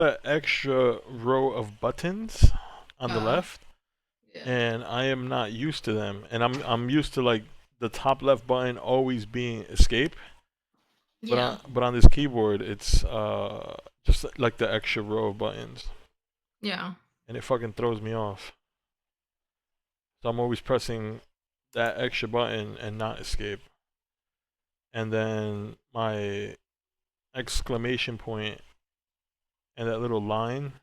an extra row of buttons on the Uh, left, yeah. and I am not used to them. And I'm used to like the top left button always being escape, Yeah. but on this keyboard it's just like the extra row of buttons, Yeah. and it fucking throws me off. So I'm always pressing that extra button and not escape. And then my exclamation point and that little line,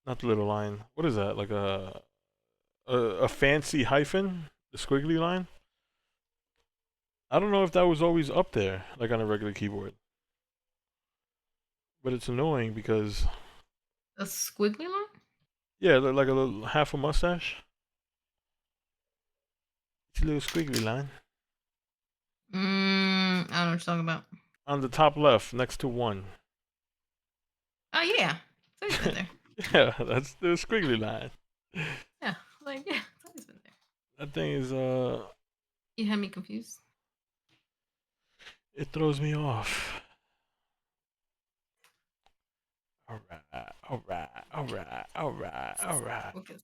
not the little line. What is that? Like a fancy hyphen, the squiggly line. I don't know if that was always up there, like on a regular keyboard, but it's annoying because A squiggly line? yeah, like a little half a mustache. It's a little squiggly line I don't know what you're talking about. on the top left next to one. Oh yeah. It's always been there. Yeah, that's the squiggly line. Yeah. Like yeah, it's always been there. That thing is You had me confused. it throws me off. Alright. Focus.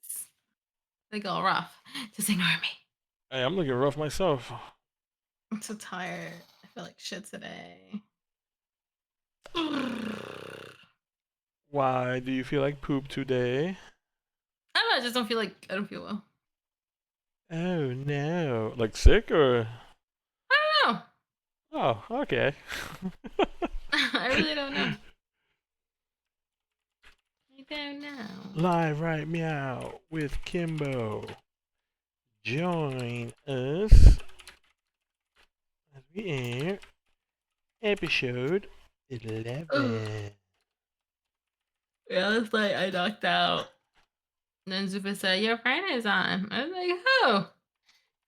Like all rough. Just ignore me. Hey, I'm looking rough myself. I'm so tired. I feel like shit today. Why do you feel like poop today? I don't know. I just don't feel like I don't feel well. Oh no. Like sick or? I don't know. Oh, okay. I really don't know. I don't know. Live right meow with Kimbo. Join us as we air episode Ugh. 11. Yeah, it's like I knocked out. And then Zufa said, "Your friend is on." I was like, "Who?"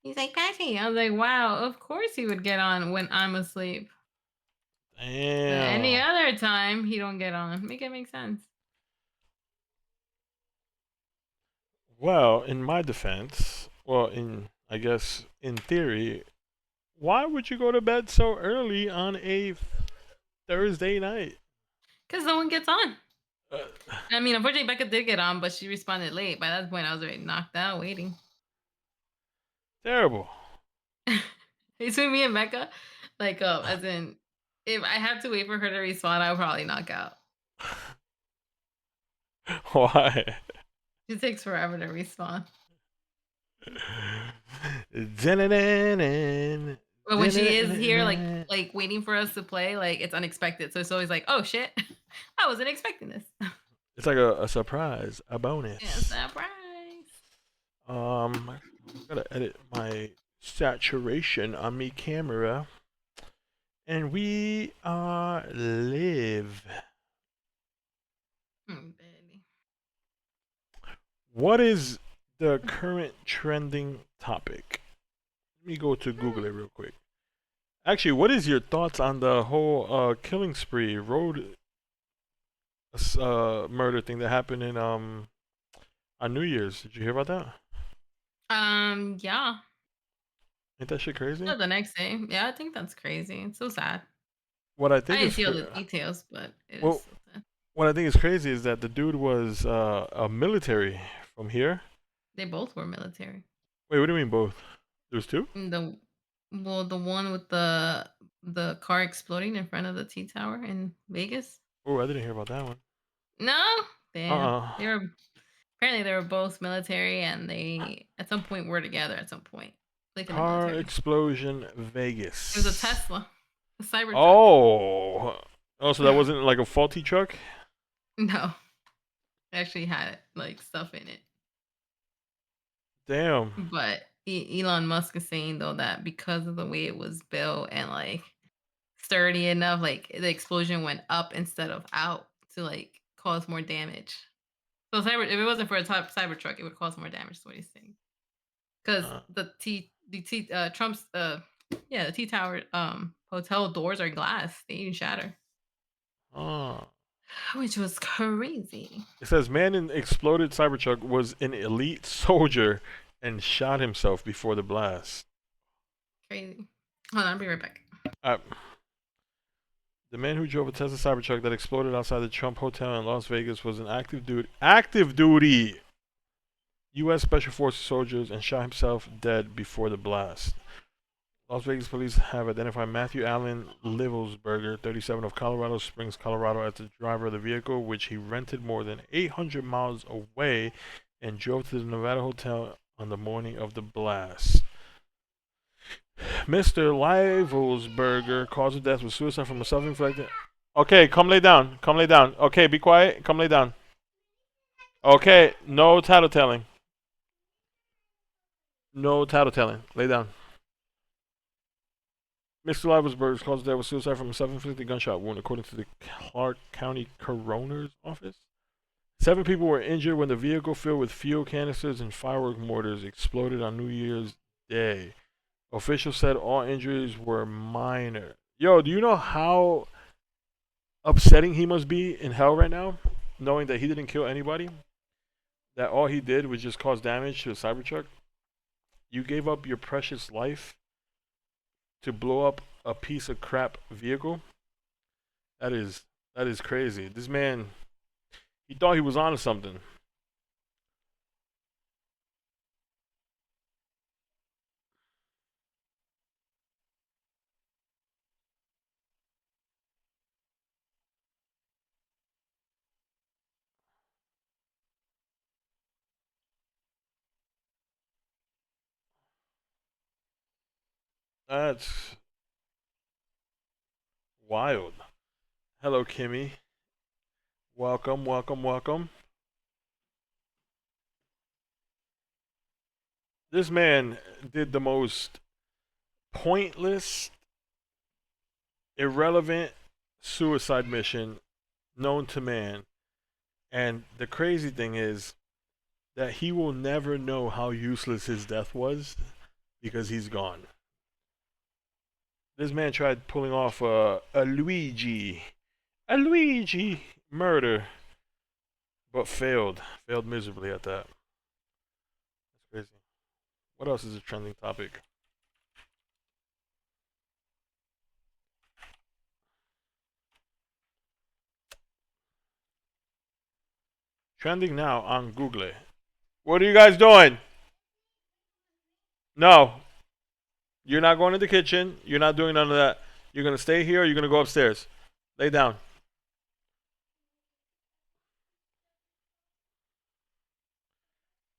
He's like, "Pachy." I was like, "Wow, of course he would get on when I'm asleep. But any Damn. other time, he don't get on. Make it make sense." Well, in my defense, well, in I guess in theory, why would you go to bed so early on a Thursday night? Because no one gets on. Uh, I mean, unfortunately, Becca did get on, but she responded late. By that point, I was already knocked out waiting. terrible. Between me and Becca, like, as in, if I have to wait for her to respond, I'll probably knock out. Why? She takes forever to respond. But when she is here, like waiting for us to play, like it's unexpected. So it's always like, oh shit, I wasn't expecting this. It's like a surprise, a Yeah, bonus. surprise. I gotta edit my saturation on me camera, and we are live. Baby. What is the current trending topic? Let me go to Google it real quick. Actually, what is your thoughts on the whole killing spree road murder thing that happened in on New Year's? Did you hear about that? Yeah. Ain't that shit crazy? No, the next day. Yeah, I think that's crazy. It's so sad. What I I think didn't is see all the details, but it is well, so sad. what I think is crazy is that the dude was a military from here. They both were military. Wait, what do you mean both? There's two? And the one with the car exploding in front of the T Tower in Vegas. Oh, I didn't hear about that one. No, Uh damn. uh They were apparently they were both military, and they at some point were together. At some point, like in the Car military. explosion It was a Vegas. Tesla, a Cybertruck. Oh. Oh, so that wasn't like a faulty truck? No, it actually had like stuff in it. Damn. But Elon Musk is saying though that because of the way it was built and like sturdy enough, like the explosion went up instead of out to like cause more damage. So if it wasn't for a top Cybertruck, it would cause more damage. Is what he's saying. Because Uh, Trump's yeah, the T Tower hotel doors are glass. They even shatter, uh. which was crazy. It says man in exploded Cybertruck was an elite soldier and shot himself before the blast. Crazy. Hold on, I'll be right back. Uh, The man who drove a Tesla Cybertruck that exploded outside the Trump Hotel in Las Vegas was an active duty U.S. Special Forces soldiers and shot himself dead before the blast. Las Vegas police have identified Matthew Allen Livelsberger, 37, of Colorado Springs, Colorado, as the driver of the vehicle, which he rented more than 800 miles away and drove to the Nevada hotel on the morning of the blast. Mr. Livelsberger, cause of death was suicide from a self-inflicted. Okay, come lay down. Come lay down. Okay, be quiet. Come lay down. Okay, no tattletelling. No tattletelling. Lay down. Mr. Livelsberger's cause of death was suicide from a self-inflicted gunshot wound, according to the Clark County Coroner's Office. 7 people were injured when the vehicle filled with fuel canisters and firework mortars exploded on New Year's Day. Officials said all injuries were minor. Yo, do you know how upsetting he must be in hell right now, knowing that he didn't kill anybody? That all he did was just cause damage to a Cybertruck? You gave up your precious life to blow up a piece of crap vehicle? That is crazy. This man, he thought he was onto something. That's wild. Hello, Kimmy. Welcome, welcome, welcome. This man did the most pointless, irrelevant suicide mission known to man. And the crazy thing is that he will never know how useless his death was because he's gone. This man tried pulling off a Luigi murder, but failed miserably at that. That's crazy. What else is a trending topic? Trending now on Google. What are you guys doing? No, you're not going to the kitchen. You're not doing none of that. You're gonna stay here. Or you're gonna go upstairs. Lay down.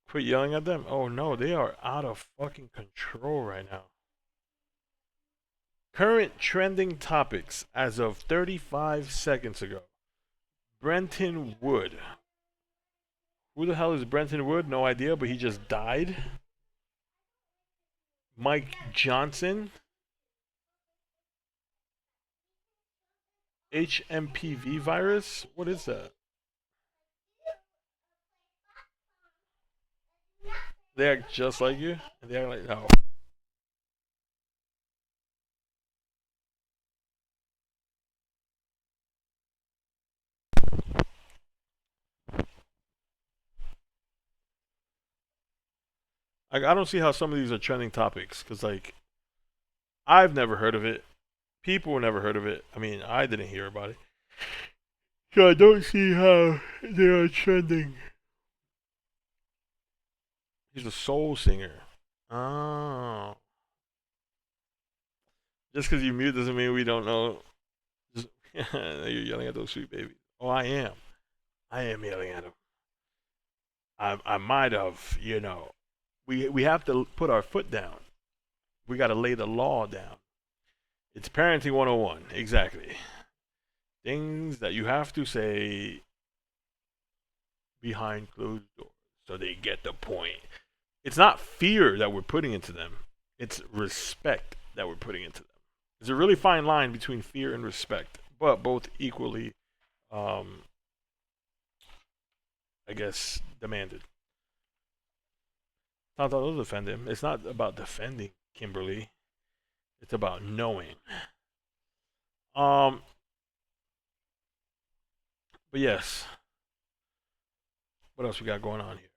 Quit yelling at them. Oh no, they are out of fucking control right now. Current trending topics as of 35 seconds ago. Brenton Wood. Who the hell is Brenton Wood? No idea, but he just died. Mike Johnson. HMPV virus? What is that? They act just like you? And they act like, no. I don't see how some of these are trending topics because, like, I've never heard of it. People never heard of it. I mean, I didn't hear about it. So I don't see how they are trending. He's a soul singer. Oh. Just because you mute doesn't mean we don't know. Just, you're yelling at those sweet babies. Oh, I am. I am yelling at them. I might have, you know. We have to put our foot down. We got to lay the law down. It's parenting 101. Exactly. Things that you have to say behind closed doors so they get the point. It's not fear that we're putting into them, it's respect that we're putting into them. There's a really fine line between fear and respect, but both equally, I guess, demanded. Not that I'll defend him. It's not about defending Kimberly. It's about knowing. Um, but yes. What else we got going on here?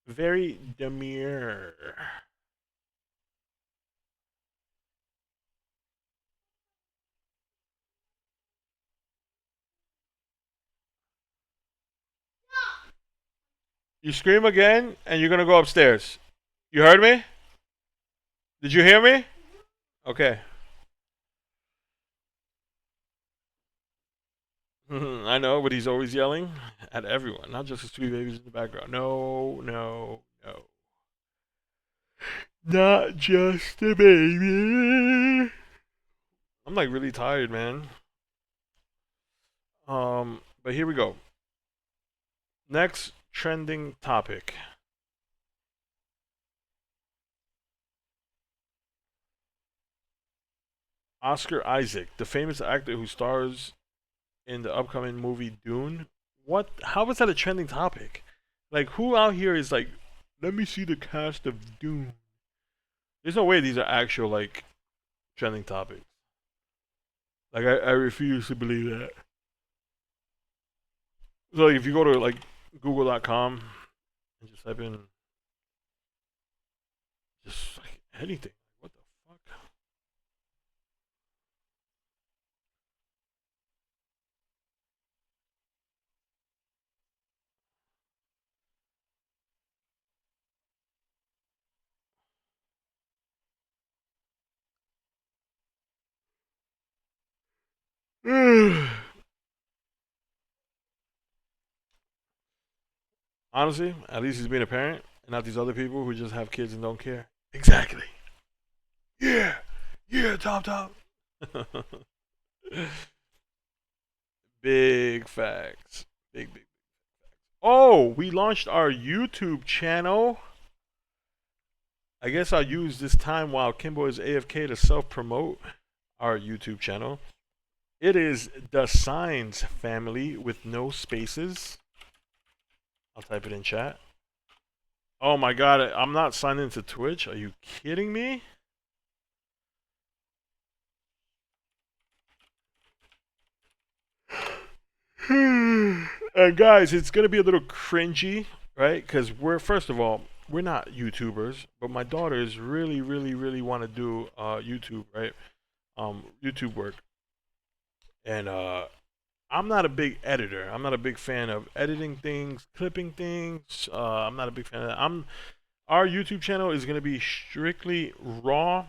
Very demure. You scream again, and you're gonna go upstairs. You heard me? Did you hear me? Okay. I know, but he's always yelling at everyone, not just the sweet babies in the background. No, no, no. Not just the baby. I'm like really tired, man. But here we go. Next trending topic. Oscar Isaac, the famous actor who stars in the upcoming movie Dune. What? How is that a trending topic? Like, who out here is like, let me see the cast of Dune? There's no way these are actual like trending topics. Like, I refuse to believe that. So, like, if you go to like Google.com and just type in just like anything, what the fuck? Honestly, at least he's being a parent, and not these other people who just have kids and don't care. Exactly. Yeah. Yeah, Top Top. Big facts. Big, big. Oh, we launched our YouTube channel. I guess I'll use this time while Kimbo is AFK to self promote our YouTube channel. It is the Signs Family with no spaces. I'll type it in chat. Oh my god, I'm not signed into Twitch. Are you kidding me? And guys, it's gonna be a little cringy, right? Because we're first of all, we're not YouTubers, but my daughters really, really, really want to do YouTube, right? YouTube work, and I'm not a big editor. I'm not a big fan of editing things, clipping things. I'm not a big fan of that. Our YouTube channel is gonna be strictly raw,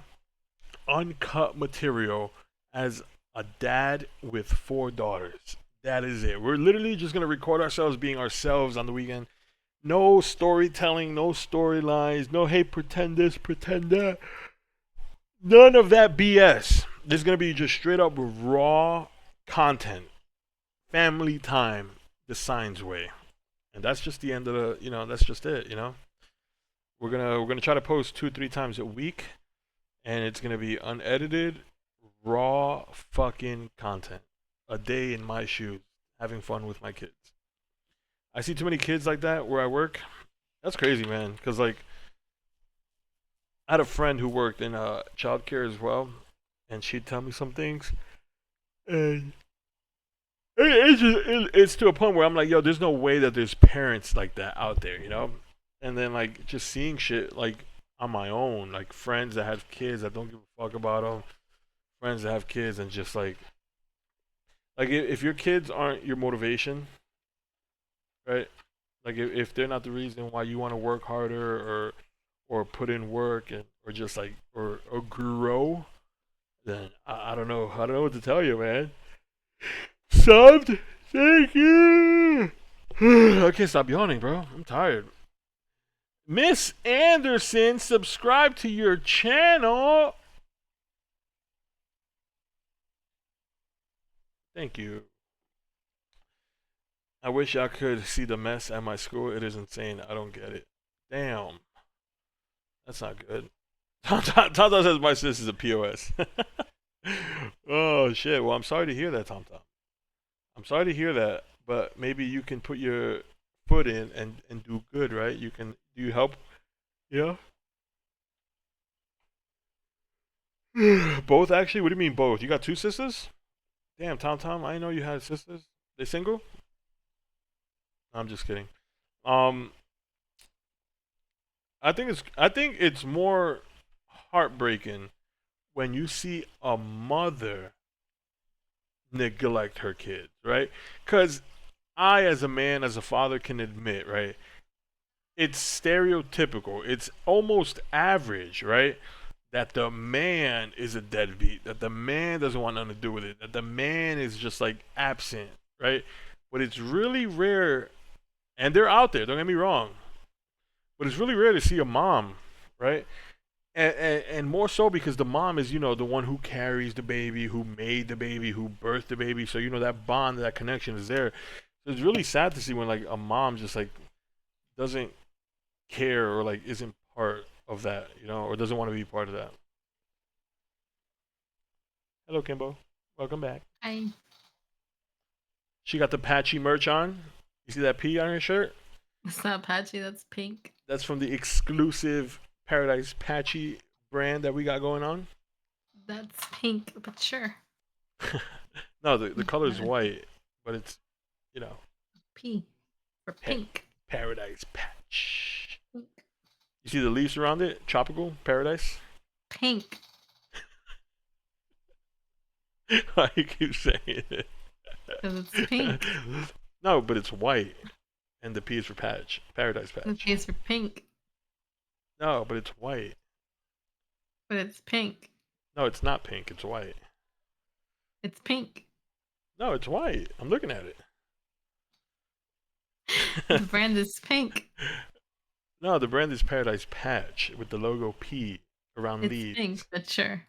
uncut material as a dad with 4 daughters. That is it. We're literally just gonna record ourselves being ourselves on the weekend. No storytelling, no storylines, no hey pretend this, pretend that. None of that BS. There's gonna be just straight up raw content, family time, the Signs way, and that's just the end of the. That's just it. We're gonna try to post 2 3 times a week, and it's gonna be unedited, raw fucking content. A day in my shoes, having fun with my kids. I see too many kids like that where I work. That's crazy, man. Cause like I had a friend who worked in childcare as well, and she'd tell me some things, and it's to a point where I'm like, yo, there's no way that there's parents like that out there. And then like just seeing shit like on my own, like friends that have kids that don't give a fuck about them, friends that have kids and just like if your kids aren't your motivation, right? Like if they're not the reason why you want to work harder or put in work and or just like or grow, then I don't know. I don't know what to tell you, man. Subbed. Thank you. I can't stop yawning, bro. I'm tired. Miss Anderson, subscribe to your channel. Thank you. I wish I could see the mess at my school. It is insane. I don't get it. Damn. That's not good. Tom says my sis is a POS. Oh shit. Well, I'm sorry to hear that, Tom. I'm sorry to hear that, but maybe you can put your foot in and do good, right? You can. Do you help? Yeah. Both actually. What do you mean both? You got 2 sisters? Damn, Tom. I didn't know you had sisters. They single? I'm just kidding. Um, I think it's more heartbreaking when you see a mother neglect her kids, right? Because I, as a man, as a father, can admit, right? it's stereotypical. It's almost average, right? That the man is a deadbeat, that the man doesn't want nothing to do with it, that the man is just like absent, right? But it's really rare, and they're out there, don't get me wrong, but it's really rare to see a mom, right? And more so because the mom is, the one who carries the baby, who made the baby, who birthed the baby. So, that bond, that connection is there. So it's really sad to see when like a mom just like doesn't care or like isn't part of that, or doesn't want to be part of that. Hello, Kimbo. Welcome back. I She got the Pachy merch on. You see that P on her shirt? It's not patchy. That's pink. That's from the exclusive Paradise Patchy brand that we got going on. That's pink, but sure. No, the color is white, but it's, you know, P for pa- pink. Paradise Patch. Pink. You see the leaves around it? Tropical Paradise? Pink. Why you keep saying it? Because it's pink. No, but it's white. And the P is for patch. Paradise The Patch. P is for pink, No, but it's white. but it's pink. No, it's not pink. It's white. It's pink. No, it's white. I'm looking at The it. brand is pink. No, the brand is Paradise Patch with the logo P around It's pink, leaves. but sure.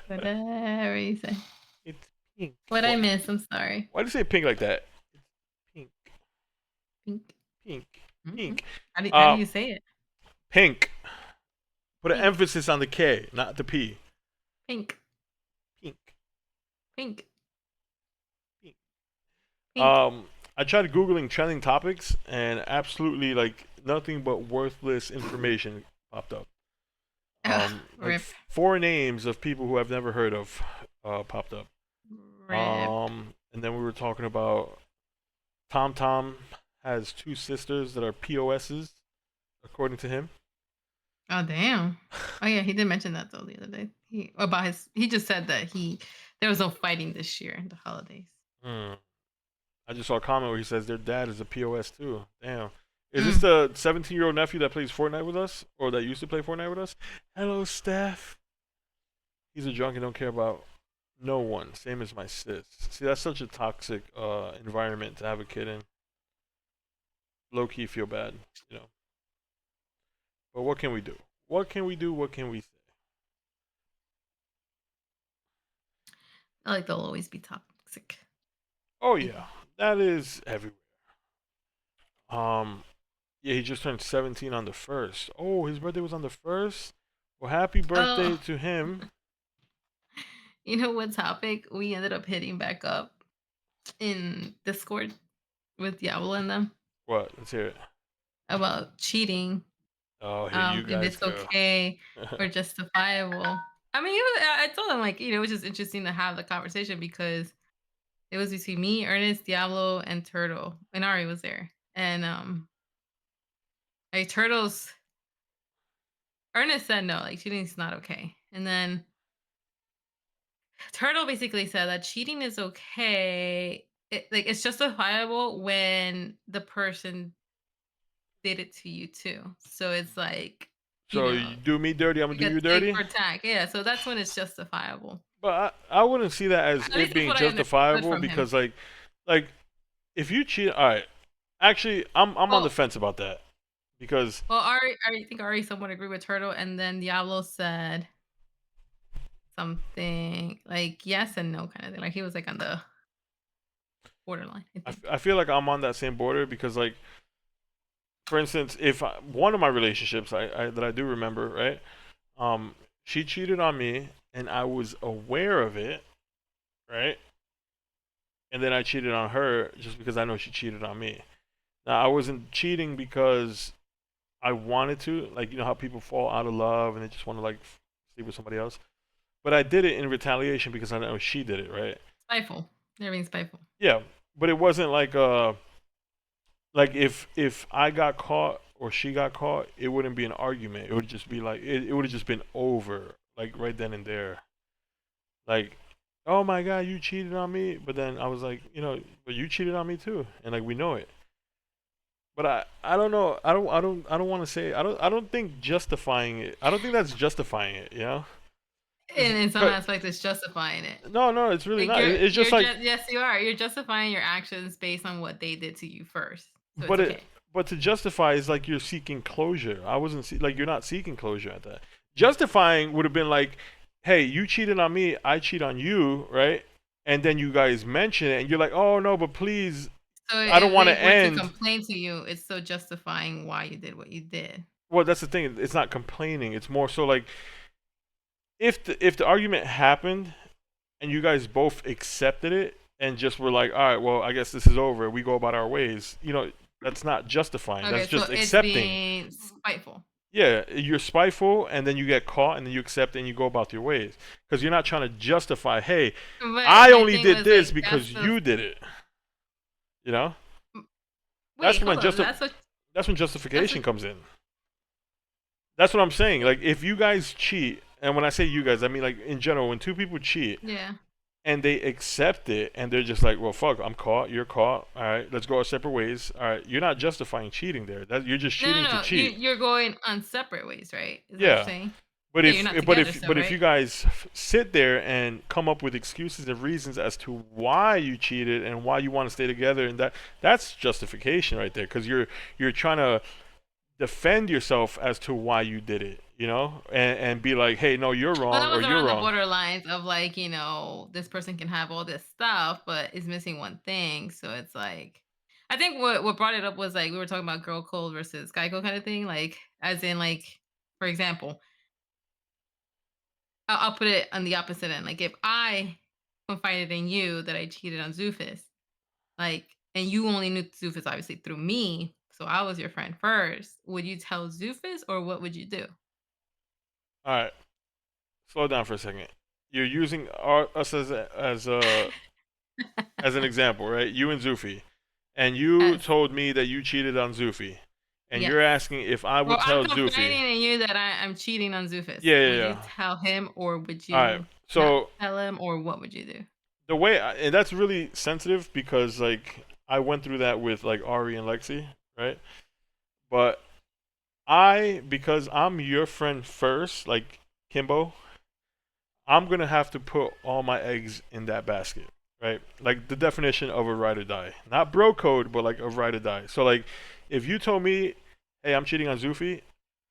Whatever you say. It's pink. What I miss? I'm sorry. Why do you say pink like that? It's pink, Pink. pink, Mm-hmm. pink. How do you say it? Pink. Put an Pink. emphasis on the K, not the P. Pink. Pink. Pink. Pink. Pink. I tried googling trending topics, and absolutely like nothing but worthless information popped up. Ugh, Like rip. four names of people who I've never heard of popped up. Rip. And then we were talking about Tom Tom has two sisters that are POSs, according to him. Oh damn. Oh yeah, he did mention that though the other day. He just said that there was no fighting this year in the holidays. Hmm. I just saw a comment where he says their dad is a POS too. Damn. Is this Mm. the 17-year-old nephew that plays Fortnite with us? Or that used to play Fortnite with us? Hello, Steph. He's a drunk and don't care about no one. Same as my sis. See, that's such a toxic environment to have a kid in. Low key feel bad, you know. But what can we do? What can we do? What can we say? I like they'll always be toxic Oh people. yeah, that is everywhere. Um, yeah, he just turned 17 on the first. Oh, his birthday was on the first. Well, happy birthday Oh, to him. you know what topic we ended up hitting back up in Discord with Diablo and them What? Let's hear it. about cheating. Oh, here you If guys it's go. okay or justifiable. I mean, I told him like it was just interesting to have the conversation because it was between me, Ernest, Diablo, and Turtle, and Ari was there. And like Ernest said no, like cheating's not okay. And then Turtle basically said that cheating is okay. Like it's justifiable when the person did it to you too. So it's like, you So know, you do me dirty, I'm gonna like do a you tick dirty. for tack. Yeah. So that's when it's justifiable. But I wouldn't see that as At it least that's being what I understood justifiable from him. because like if you cheat, all right. Actually, I'm on the Well, fence about that because I think Ari somewhat agreed with Turtle, and then Diablo said something like yes and no kind of thing. Like he was like on the borderline, I think. I feel like I'm on that same border because like for instance, if one of my relationships that I do remember, right? She cheated on me and I was aware of it, right? And then I cheated on her just because I know she cheated on me. Now I wasn't cheating because I wanted to, like how people fall out of love and they just want to like sleep with somebody else. But I did it in retaliation because I know she did it, right? Spiteful. They're being spiteful. Yeah, but it wasn't like if I got caught or she got caught, it wouldn't be an argument. It would just be like it would have just been over, like right then and there. Like, oh my god, you cheated on me, but then I was like, but you cheated on me too, and like we know it. But I don't know. I don't want to say. I don't think justifying it. I don't think that's justifying it. You know. And in some aspects, it's justifying it. No, no, it's really Like not. It's you're just like, just yes, you are. You're justifying your actions based on what they did to you first. So it's but it, okay. but to justify is like you're seeking closure. I wasn't like you're not seeking closure at that. Justifying would have been like, hey, you cheated on me, I cheat on you, right? And then you guys mention it, and you're like, oh no, but please, So I don't if want they to were to end. complain to you, it's still justifying why you did what you did. Well, that's the thing. It's not complaining. It's more so like if the argument happened and you guys both accepted it and just were like, all right, well, I guess this is over. We go about our ways. That's not justifying. That's Okay, so just it's accepting. being spiteful. Yeah, you're spiteful, and then you get caught, and then you accept, and you go about your ways because you're not trying to justify. Hey, But I my only thing did was this like that's because the you did it. You know, wait, that's hold when on. That's what that's when that's what justification comes in. That's what I'm saying. Like if you guys cheat, and when I say you guys, I mean like in general, when two people cheat yeah. and they accept it and they're just like, well, fuck, I'm caught, you're caught, all right, let's go our separate ways. All right, you're not justifying cheating there. That you're just No, cheating no, to no. You cheat. you're going on separate ways, right? Is that what you're Yeah. saying? But Yeah, you're if not but together if still, but if you right? guys sit there and come up with excuses and reasons as to why you cheated and why you want to stay together, and that's justification right there, because you're trying to defend yourself as to why you did it, and be like, hey, no, you're Well, wrong that or was you're around the wrong. borderlines of like, this person can have all this stuff, but is missing one thing. So it's like, I think what brought it up was like we were talking about girl code versus guy code kind of thing. Like, as in, like, for example, I'll put it on the opposite end. Like, if I confided in you that I cheated on Zufus, like, and you only knew Zufus obviously through me, so I was your friend first, would you tell Zufus or what would you do? All right, slow down for a second. You're using us as an example, right? You and Zufi, and you Yes. told me that you cheated on Zufi, and Yes. you're asking if I Well, would I'm tell Zufi. confiding in you that I'm cheating on Zufus. Yeah, yeah, Would you yeah. tell him or would All right. you not So tell him or what would you do? and that's really sensitive because like I went through that with like Ari and Lexi, right? But because I'm your friend first, like Kimbo, I'm gonna have to put all my eggs in that basket, right? Like the definition of a ride or die, not bro code, but like a ride or die. So like, if you told me, hey, I'm cheating on Zufi,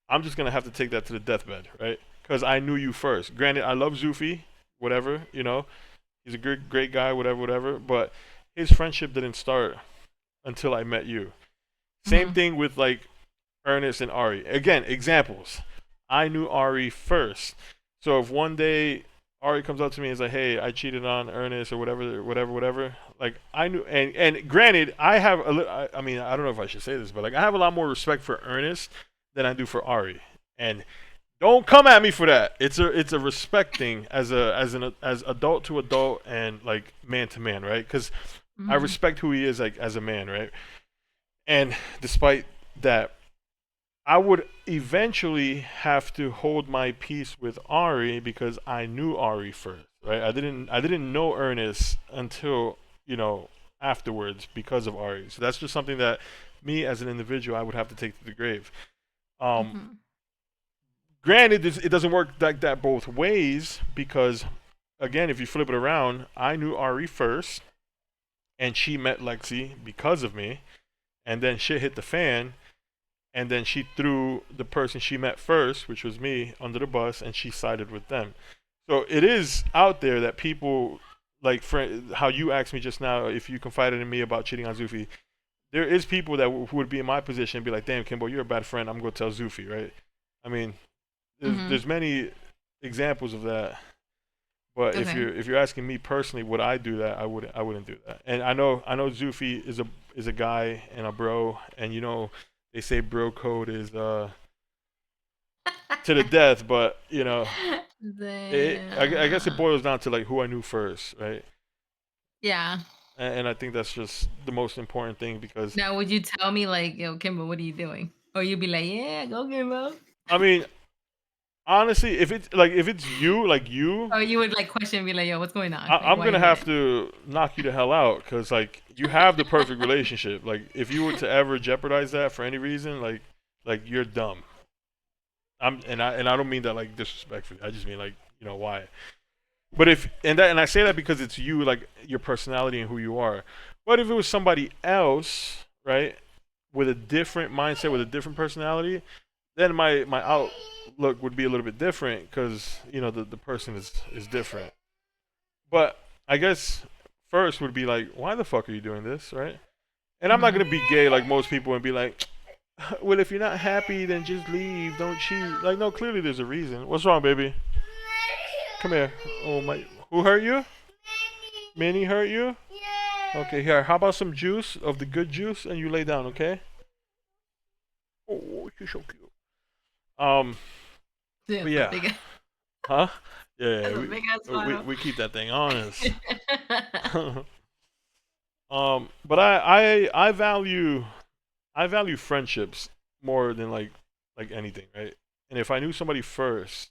I'm just gonna have to take that to the deathbed, right? Because I knew you first. Granted, I love Zufi, whatever, he's a great, great guy, whatever, whatever. But his friendship didn't start until I met you. Same Mhm. thing with like Ernest and Ari. Again, examples. I knew Ari first. So if one day Ari comes up to me and is like, "Hey, I cheated on Ernest or whatever, whatever, whatever," like I knew, and granted, I have I mean, I don't know if I should say this, but like I have a lot more respect for Ernest than I do for Ari, and don't come at me for that. It's a respect thing as adult to adult and like man to man, right? Because I Mhm. respect who he is like as a man, right? And despite that, I would eventually have to hold my peace with Ari because I knew Ari first, right? I didn't know Ernest until afterwards because of Ari. So that's just something that me as an individual I would have to take to the grave. Um, Mhm. Granted, it doesn't work like that both ways because again, if you flip it around, I knew Ari first, and she met Lexi because of me, and then shit hit the fan, and then she threw the person she met first, which was me, under the bus, and she sided with them. So it is out there that people, like for how you asked me just now, if you confided in me about cheating on Zufi, there is people that who would be in my position and be like, "Damn, Kimbo, you're a bad friend. I'm gonna tell Zufi, right?" I mean, there's Mhm. many examples of that. But if Okay. you're asking me personally, would I do that? I wouldn't do that. And I know Zufi is a guy and a bro, and they say bro code is to the death, but I guess it Damn. boils down to like who I knew first, right? Yeah. And I think that's just the most important thing because Now, would you tell me like, "Yo, Kimbo, what are you doing?" Or you'd be like, "Yeah, go Kimbo." I mean honestly, if it's you, like you, Or you would like question, and be like, "Yo, what's going on? Like, I'm why are gonna you doing have it?" to knock you the hell out because like you have the perfect relationship. Like if you were to ever jeopardize that for any reason, like you're dumb. And I don't mean that like disrespectfully. I just mean like why. But if and I say that because it's you, like your personality and who you are. But if it was somebody else, right, with a different mindset, with a different personality, then my outlook would be a little bit different because the person is different. But I guess first would be like, why the fuck are you doing this, right? And I'm not Mhm. gonna be gay like most people and be like, well, if you're not happy, then just leave. Don't cheat. Like, no, clearly there's a reason. What's wrong, baby? Come here. Oh my. Who hurt you? Minnie hurt you? Okay, here. How about some juice of the good juice, and you lay down, okay? Oh, you're so cute. Um, but That's a yeah, big huh? Yeah, that's a big ass smile. we keep that thing honest. But I value friendships more than like anything, right? And if I knew somebody first,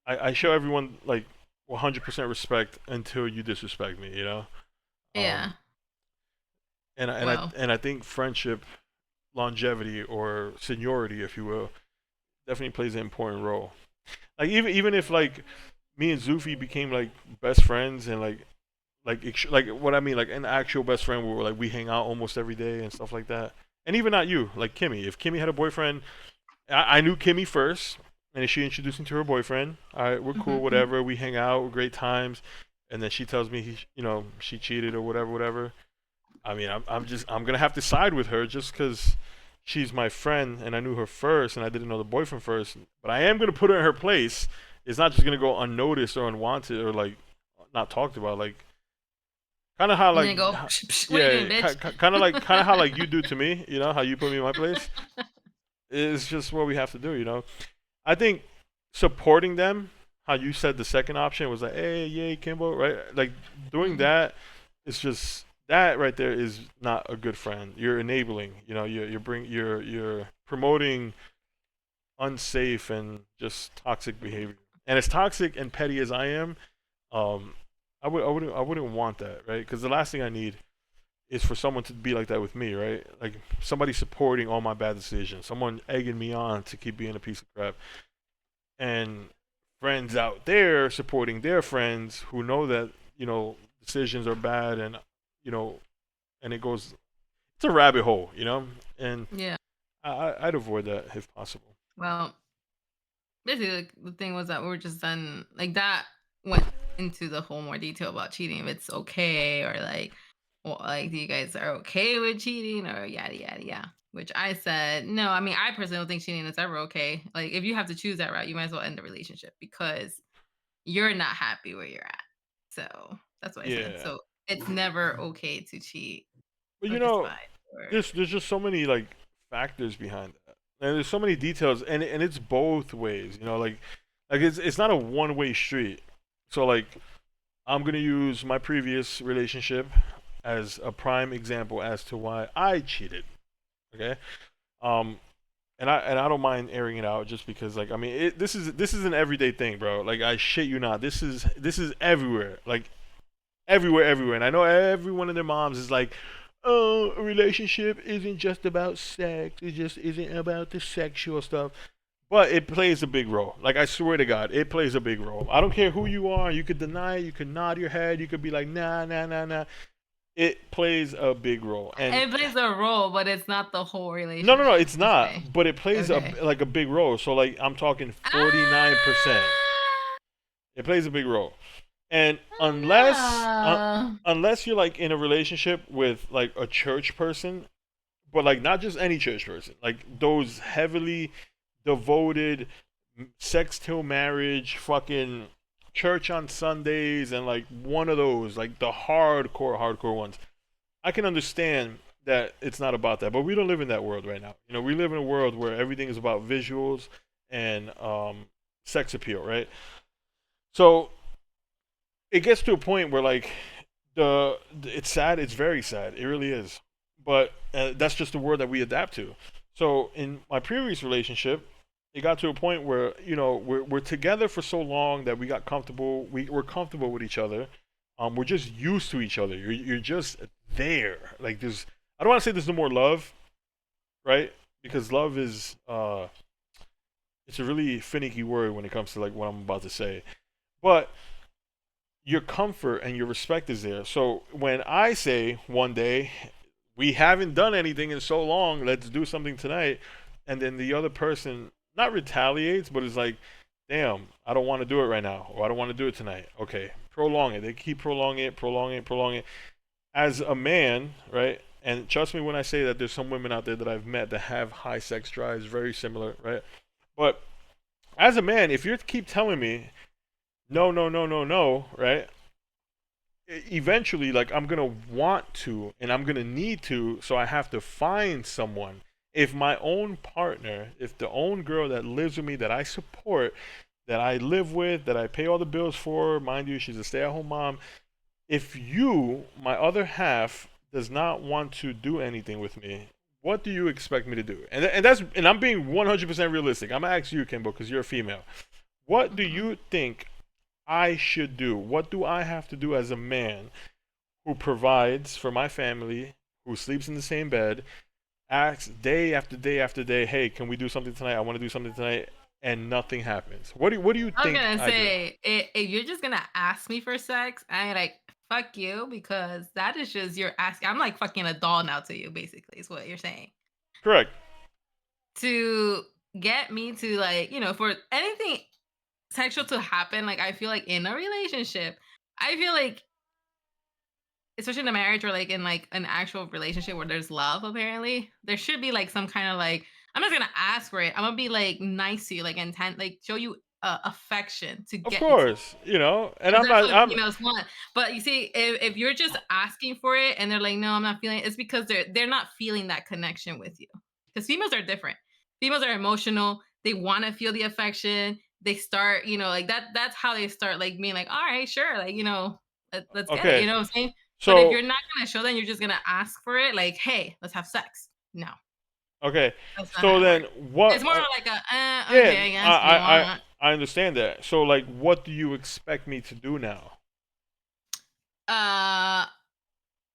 I show everyone like 100% respect until you disrespect me, Um, Yeah. Well. and I think friendship, longevity or seniority, if you will, definitely plays an important role. Like even if like me and Zufi became like best friends and like what I mean like an actual best friend where like we hang out almost every day and stuff like that. And even not you, like Kimmy. If Kimmy had a boyfriend, I knew Kimmy first, and she introduced me to her boyfriend. All right, we're cool, Mhm. whatever. We hang out, we're great times, and then she tells me she cheated or whatever, whatever. I mean, I'm gonna have to side with her just because she's my friend and I knew her first and I didn't know the boyfriend first. But I am gonna put her in her place. It's not just gonna go unnoticed or unwanted or like not talked about. Like kind of how And like then go, psh, psh, what are you yeah, doing, bitch? kind of how like you do to me. You know how you put me in my place. It's just what we have to do. I think supporting them, how you said the second option was like, hey, yay, Kimbo, right? Like doing Mhm. that is just that right there is not a good friend. You're enabling, you're promoting unsafe and just toxic behavior. And as toxic and petty as I am, um, I wouldn't want that, right? Because the last thing I need is for someone to be like that with me, right? Like somebody supporting all my bad decisions, someone egging me on to keep being a piece of crap, and friends out there supporting their friends who know that decisions are bad, and you know and it's a rabbit hole, and Yeah. I'd avoid that if possible. Well, basically, like, the thing was that we were just done. Like that went into the whole more detail about cheating. If it's okay or like, well, like, do you guys are okay with cheating or yada yada yada. Which I said no. I mean, I personally don't think cheating is ever okay. Like, if you have to choose that route, you might as well end the relationship because you're not happy where you're at. So that's what I said. Yeah, So it's never okay to cheat but or despise or there's just so many like factors behind that, and there's so many details, and it's both ways, like it's not a one way street. So like I'm gonna use my previous relationship as a prime example as to why I cheated. Okay. Um, and I don't mind airing it out just because like I mean this is an everyday thing, bro. Like I shit you not. This is everywhere. Like everywhere. And I know everyone and their moms is like, oh, a relationship isn't just about sex. It just isn't about the sexual stuff. But it plays a big role. Like I swear to God, it plays a big role. I don't care who you are. You could deny it. You could nod your head. You could be like, nah, nah, nah, nah. It plays a big role. And it plays a role, but it's not the whole no, no, no, relationship it's per se. not. But it plays a Okay. like a big role. So like I'm talking 49%. Ah! It plays a big role. And Ah. unless you're like in a relationship with like a church person, but like not just any church person, like those heavily devoted sex till marriage fucking church on Sundays and like one of those like the hardcore ones. I can understand that it's not about that, but we don't live in that world right now. We live in a world where everything is about visuals and sex appeal, right? So it gets to a point where like it's sad. It's very sad. It really is. But that's just the world that we adapt to. So in my previous relationship, it got to a point where we're together for so long that we got comfortable. We're comfortable with each other. we're just used to each other. You're just there. Like there's, I don't want to say there's no more love, right? Because love is it's a really finicky word when it comes to like what I'm about to say. But your comfort and your respect is there. So when I say one day, we haven't done anything in so long, let's do something tonight, and then the other person not retaliates, but is like, damn, I don't want to do it right now, or I don't want to do it tonight. Okay, prolong it. They keep prolonging it, prolonging it, prolonging it. As a man, right? And trust me when I say that there's some women out there that I've met that have high sex drives, very similar, right? But as a man, if you keep telling me no, no, no, no, no, right? Eventually, like I'm gonna want to and I'm gonna need to, so I have to find someone. If my own partner, if the own girl that lives with me, that I support, that I live with, that I pay all the bills for, mind you, she's a stay-at-home mom. If you, my other half, does not want to do anything with me, what do you expect me to do? And I'm being 100% realistic. I'm gonna ask you, Kimbo, because you're a female. What do Mhm. you think I should do? What do I have to do as a man who provides for my family, who sleeps in the same bed, asks day after day after day, "Hey, can we do something tonight? I want to do something tonight," and nothing happens. What do you I was think gonna I do? say, if you're just gonna ask me for sex, I like fuck you because that is just you're asking. I'm like fucking a doll now to you, basically, is what you're saying. Correct. To get me to like, for anything sexual to happen, like I feel like in a relationship, I feel like especially in a marriage or like in like an actual relationship where there's love, apparently, there should be like some kind of like I'm not gonna ask for it. I'm gonna be like nice to you, like intent, like show you affection to Of get you to it. course, and Because I'm that's not. what I'm females want. But you see, if you're just asking for it and they're like, "No, I'm not feeling it," it's because they're not feeling that connection with you. Because females are different. Females are emotional. They want to feel the affection. They start, like that's how they start like being like, "All right, sure, like, let's get it." You okay. know what I'm saying? But if So you're not gonna show them, you're just gonna ask for it, like, "Hey, let's have sex." No, okay. that's not how So it then works. what? It's more like a, Yeah, okay, I guess you want. I understand that. So like, what do you expect me to do now? Uh,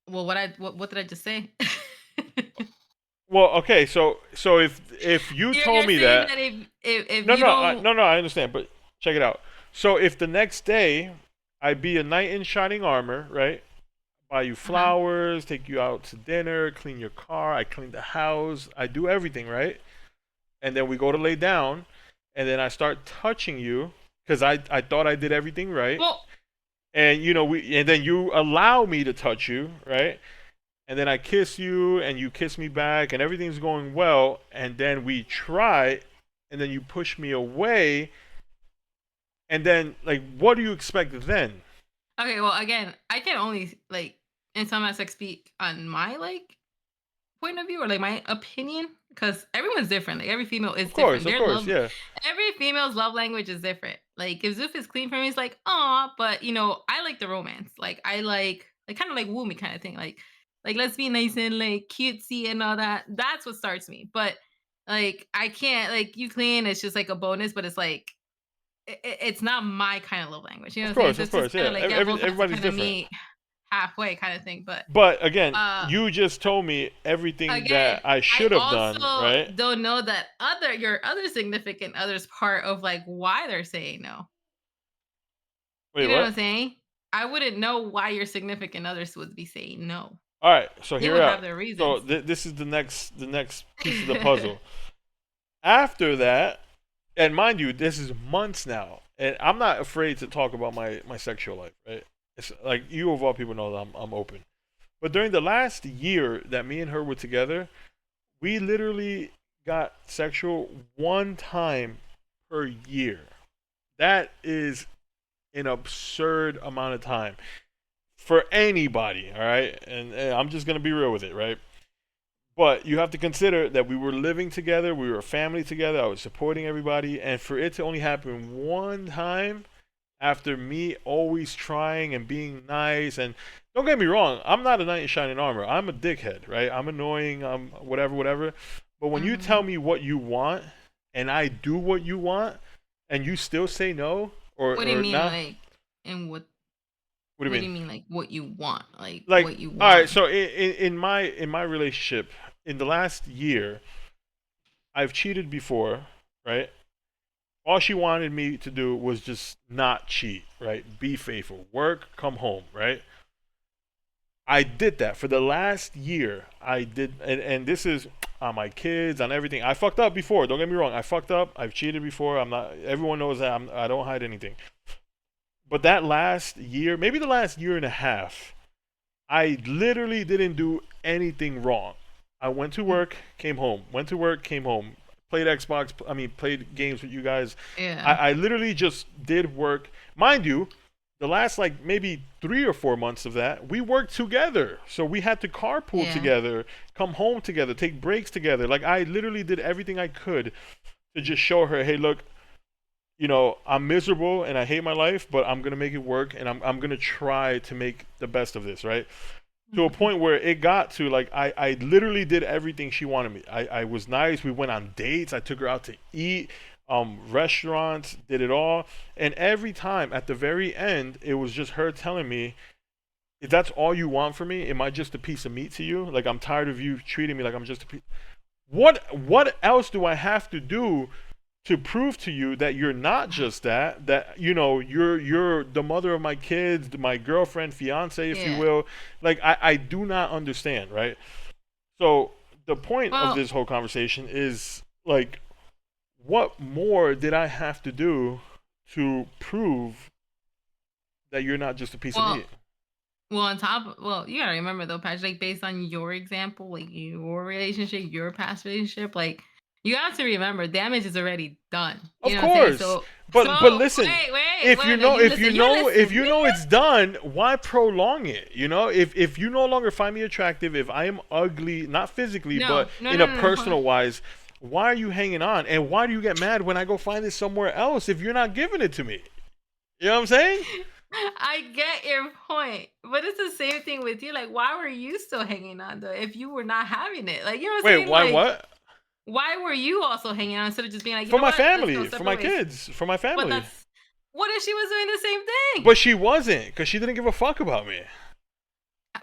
well, what did I just say? Well, okay. So if you told You're me saying that, that if no, you no, don't. no, no, I understand, but check it out. So if the next day I be a knight in shining armor, right? Buy you Uh-huh. flowers, take you out to dinner, clean your car, I clean the house, I do everything, right? And then we go to lay down, and then I start touching you because I thought I did everything right, Well, and and then you allow me to touch you, right? And then I kiss you, and you kiss me back, and everything's going well, and then we try, and then you push me away, and then like, what do you expect then? okay, well, again, I can only like in some aspects speak on my like point of view or like my opinion because everyone's different. Like every female is different. Of Their course, love, yeah, every female's love language is different. Like if Zoof is clean for me, it's like, oh, but I like the romance. Like I like kind of like woo me kind of thing. Like let's be nice and like cutesy and all that. That's what starts me. But like I can't like you clean. It's just like a bonus, but it's like it's not my kind of love language. You know what I'm saying? So of it's just course, kind yeah. of like yeah, both have to Everybody's kind of different. meet halfway kind of thing. But But again, uh you just told me everything again, that I I should have done, also right? don't know that your other significant others part of like why they're saying no. Wait, You know what what? I'm saying? I wouldn't know why your significant others would be saying no. All right, so They here would out. have their So reasons. this is the next piece of the puzzle. After that, and mind you, this is months now, and I'm not afraid to talk about my sexual life, right? It's like you of all people know that I'm open. But during the last year that me and her were together, we literally got sexual one time per year. That is an absurd amount of time for anybody, all right? And I'm just gonna be real with it, right? But you have to consider that we were living together, we were a family together, I was supporting everybody, and for it to only happen one time after me always trying and being nice, and don't get me wrong, I'm not a knight in shining armor. I'm a dickhead, right? I'm annoying, I'm whatever, whatever. But when you tell Mhm. me what you want and I do what you want and you still say no What do you or mean, nah, like, and what? What do you What do mean? you mean, like what you want? Like Like, what you all right. want? So in my relationship, in the last year, I've cheated before, right? All she wanted me to do was just not cheat, right? Be faithful, work, come home, right? I did that for the last year. I did, and this is on my kids, on everything. I fucked up before. Don't get me wrong. I fucked up. I've cheated before. I'm not. Everyone knows that. I don't hide anything. But that last year, maybe the last year and a half, I literally didn't do anything wrong. I went to Mm, work, came home. Went to work, came home. Played Xbox. I mean, played games with you guys. I, yeah, I literally just did work. Mind you, the last like maybe 3 or 4 months of that, we worked together. So we had to carpool yeah, together, come home together, take breaks together. Like I literally did everything I could to just show her, hey, look, I'm miserable and I hate my life, but I'm gonna make it work and I'm gonna try to make the best of this, right? To a mhm, point where it got to like I literally did everything she wanted me. I was nice. We went on dates. I took her out to eat, restaurants, did it all. And every time at the very end, it was just her telling me, if that's all you want from me, am I just a piece of meat to you? Like I'm tired of you treating me like I'm just a piece. What else do I have to do to prove to you that you're not just that you're the mother of my kids, my girlfriend, fiance, if you yeah. will. Like I do not understand, right? So the point of Well, this whole conversation is like, what more did I have to do to prove that you're not just a piece of well, meat? well, you gotta remember though, Patch, like based on your example, like your relationship, your past relationship, like you have to remember damage is already done. You Of know what I'm saying? course. But listen, if you no, know you if listen, you you know if listen. you know it's done, why prolong it? If you no longer find me attractive, if I am ugly, not physically, but No, no, in no, a no, no. Hold on. personal wise, why are you hanging on? And why do you get mad when I go find it somewhere else if you're not giving it to me? You know what I'm saying? I get your point, but it's the same thing with you. Like, why were you still hanging on though if you were not having it? Like, you know what I'm Wait, saying? why Like, what? why were you also hanging on instead of just being like, you For know my what, let's go family, for separate my ways? kids, for my But family. that's what if she was doing the same thing? But she wasn't, because she didn't give a fuck about me.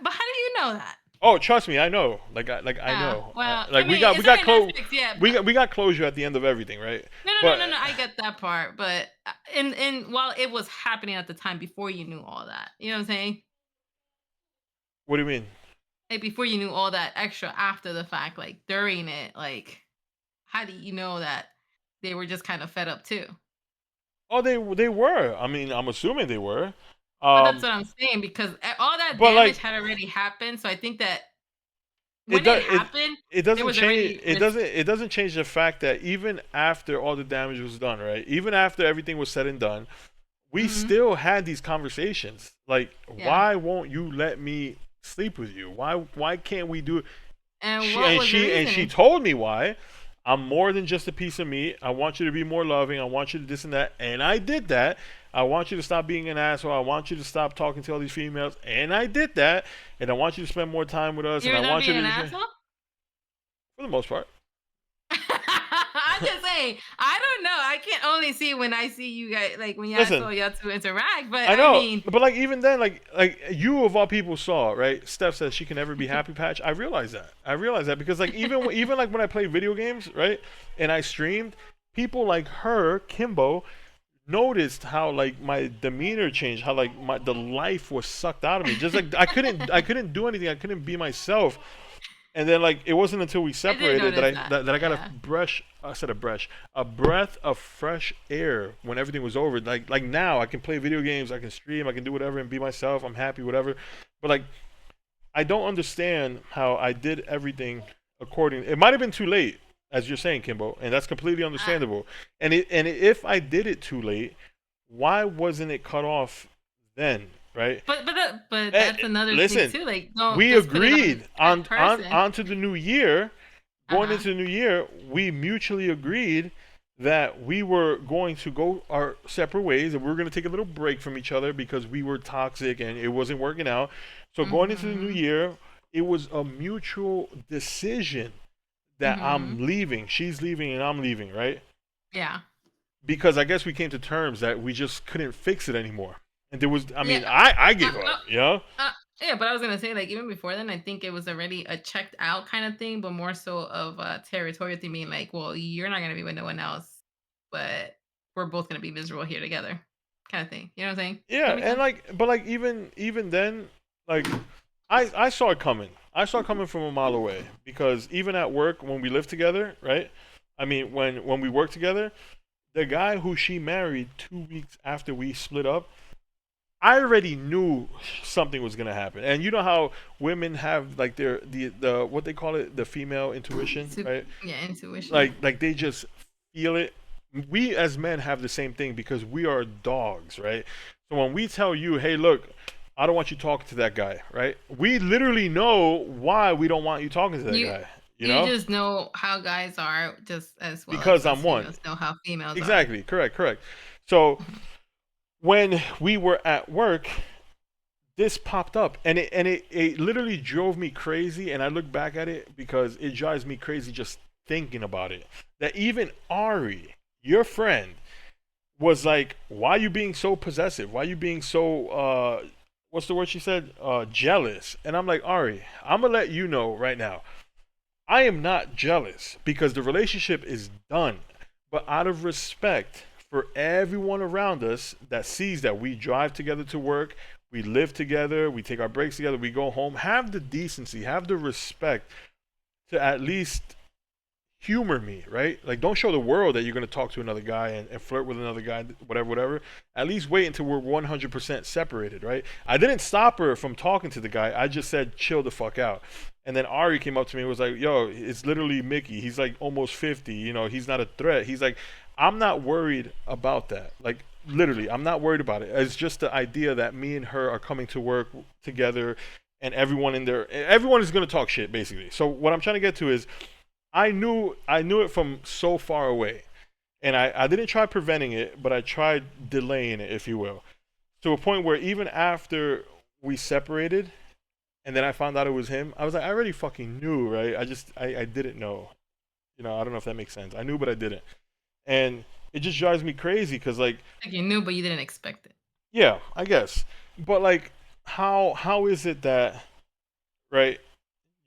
But how do you know that? Oh, trust me, I know. I know. Well, I Like we mean, got in we got certain close. aspects, yeah. We got closure at the end of everything, right? No, no, no, But no, no. I get that part, but in while it was happening at the time before you knew all that, you know what I'm saying? what do you mean? Like before you knew all that extra after the fact, like during it, like how do you know that they were just kind of fed up too? Oh, they were. I mean, I'm assuming they were. But that's Um, what I'm saying because all that but damage like had already happened. So I think that it when it does it happened, it there doesn't was change already it doesn't change the fact that even after all the damage was done, right? Even after everything was said and done, we Mhm, still had these conversations. Like, yeah. why won't you let me sleep with you? Why can't we do it? And She what and was the she and she reasoning? told me why. I'm more than just a piece of meat. I want you to be more loving. I want you to this and that. And I did that. I want you to stop being an asshole. I want you to stop talking to all these females. And I did that. And I want you to spend more time with us. And You're I not want you being an to, asshole. for the most part. I'm just saying. I don't know. I can only see when I see you guys, like when I Listen, saw y'all two interact. But I I know, mean, but like even then, like you of all people saw, right? Steph says she can never be happy patch. I realize that. I realize that because like even like when I play video games, right? And I streamed, people like her, Kimbo, noticed how like my demeanor changed, how like the life was sucked out of me. Just like I couldn't do anything. I couldn't be myself. And then like it wasn't until we I did separated that notice I that. that, that I got Yeah. a breath of fresh air when everything was over. Like now I can play video games, I can stream, I can do whatever and be myself. I'm happy, whatever. But like I don't understand how I did everything according. It might have been too late, as you're saying, Kimbo, and that's completely Uh, understandable. And if I did it too late, why wasn't it cut off then, right? but Eh, that's another thing listen, too. Like, don't we just put it on agreed that on person. onto the new year. Uh Going huh. into the new year, we mutually agreed that we were going to go our separate ways and we were going to take a little break from each other because we were toxic and it wasn't working out. So going into the new Mhm. year, it was a mutual decision that Mhm. I'm leaving, she's leaving, and I'm leaving, right? Yeah. Because I guess we came to terms that we just couldn't fix it anymore. And there was, I Yeah, mean, I uh, gave up, uh, you know. yeah, but I was gonna say, like, even before then, I think it was already a checked out kind of thing, but more so of a territorial thing, being like, well, you're not gonna be with no one else, but we're both gonna be miserable here together, kind of thing. You know what I'm saying? Does Yeah, that make and sense? like, but like even then, like, I saw it coming. I saw it coming from a mile away because even at work when we lived together, right? I mean, when we worked together, the guy who she married 2 weeks after we split up, I already knew something was gonna happen. And you know how women have like their the what they call it, the female intuition, right? Yeah, intuition. Like they just feel it. We as men have the same thing because we are dogs, right? So when we tell you, hey, look, I don't want you talking to that guy, right? We literally know why we don't want you talking to that You guy, you you know? just know how guys are just as well as Because us I'm one. females know how females are. Exactly, correct. So Mhm. when we were at work, this popped up and it literally drove me crazy, and I look back at it because it drives me crazy just thinking about it. That even Ari, your friend, was like, why are you being so possessive? Why are you being so what's the word she said? Jealous. And I'm like, Ari, I'm gonna let you know right now. I am not jealous because the relationship is done. But out of respect for everyone around us that sees that we drive together to work, we live together, we take our breaks together, we go home, have the decency, have the respect to at least humor me, right? Like, don't show the world that you're going to talk to another guy and flirt with another guy, whatever. At least wait until we're 100% separated, right? I didn't stop her from talking to the guy. I just said, chill the fuck out. And then Ari came up to me and was like, yo, it's literally Mickey. He's like almost 50. You know, he's not a threat. He's like, I'm not worried about that. Like, literally, I'm not worried about it. It's just the idea that me and her are coming to work together and everyone is going to talk shit, basically. So, what I'm trying to get to is, I knew it from so far away. And I didn't try preventing it, but I tried delaying it, if you will. To a point where even after we separated and then I found out it was him, I was like, I already fucking knew, right? I didn't know. You know, I don't know if that makes sense. I knew but I didn't. And it just drives me crazy because like, Like you knew, but you didn't expect it. yeah, I guess. But like, how is it that, right,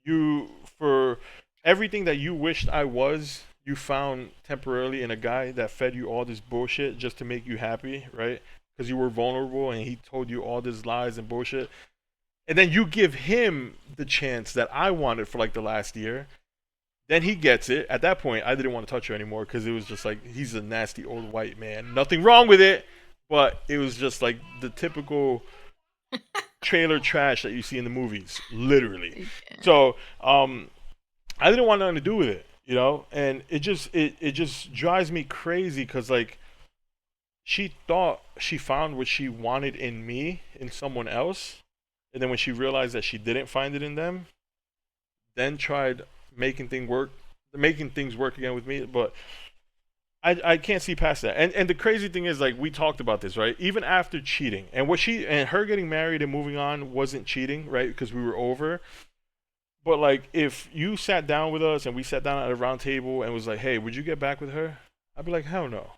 you, for everything that you wished I was, you found temporarily in a guy that fed you all this bullshit just to make you happy, right? Because you were vulnerable and he told you all these lies and bullshit. And then you give him the chance that I wanted for like the last year. Then he gets it. At that point, I didn't want to touch her anymore because it was just like, he's a nasty old white man. Nothing wrong with it, but it was just like the typical trailer trash that you see in the movies, literally. Yeah. So, I didn't want nothing to do with it, you know, and it just drives me crazy because like she thought she found what she wanted in me in someone else, and then when she realized that she didn't find it in them, then tried making things work again with me. But I can't see past that. And the crazy thing is, like, we talked about this, right? Even after cheating, and what she and her getting married and moving on wasn't cheating, right? Because we were over. But like, if you sat down with us and we sat down at a round table and was like, "Hey, would you get back with her?" I'd be like, "Hell no."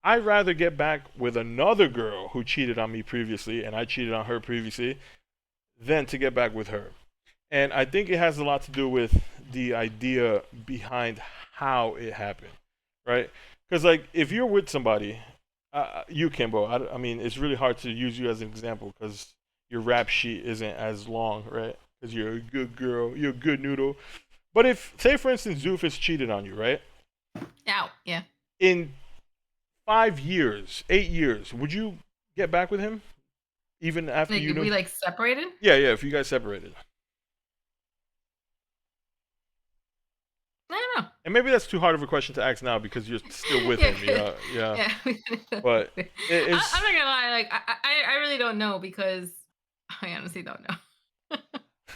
I'd rather get back with another girl who cheated on me previously and I cheated on her previously than to get back with her. And I think it has a lot to do with the idea behind how it happened, right? Because like, if you're with somebody, you Kimbo, I mean, it's really hard to use you as an example because your rap sheet isn't as long, right? Because you're a good girl, you're a good noodle. But if, say, for instance, Zoofus cheated on you, right? Out. Yeah. In 5 years, 8 years, would you get back with him even after Like you if knew? we like separated. Yeah. If you guys separated, I don't know. and maybe that's too hard of a question to ask now because you're still with Yeah. him. Yeah, yeah. Yeah. But I'm it's not gonna lie. Like I really don't know because I honestly don't know.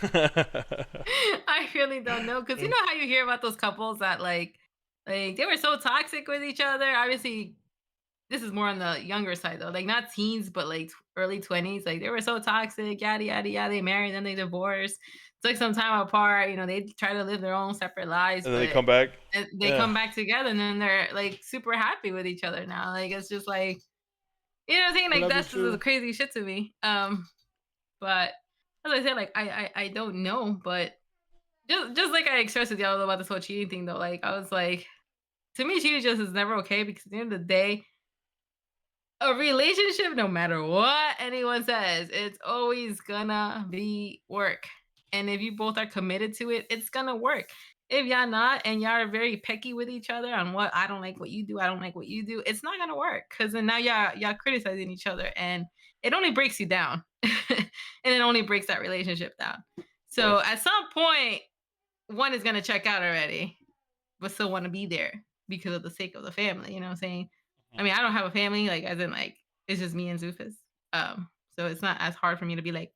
I really don't know because you know how you hear about those couples that like they were so toxic with each other. Obviously, this is more on the younger side though, like not teens, but like early 20s. Like they were so toxic, yada yada yada. They married, then they divorced, took some time apart. You know, they try to live their own separate lives, and then they but come back. they Yeah, come back together, and then they're like super happy with each other now. Like it's just like You know what I'm saying? I Like love you that's just the too. crazy shit to me. But as I said, like I don't know, but just like I expressed with y'all about this whole cheating thing though, like I was like, to me, cheating just is never okay because at the end of the day, a relationship, no matter what anyone says, it's always gonna be work. And if you both are committed to it, it's gonna work. If y'all not and y'all are very picky with each other on what I don't like what you do, I don't like what you do, it's not gonna work. Cause then now y'all criticizing each other and it only breaks you down. And it only breaks that relationship down. Of So course. at some point, one is gonna check out already but still want to be there because of the sake of the family. You know what I'm saying? Mhm. I mean, I don't have a family, like as in like it's just me and Zufus. So it's not as hard for me to be like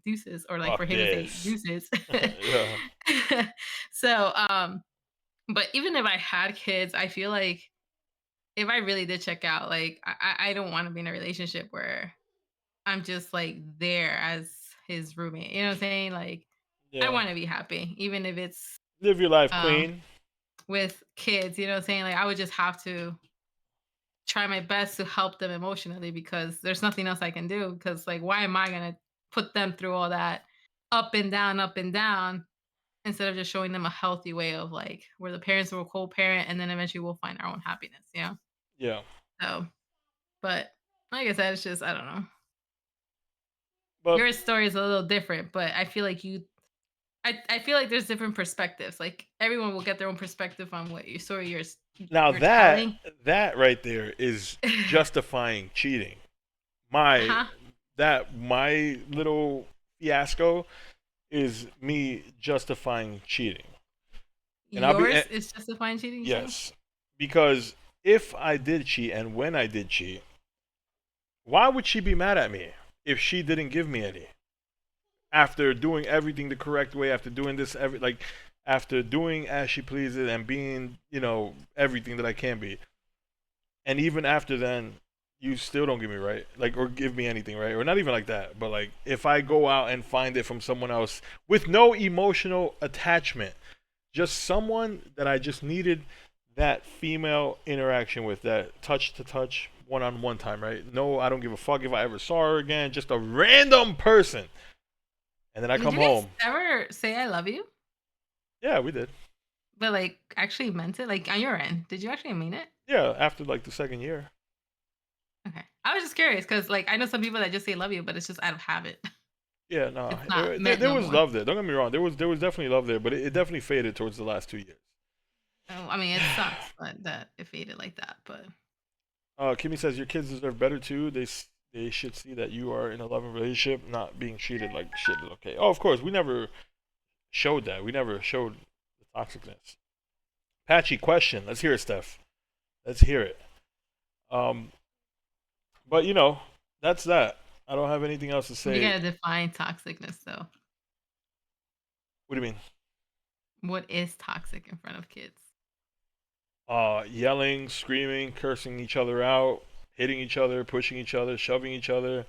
deuces or like for Fuck him to say this. deuces. Yeah. so but even if I had kids, I feel like if I really did check out, like I don't want to be in a relationship where I'm just like there as his roommate. You know what I'm saying? Like I Yeah. want to be happy, even if it's Live your life, um queen. with kids, you know what I'm saying? Like I would just have to try my best to help them emotionally because there's nothing else I can do because like why am I going to put them through all that up and down instead of just showing them a healthy way of like where the parents will co-parent and then eventually we'll find our own happiness, you know? Yeah. So, but like I said, it's just I don't know. But Your story is a little different, but I feel like I feel like there's different perspectives. Like everyone will get their own perspective on what you story now you're telling. that right there is justifying cheating. My Uh-huh. that my little fiasco is me justifying cheating. And I'll be Yours is justifying cheating, you said? yes, because if I did cheat and when I did cheat, why would she be mad at me if she didn't give me any? After doing everything the correct way, after doing this after doing as she pleases and being, everything that I can be. And even after then, you still don't give me right, like, or give me anything right, or not even like that. But like, if I go out and find it from someone else with no emotional attachment, just someone that I just needed that female interaction with, that touch to touch, one on one time, right? No, I don't give a fuck if I ever saw her again. Just a random person, and then I Did come you guys home. ever say I love you? Yeah, we did. But, like, actually meant it? Like, on your end, did you actually mean it? Yeah, after like the second year. Okay. I was just curious because, like, I know some people that just say love you, but it's just out of habit. Yeah, no, It's not there, meant there no was more. love there. Don't get me wrong. There was definitely love there, but it definitely faded towards the last 2 years. Oh, I mean, it sucks but that it faded like that, but Kimmy says your kids deserve better too. They should see that you are in a loving relationship, not being treated like shit is okay. Oh, of course, we never showed that. We never showed the toxicness. Patchy question. Let's hear it, Steph. Let's hear it. Um, but that's that. I don't have anything else to you say. gotta define toxicness, though. What do you mean? What is toxic in front of kids? Yelling, screaming, cursing each other out, hitting each other, pushing each other, shoving each other,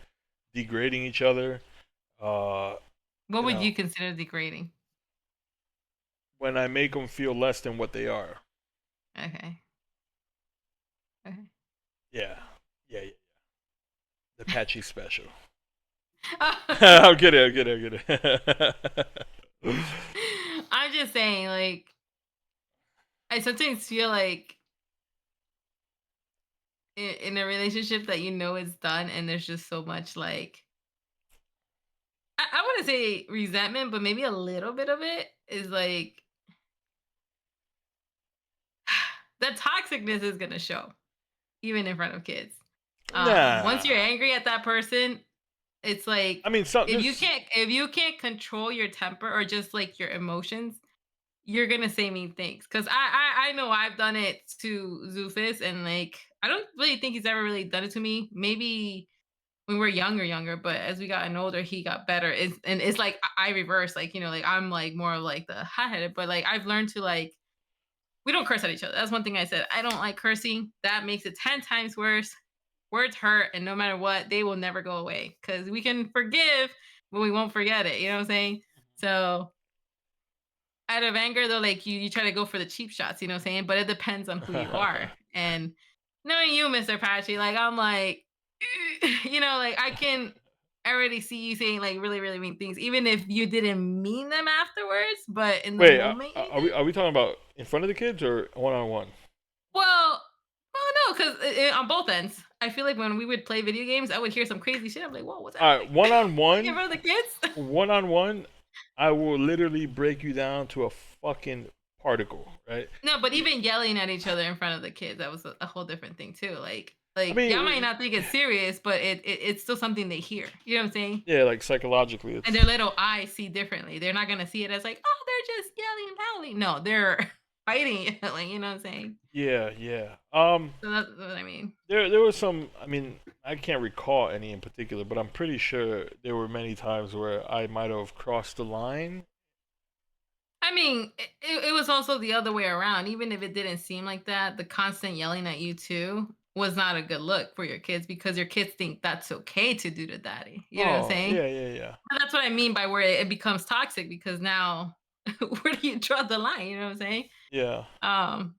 degrading each other. Uh, What you would know, you consider degrading? when I make them feel less than what they are. Okay. Okay. Yeah, yeah. The Patchy special. I'm kidding. I'm kidding. I'm kidding. I'm just saying, like, I sometimes feel like in a relationship that you know is done and there's just so much like I wouldn't say resentment, but maybe a little bit of it is like the toxicness is gonna show even in front of kids. Once you're Nah. angry at that person, it's like I mean, some there's if you can't control your temper or just like your emotions, you're gonna say mean things. Cause I know I've done it to Zufus and like I don't really think he's ever really done it to me. Maybe when we were younger, but as we gotten older, he got better. It's like I reverse, like, like I'm like more of like the hot headed, but like I've learned to like we don't curse at each other. That's one thing I said. I don't like cursing. That makes it 10 times worse. Words hurt, and no matter what, they will never go away. Cause we can forgive, but we won't forget it. You know what I'm saying? So out of anger though, like you try to go for the cheap shots, you know what I'm saying? But it depends on who you are. And knowing you, Mr. Patchy, like I'm like like I can already see you saying like really, really mean things, even if you didn't mean them afterwards, but in the Wait, moment you are we did. talking about in front of the kids or one on one? Well, no, because on both ends, I feel like when we would play video games, I would hear some crazy shit. I'm like, whoa, what's All right, happening? one on Like in one, front of the kids. one on one, I will literally break you down to a fucking particle, right? No, but even yelling at each other in front of the kids, that was a whole different thing too. I Y'all might mean, not think it's serious, but it's still something they hear. You know what I'm saying? yeah, like psychologically, And it's their little eyes see differently. They're not gonna see it as like, oh, they're just yelling loudly. No, they're fighting, yelling. You know what I'm saying? yeah, yeah. So that's what I mean. There was some. I mean, I can't recall any in particular, but I'm pretty sure there were many times where I might have crossed the line. I mean, it was also the other way around. Even if it didn't seem like that, the constant yelling at you too was not a good look for your kids because your kids think that's okay to do to daddy. You know what I'm Oh, saying? yeah, yeah, yeah, And that's what I mean by where it becomes toxic because now where do you draw the line? You know what I'm saying? yeah.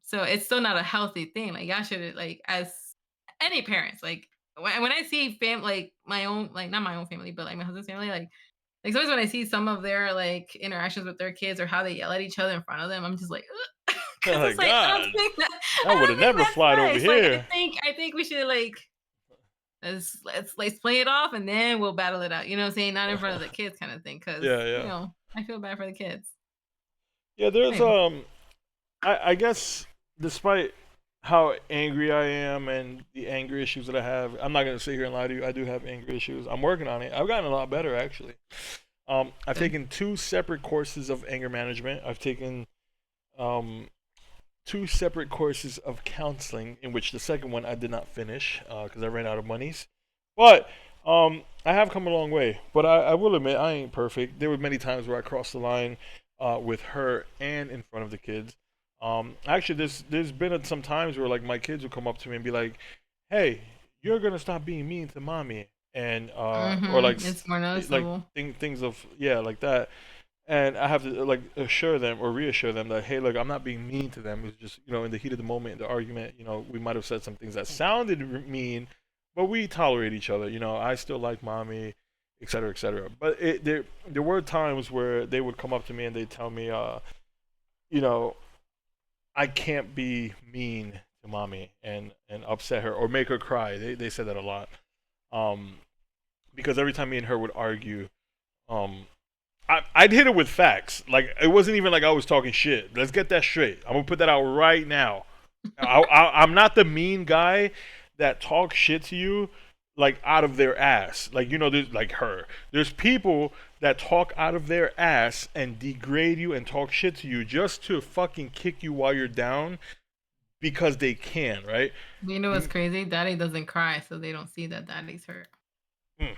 So it's still not a healthy thing. Like y'all should like as any parents, like when I see like my own, like not my own family, but like my husband's family, like sometimes when I see some of their like interactions with their kids or how they yell at each other in front of them, I'm just like, because it's Like like God, I that would don't have think never that's flied over nice. Like here. I think we should like let's play it off and then we'll battle it out. You know what I'm saying? Not in front of the kids, kind of thing. Because Yeah, yeah, I feel bad for the kids. yeah. There's Anyway, I guess despite how angry I am and the anger issues that I have, I'm not gonna sit here and lie to you. I do have anger issues. I'm working on it. I've gotten a lot better actually. I've good. taken two separate courses of anger management. I've taken um, two separate courses of counseling, in which the second one I did not finish because I ran out of monies. But I have come a long way. But I will admit I ain't perfect. There were many times where I crossed the line with her and in front of the kids. Actually, there's been some times where like my kids would come up to me and be like, "Hey, you're gonna stop being mean to mommy," and or like It's more like noticeable. things of yeah like that, and I have to like assure them or reassure them that hey, look, I'm not being mean to them. It's just in the heat of the moment, in the argument, we might have said some things that sounded mean, but we tolerate each other. I still like mommy, etc., etc. But there were times where they would come up to me and they'd tell me, you know, I can't be mean to mommy and upset her or make her cry. They said that a lot. Um, because every time me and her would argue, um, I'd hit it with facts. Like it wasn't even like I was talking shit. Let's get that straight. I'm gonna put that out right now. I'm not the mean guy that talks shit to you like out of their ass. Like there's like her. There's people that talk out of their ass and degrade you and talk shit to you just to fucking kick you while you're down because they can, right? You know what's crazy? Daddy doesn't cry, so they don't see that daddy's hurt. Mm,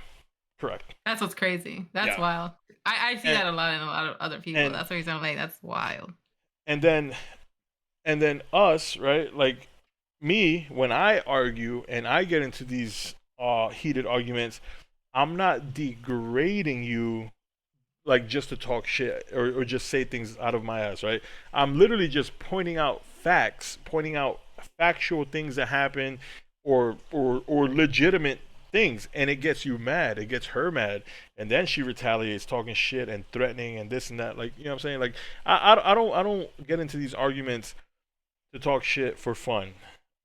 correct. That's what's crazy. That's Yeah. wild. I see And that a lot in a lot of other people. and That's why I'm like, that's wild. and then us, right? Like me, when I argue and I get into these heated arguments, I'm not degrading you like just to talk shit or just say things out of my ass, right? I'm literally just pointing out facts, pointing out factual things that happen or legitimate things, and it gets you mad. It gets her mad, and then she retaliates, talking shit and threatening and this and that. Like what I'm saying? Like I don't get into these arguments to talk shit for fun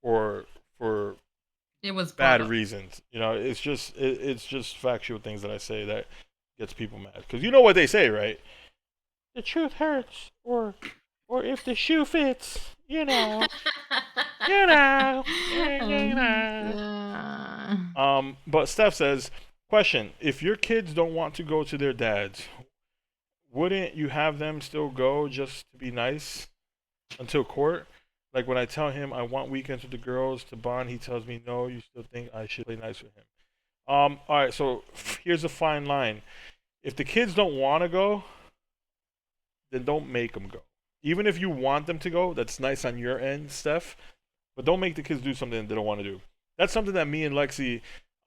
or for It was brought bad up. reasons. It's just factual things that I say that gets people mad. Because you know what they say, right? The truth hurts, or if the shoe fits, you know, you know. Yeah. But Steph says, question: if your kids don't want to go to their dads, wouldn't you have them still go just to be nice until court? Like when I tell him I want weekends with the girls to bond, he tells me no. You still think I should play nice with him? All right. So here's a fine line. If the kids don't want to go, then don't make them go. Even if you want them to go, that's nice on your end, Steph. But don't make the kids do something they don't want to do. That's something that me and Lexi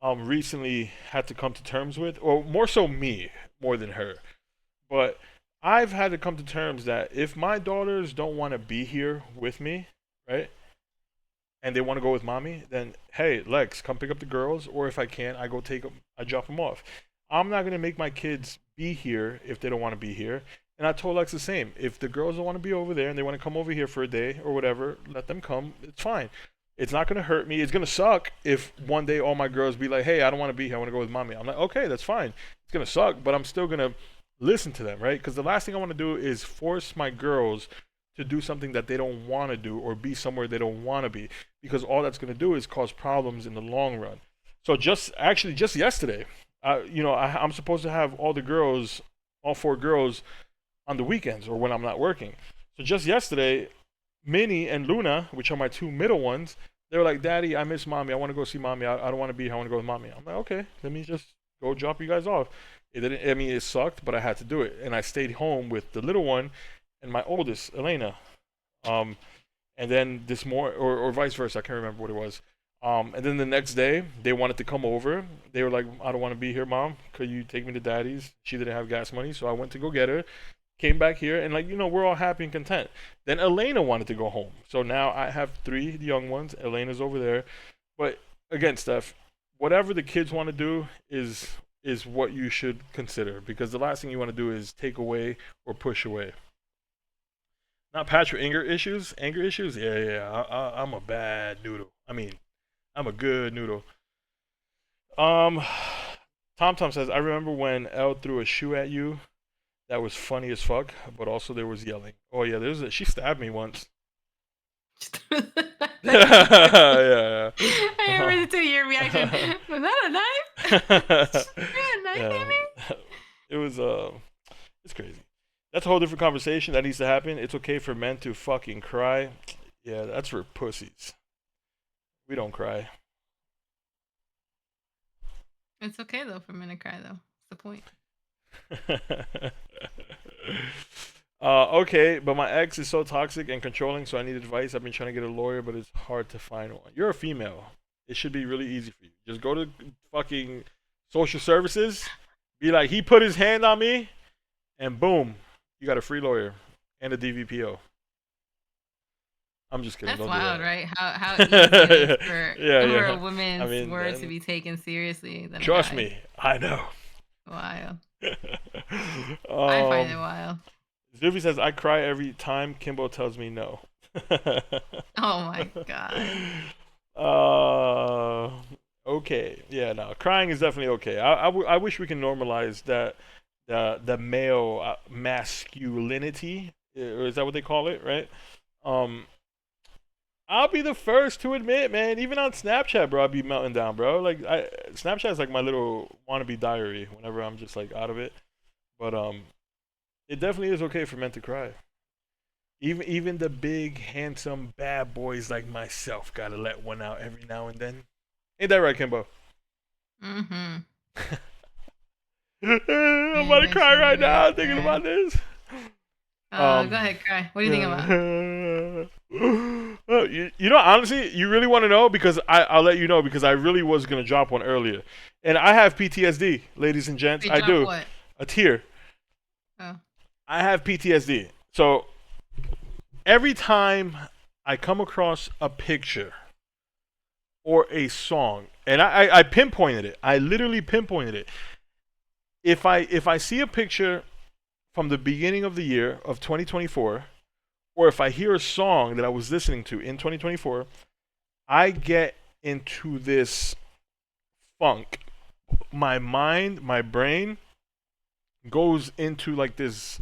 recently had to come to terms with, or more so me, more than her. But I've had to come to terms that if my daughters don't want to be here with me, right, and they want to go with mommy, then hey, Lex, come pick up the girls, or if I can, I go take them, I drop them off. I'm not gonna make my kids be here if they don't want to be here. And I told Lex the same. If the girls don't want to be over there and they want to come over here for a day or whatever, let them come. It's fine. It's not gonna hurt me. It's gonna suck if one day all my girls be like, "Hey, I don't want to be here. I want to go with mommy." I'm like, "Okay, that's fine. It's gonna suck, but I'm still gonna listen to them, right? Because the last thing I want to do is force my girls to do something that they don't want to do or be somewhere they don't want to be, because all that's gonna do is cause problems in the long run." So just yesterday, I'm supposed to have all the girls, all four girls, on the weekends or when I'm not working. So just yesterday, Minnie and Luna, which are my two middle ones, they were like, "Daddy, I miss mommy. I want to go see mommy. I don't want to be here. I want to go with mommy." I'm like, "Okay, let me just go drop you guys off." It didn't. I mean, it sucked, but I had to do it, and I stayed home with the little one and my oldest, Elena. Um, and then this more, or vice versa. I can't remember what it was. And then the next day, they wanted to come over. They were like, "I don't want to be here, mom. Could you take me to daddy's?" She didn't have gas money, so I went to go get her. Came back here, and like, we're all happy and content. Then Elena wanted to go home, so now I have three young ones. Elena's over there, but again, Steph, whatever the kids want to do is what you should consider, because the last thing you want to do is take away or push away. Not Patrick anger issues. Anger issues. Yeah, yeah. I'm a bad noodle. I mean, I'm a good noodle. Um, Tom Tom says, I remember when Elle threw a shoe at you. That was funny as fuck, but also there was yelling. Oh yeah, she stabbed me once. Yeah, I yeah. remember to your reaction. Was that a knife? A knife Yeah, at me? it was it's crazy. That's a whole different conversation that needs to happen. It's okay for men to fucking cry. Yeah, that's for pussies. We don't cry. It's okay though for men to cry though. What's the point? Okay, but my ex is so toxic and controlling, so I need advice. I've been trying to get a lawyer, but it's hard to find one. You're a female. It should be really easy for you. Just go to fucking social services, be like, he put his hand on me, and boom, you got a free lawyer and a DVPO. I'm just kidding. That's Don't wild, do right? How easy it is for, yeah, for yeah. a I woman's mean, word to be taken seriously than a trust guy. me, I know. Wild. I find it um, wild. Zuby says, I cry every time Kimbo tells me no. Oh my god. Uh, okay. Yeah, no. Crying is definitely okay. I wish we can normalize that the male masculinity, or is that what they call it, right? Um, I'll be the first to admit, man. Even on Snapchat, bro, I'll be melting down, bro. Like, Snapchat is like my little wannabe diary. Whenever I'm just like out of it, but it definitely is okay for men to cry. Even the big, handsome, bad boys like myself gotta let one out every now and then. Ain't that right, Kimbo? Mm-hmm. I'm about to cry Eventually right now right thinking there. about this. Um, Go ahead, cry. What do you think about? Honestly, you really want to know, because I'll let you know, because I really was gonna drop one earlier, and I have PTSD, ladies and gents. Wait, I drop do. what? A tear. Oh. I have PTSD. So every time I come across a picture or a song, and I pinpointed it. I literally pinpointed it. If I see a picture from the beginning of the year of 2024, or if I hear a song that I was listening to in 2024, I get into this funk. My mind, my brain goes into like this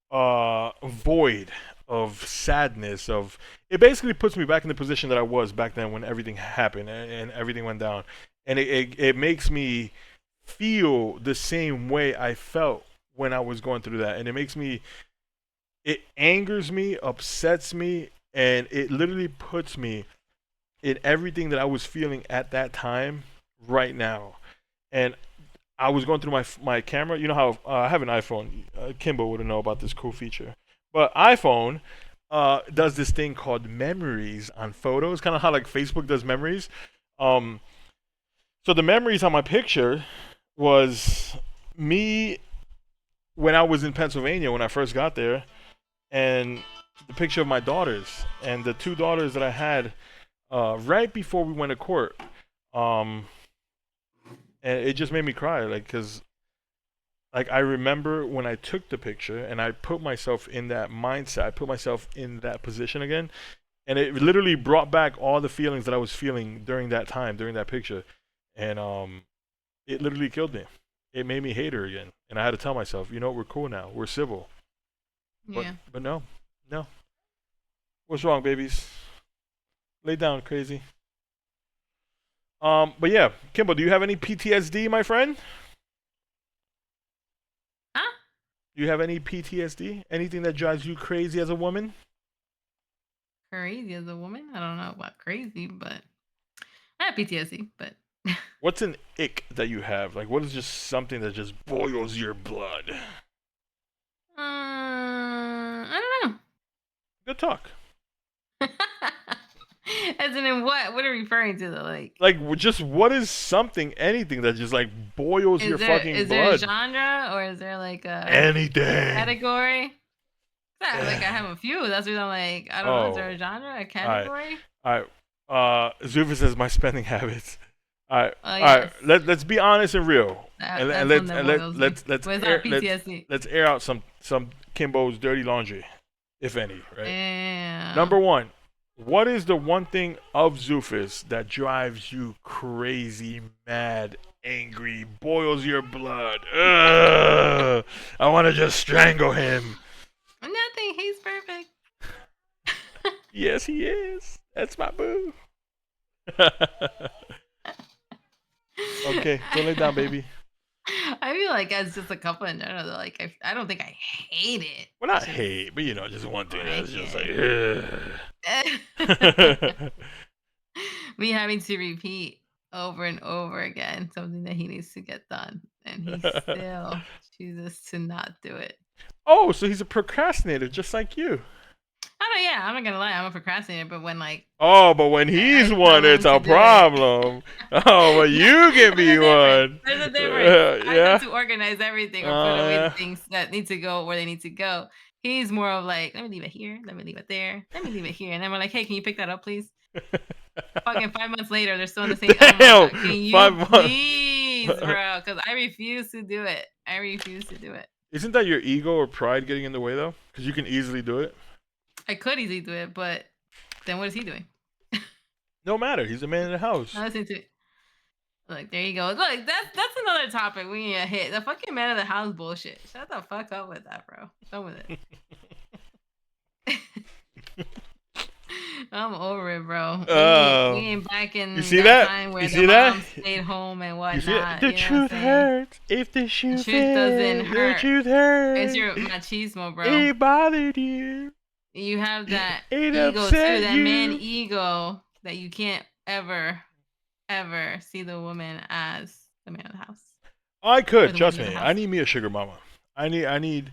void of sadness. Of It basically puts me back in the position that I was back then when everything happened, and everything went down, and it makes me feel the same way I felt when I was going through that, and it angers me, upsets me, and it literally puts me in everything that I was feeling at that time right now. And I was going through my camera. You know how I have an iPhone. Kimbo would know about this cool feature. But iPhone does this thing called memories on photos, kind of how like Facebook does memories. Um, so the memories on my picture was me when I was in Pennsylvania when I first got there, and the picture of my daughters, and the two daughters that I had right before we went to court. Um, and it just made me cry, like, cause like I remember when I took the picture and I put myself in that mindset, I put myself in that position again, and it literally brought back all the feelings that I was feeling during that time, during that picture, and it literally killed me. It made me hate her again, and I had to tell myself, you know, we're cool now, we're civil, Yeah. but no, no. What's wrong, babies? Lay down, crazy. But yeah, Kimbo, do you have any PTSD, my friend? Huh? Do you have any PTSD? Anything that drives you crazy as a woman? Crazy as a woman? I don't know about crazy, but I have PTSD, but What's an ick that you have? Like, what is just something that just boils your blood? I don't Good talk. know. As in what? What are you referring to though? Like, Like, just what is something, anything that just like boils your fucking is there a blood? genre or is there like a Anything. category? Yeah, like I have a few. That's what I'm like. I don't know. Is there Oh, a genre, a alright, category? alright. Zuva says my spending habits. Alright, Oh alright. yes, Let's be honest and real, and that's one let's that boils me. let's But it's air not PTSD. let's air out some Kimbo's dirty laundry, if any. Right. Damn. Number one, what is the one thing of Zufus that drives you crazy, mad, angry, boils your blood? Ugh, I want to just strangle him. Nothing. He's perfect. Yes, he is. That's my boo. Okay, go lay down, baby. I feel like as just a couple in general, though, like I don't think I hate it. Well, not Just hate, but you know, just one thing that's like just like, ugh. me having to repeat over and over again something that he needs to get done, and he still chooses to not do it. Oh, so he's a procrastinator, just like you. I don't. Yeah, I'm not gonna lie. I'm a procrastinator, but when like Oh, but when I he's tell one, it's him to a do it, problem. Oh, but you can there's a be difference. one. There's a difference. I Yeah. tend to organize everything or put Oh, away the yeah. things that need to go where they need to go. He's more of like, let me leave it here, let me leave it there, let me leave it here, and then we're like, hey, can you pick that up, please? Fucking 5 months later, they're still in the same. Oh my Damn. god, can you 5 months. please, bro? Because I refuse to do it. I refuse to do it. Isn't that your ego or pride getting in the way, though? Because you can easily do it. I could easily do it, but then what is he doing? No matter. He's a man in the house. Not listening to it. Look, there you go. Look, that's another topic we need to hit. The fucking man of the house bullshit. Shut the fuck up with that, bro. Done with it. I'm over it, bro. We ain't back You in see that that? time You where the see that? mom stayed home and You see that? whatnot. The You know what I'm truth saying? hurts. If the shoe The truth doesn't fits, the hurt. truth It's hurts. your machismo, bro. It bothered you. You have that It ego too, upset that man you. ego that you can't ever see the woman as the man of the house I or could, the trust woman of me. the I house. need me a sugar mama. I Nah, need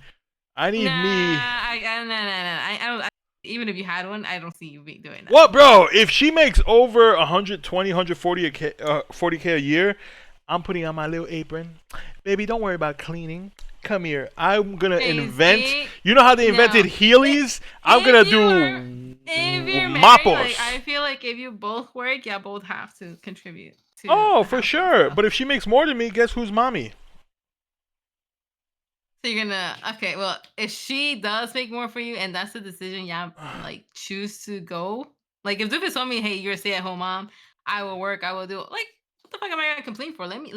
me. nah. I don't. Even if you had one, I don't see you be doing that. What, bro? If she makes over 120, 140 40K a year, I'm putting on my little apron. Baby, don't worry about cleaning. Come here. I'm gonna Hey, invent. see? You know how they No. invented Heelys? I'm gonna If you're married, mopos. like I feel like if you both work, yeah, both have to contribute to Oh, the for household sure. stuff. But if she makes more than me, guess who's mommy? So you're gonna okay. Well, if she does make more for you, and that's the decision, yeah, like choose to go. Like if Zuka told me, "Hey, you're a stay-at-home mom. I will work. I will do it." Like, what the fuck am I gonna complain for? Let me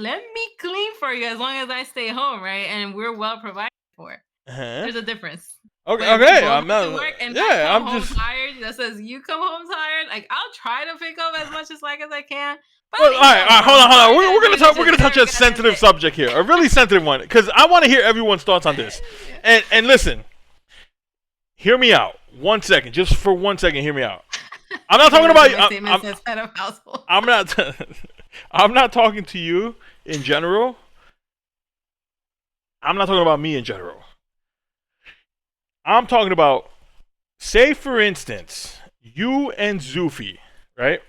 clean for you as long as I stay home, right? And we're well provided for. Uh-huh. There's a difference. Okay, But if we okay. both I'm have to not. work and I Yeah, come I'm home just. tired, that says you come home tired, like I'll try to pick up as much as slack as I can. But Well, I mean, no, bro. hold on, hold All on. you gotta We're do gonna is talk. just We're gonna touch every a goddamn sensitive day. subject here, a really sensitive one, because I want to hear everyone's thoughts on this. And listen, hear me out. 1 second, just for 1 second, hear me out. I'm not talking about. My statement says head of household. I'm not. I'm not talking to you in general. I'm not talking about me in general. I'm talking about, say for instance, you and Zufi, right,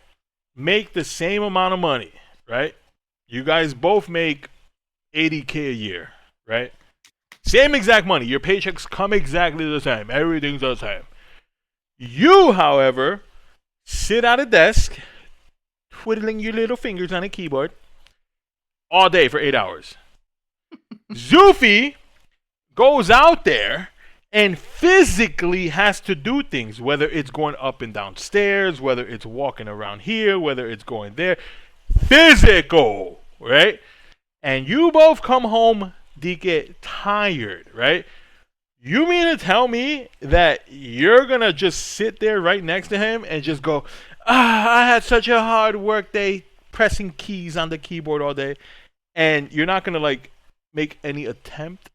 make the same amount of money, right? You guys both make 80K a year, right? Same exact money. Your paychecks come exactly the same. Everything's the same. You, however, sit at a desk, twiddling your little fingers on a keyboard all day for 8 hours. Zufi goes out there and physically has to do things, whether it's going up and down stairs, whether it's walking around here, whether it's going there. Physical, right? And you both come home to get tired, right? You mean to tell me that you're gonna just sit there right next to him and just go, I had such a hard work day pressing keys on the keyboard all day, and you're not gonna like make any attempt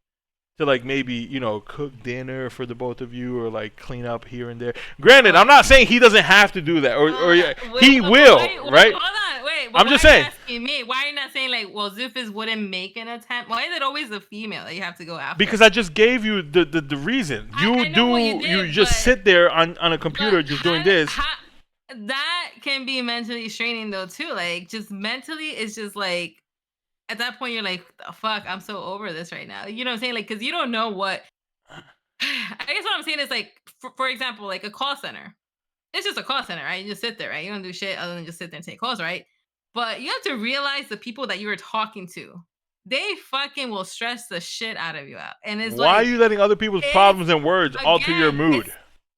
to like maybe cook dinner for the both of you or like clean up here and there. Granted, I'm not saying he doesn't have to do that or he will, right? Hold on, wait. I'm just saying. Asking me, why are you not saying like, well, Zufis wouldn't make an attempt? Why is it always a female that you have to go after? Because I just gave you the reason. You just sit there on a computer just doing this. That can be mentally straining though too. Like just mentally, it's just like at that point you're like, fuck, I'm so over this right now. You know what I'm saying? Like, because you don't know what. I guess what I'm saying is like, for example, like a call center. It's just a call center, right? You just sit there, right? You don't do shit other than just sit there and take calls, right? But you have to realize the people that you were talking to, they fucking will stress the shit out of you out. And it's why are you letting other people's problems and words alter your mood?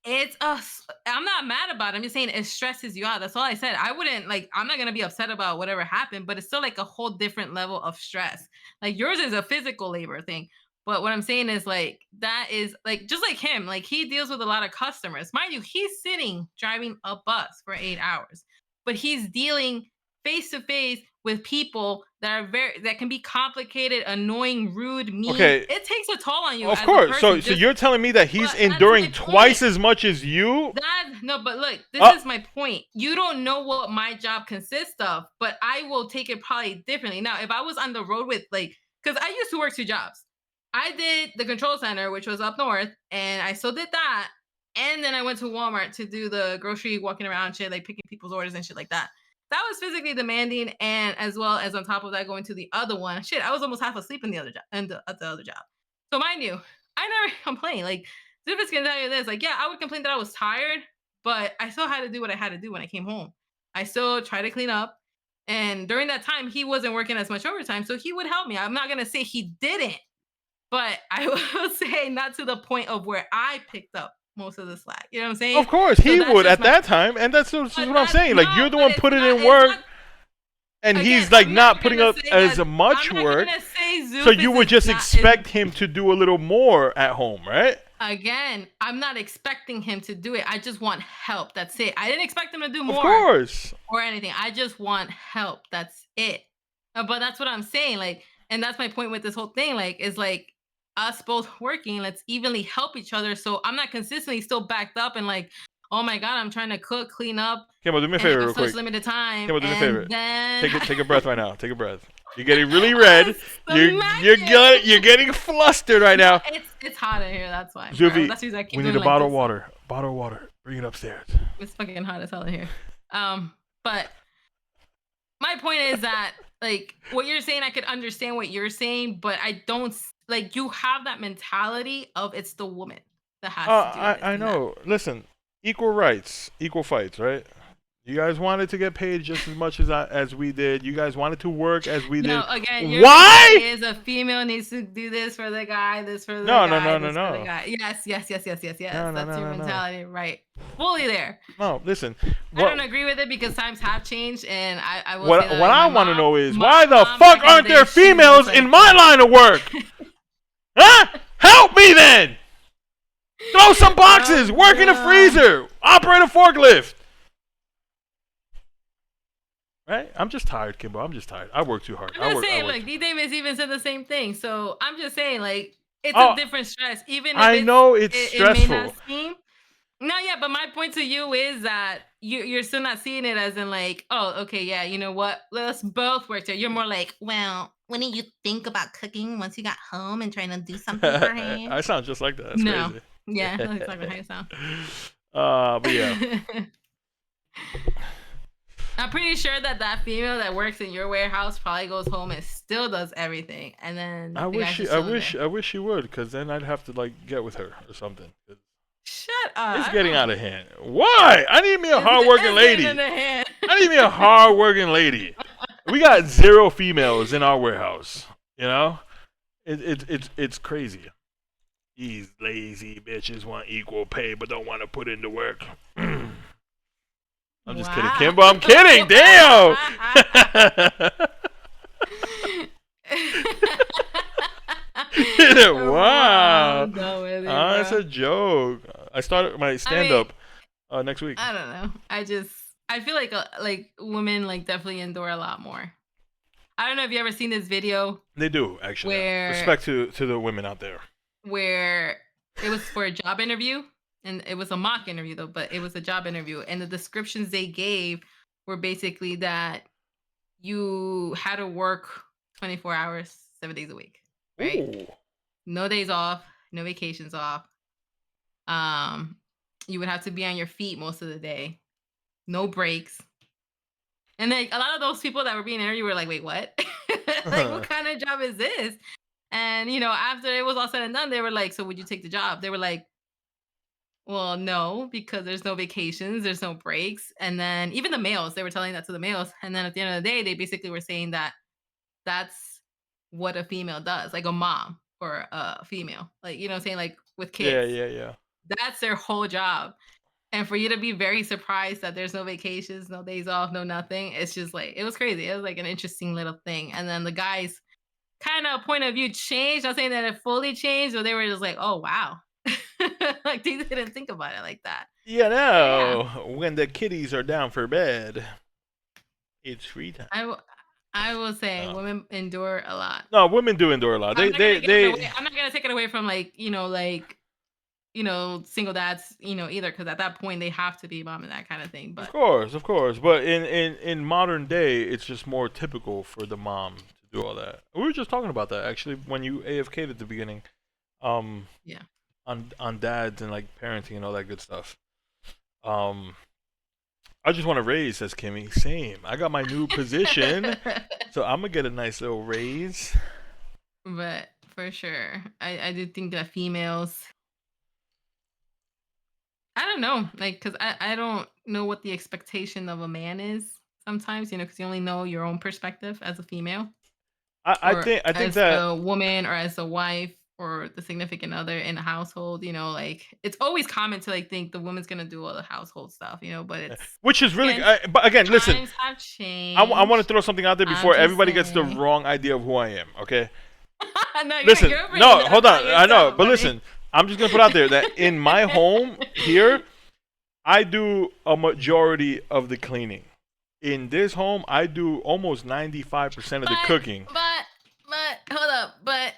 I'm not mad about it. I'm just saying it stresses you out. That's all I said. I wouldn't I'm not gonna be upset about whatever happened, but it's still like a whole different level of stress. Like yours is a physical labor thing. But what I'm saying is like that is like just like him, like he deals with a lot of customers. Mind you, he's sitting driving a bus for 8 hours, but he's dealing face to face with people that can be complicated, annoying, rude, mean. Okay. It takes a toll on you. Of course. So you're telling me that he's enduring twice as much as you? No, but look, this is my point. You don't know what my job consists of, but I will take it probably differently. Now, if I was on the road with because I used to work 2 jobs. I did the control center, which was up north, and I still did that. And then I went to Walmart to do the grocery walking around shit, like picking people's orders and shit like that. That was physically demanding, and as well as on top of that, going to the other one. Shit, I was almost half asleep in the other job, at the other job. So mind you, I never complained. Like Zubis can tell you this, like yeah, I would complain that I was tired, but I still had to do what I had to do when I came home. I still tried to clean up, and during that time, he wasn't working as much overtime, so he would help me. I'm not gonna say he didn't. But I will say not to the point of where I picked up most of the slack. You know what I'm saying? Of course, he would at that time, and that's what I'm saying. Like you're the one putting in work, and he's like not putting up as much work. So you would just expect him to do a little more at home, right? Again, I'm not expecting him to do it. I just want help. That's it. I didn't expect him to do more. Of course. Or anything. I just want help. That's it. But that's what I'm saying. Like, and that's my point with this whole thing. Like, is like us both working. Let's evenly help each other. So I'm not consistently still backed up and like, oh my god, I'm trying to cook, clean up. Kimbo, do me a favor real quick. Limited time. Kimbo, do me a favor. Then... Take a breath right now. Take a breath. You're getting really red. You're getting flustered right now. It's hot in here. That's why. Zuvi, we need a bottle of water. Bottle of water. Bring it upstairs. It's fucking hot as hell in here. But my point is that like what you're saying, I could understand what you're saying, but I don't like you have that mentality of it's the woman that has to do this. I know. That. Listen, equal rights, equal fights, right? You guys wanted to get paid just as much as we did. You guys wanted to work as we did. No, again, why is a female needs to do this for the guy, this for the guy, no. Yes. No, that's your mentality, right? Fully there. No, listen. I don't agree with it because times have changed, and I will. What I want to know is why the fuck aren't there females in my line of work? Huh? Help me then. Throw some boxes. Work in a freezer. Operate a forklift. Right? I'm just tired, Kimbo. I'm just tired. I work too hard. I'm just saying, like, D. Davis even said the same thing. So I'm just saying, like, it's a different stress. Even if I know it's stressful. May not seem. No, yeah, but my point to you is that you're still not seeing it as in like, oh, okay, yeah, you know what? Let's both work there. You're more like, well, when did you think about cooking once you got home and trying to do something for him? I sound just like that. That's crazy. Yeah, that's exactly how you sound. But yeah. I'm pretty sure that female that works in your warehouse probably goes home and still does everything, and then I wish she would, because then I'd have to like get with her or something. Shut It's I don't getting out know. of hand. Why? I need me a hardworking It's getting in lady. the hand. I need me a hardworking lady. We got zero females in our warehouse. You know, it's crazy. These lazy bitches want equal pay but don't want to put in the work. I'm just kidding, Wow. Kimbo. I'm kidding. Damn. Wow, Wow. I'm done with it, It's bro. a joke. I started my I stand mean, up next week. I don't know. I feel like women like definitely endure a lot more. I don't know if you ever seen this video They do actually. where Respect to the women out there. where it was for a job interview, and it was a mock interview though, but it was a job interview, and the descriptions they gave were basically that you had to work 24 hours 7 days a week, right? Ooh. No days off, no vacations off. um you would have to be on your feet most of the day, no breaks. And then a lot of those people that were being interviewed were like, wait, what? Like, what kind of job is this? And after it was all said and done, they were like, so would you take the job? They were like, well, no, because there's no vacations, there's no breaks. And then even the males, they were telling that to the males. And then at the end of the day, they basically were saying that that's what a female does, like a mom for a female. Like, what I'm saying? Like with Yeah, kids. yeah, yeah. That's their whole job. And for you to be very surprised that there's no vacations, no days off, no nothing, it's just like it was crazy. It was like an interesting little thing. And then the guys kind of point of view changed. Not saying that it fully changed, but they were just like, oh wow. Like they didn't think about it like that. You But yeah, know, when the kiddies are down for bed, it's free time. I will I will say Um, women endure a lot. no, women do endure a lot. I'm They, not gonna they, give it they. away. I'm not gonna take it away from single dads, either, because at that point they have to be mom and that kind of thing. Of But course, of course. But in modern day, it's just more typical for the mom to do all that. We were just talking about that actually when you AFK'd at the beginning. Um, yeah. on dads and like parenting and all that good stuff. Um, I just want to raise, says Kimmy. Same. I got my new position, so I'm gonna get a nice little raise. But for sure, I do think that females, I don't know, like, because I don't know what the expectation of a man is sometimes, because you only know your own perspective as a female or I think as that a woman or as a wife or the significant other in a household. Like it's always common to like think the woman's gonna do all the household stuff, but it's which is really. again, But again, listen. times have I want to changed. throw something out there I'm before just everybody gets the saying. wrong idea of who I am. Okay. No, Listen, you're bringing no, it up hold on. about I know, yourself, but buddy. listen, I'm just gonna put out there that in my home here, I do a majority of the cleaning. In this home, I do almost 95% of the But cooking. hold up. But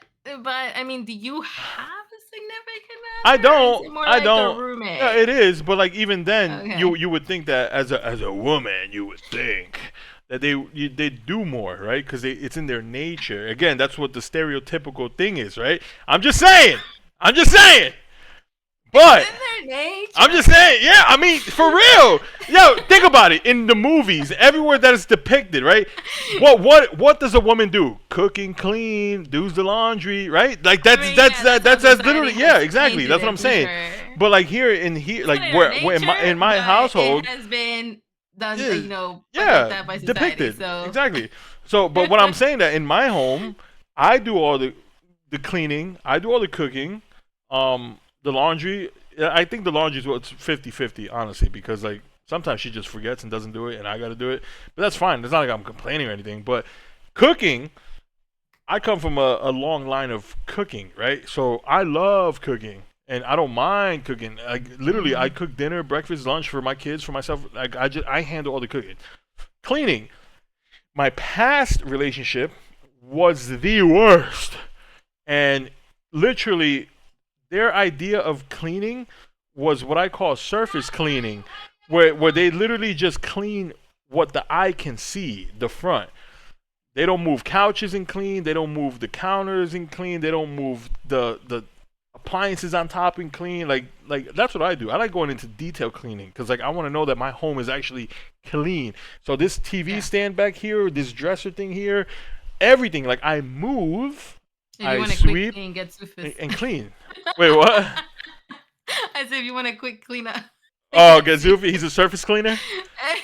I mean, do you have a significant I other, or is don't, it more I like a don't. Yeah, roommate? it is, but like even then, Okay. you would think that as a woman, you would think that they do more, right? Because it's in their nature. Again, that's what the stereotypical thing is, right? I'm just saying. I'm just saying. It's But in their I'm just nature. saying, yeah, I mean, for real. Yo, think about it. In the movies, everywhere that is depicted, right? What does a woman do? Cooking, clean, does the laundry, right? Like I mean, yeah, that's how society literally, yeah, has exactly. painted That's what it I'm for saying. sure. But like here It's like not in our where nature, in my but it household, has been done, yeah, like yeah, that by society. depicted. So Exactly. So, but what I'm saying that in my home, I do all the cleaning, I do all the cooking, the laundry. I think the laundry is what's 50-50, honestly, because like sometimes she just forgets and doesn't do it, and I got to do it. But that's fine. It's not like I'm complaining or anything. But cooking, I come from a long line of cooking, right? So I love cooking. And I don't mind cooking. Like literally, I mhm. cook dinner, breakfast, lunch for my kids, for myself. Like I handle all the cooking. Cleaning. My past relationship was the worst, and literally, their idea of cleaning was what I call surface cleaning, where they literally just clean what the eye can see, the front. They don't move couches and clean. They don't move the counters and clean. They don't move the appliances on top and clean. Like that's what I do. I like going into detail cleaning because like I want to know that my home is actually clean. So this TV Yeah. stand back here, this dresser thing here, everything. Like I move, If you I want to sweep quickly and get to this. and clean. Wait, what? As if you want a quick cleanup. Oh, Gazufi, he's a surface cleaner.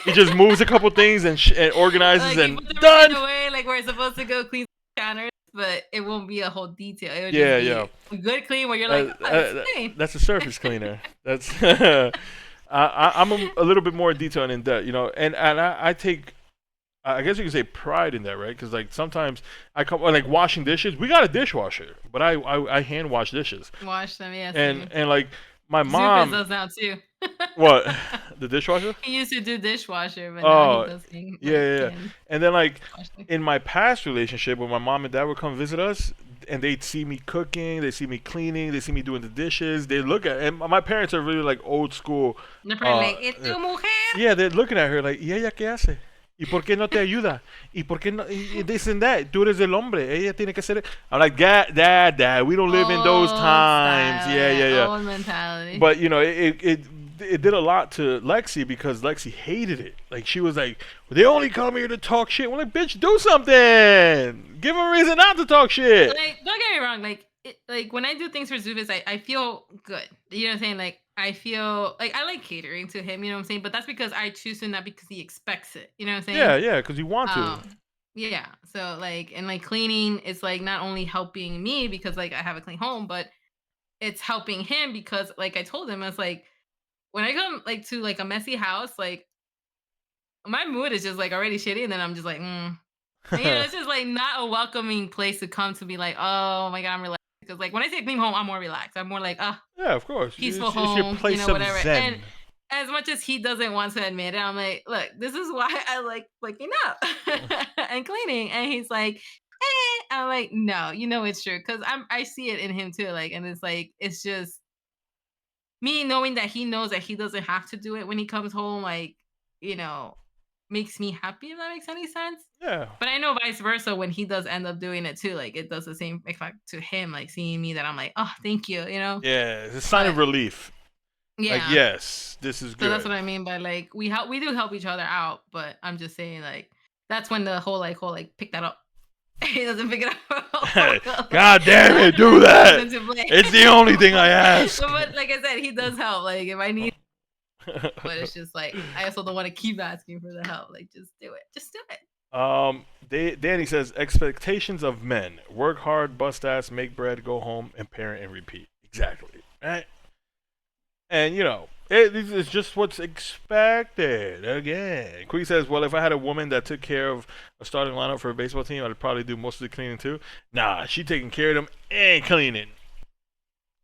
He just moves a couple things and organizes Like he and puts everything done. away, like we're supposed to go clean the counters, but it won't be a whole detail. It'll just Yeah, yeah. be a good clean where you're like, oh, it's clean. That's a surface cleaner. That's I'm a little bit more detailed in that, and I take I guess you can say pride in that, right? Because like sometimes I come like washing dishes. We got a dishwasher, but I hand wash dishes, Wash them, yeah, and same. and like my Zufus mom, does now too. what the dishwasher? He used to do dishwasher, but now he Oh, does yeah, like yeah, yeah. hand And then like washing. in my past relationship, when my mom and dad would come visit us, and they'd see me cooking, they see me cleaning, they see me doing the dishes. They look at, and my parents are really like old school. They're probably Uh, like, "Es uh, tu mujer." yeah, they're looking at her like, ¿y ella qué hace? ¿Y por qué no te ayuda? ¿Y por qué no? Y this and that. Tú eres el hombre. Ella tiene que ser. I'm like, dad. We don't live in those Old times. style, Yeah, yeah, yeah, yeah. old mentality. But it did a lot to Lexi because Lexi hated it. Like she was like, they only come here to talk shit. We're like, bitch, do something. Give them a reason not to talk shit. Like, don't get me wrong, like when I do things for Zubis, I feel good. You know what I'm saying? Like I feel like I like catering to him, you know what I'm saying? But that's because I choose to, not because he expects it. You know what I'm Yeah, saying? yeah, because you want to. Yeah. So like, and like cleaning is like not only helping me because like I have a clean home, but it's helping him because like I told him, I was like, when I come like to like a messy house, like my mood is just like already shitty, and then I'm just like, and, it's just like not a welcoming place to come to be like, oh my god, I'm relaxed. Because like when I say clean home, I'm more relaxed. I'm more like, Yeah, of course. peaceful It's your home, place of whatever. And zen. as much as he doesn't want to admit it, I'm like, look, this is why I like waking up and cleaning. And he's like, I'm like, no, it's true. Cause I see it in him too. Like, and it's like, it's just me knowing that he knows that he doesn't have to do it when he comes home, like, you know, makes me happy, if that makes any sense. Yeah, But I know vice versa when he does end up doing it too. Like it does the same effect to him, like seeing me that I'm like, oh, thank you. yeah. It's a sign of But relief. Like, yeah. yes, this is So that's good. what I mean by like we do help each other out, but I'm just saying like that's when the whole pick that up. He doesn't pick it up. God damn it, do That comes that. into play. It's the only thing I ask. But like I said, he does help. Like if I need, but it's just like I also don't want to keep asking for the help. Like just do it. Just do it. Danny says expectations of men: work hard, bust ass, make bread, go home, and parent and repeat. Exactly, right? And it's just what's expected. Again, Quee says, "Well, if I had a woman that took care of a starting lineup for a baseball team, I'd probably do most of the cleaning too." Nah, she taking care of them and cleaning.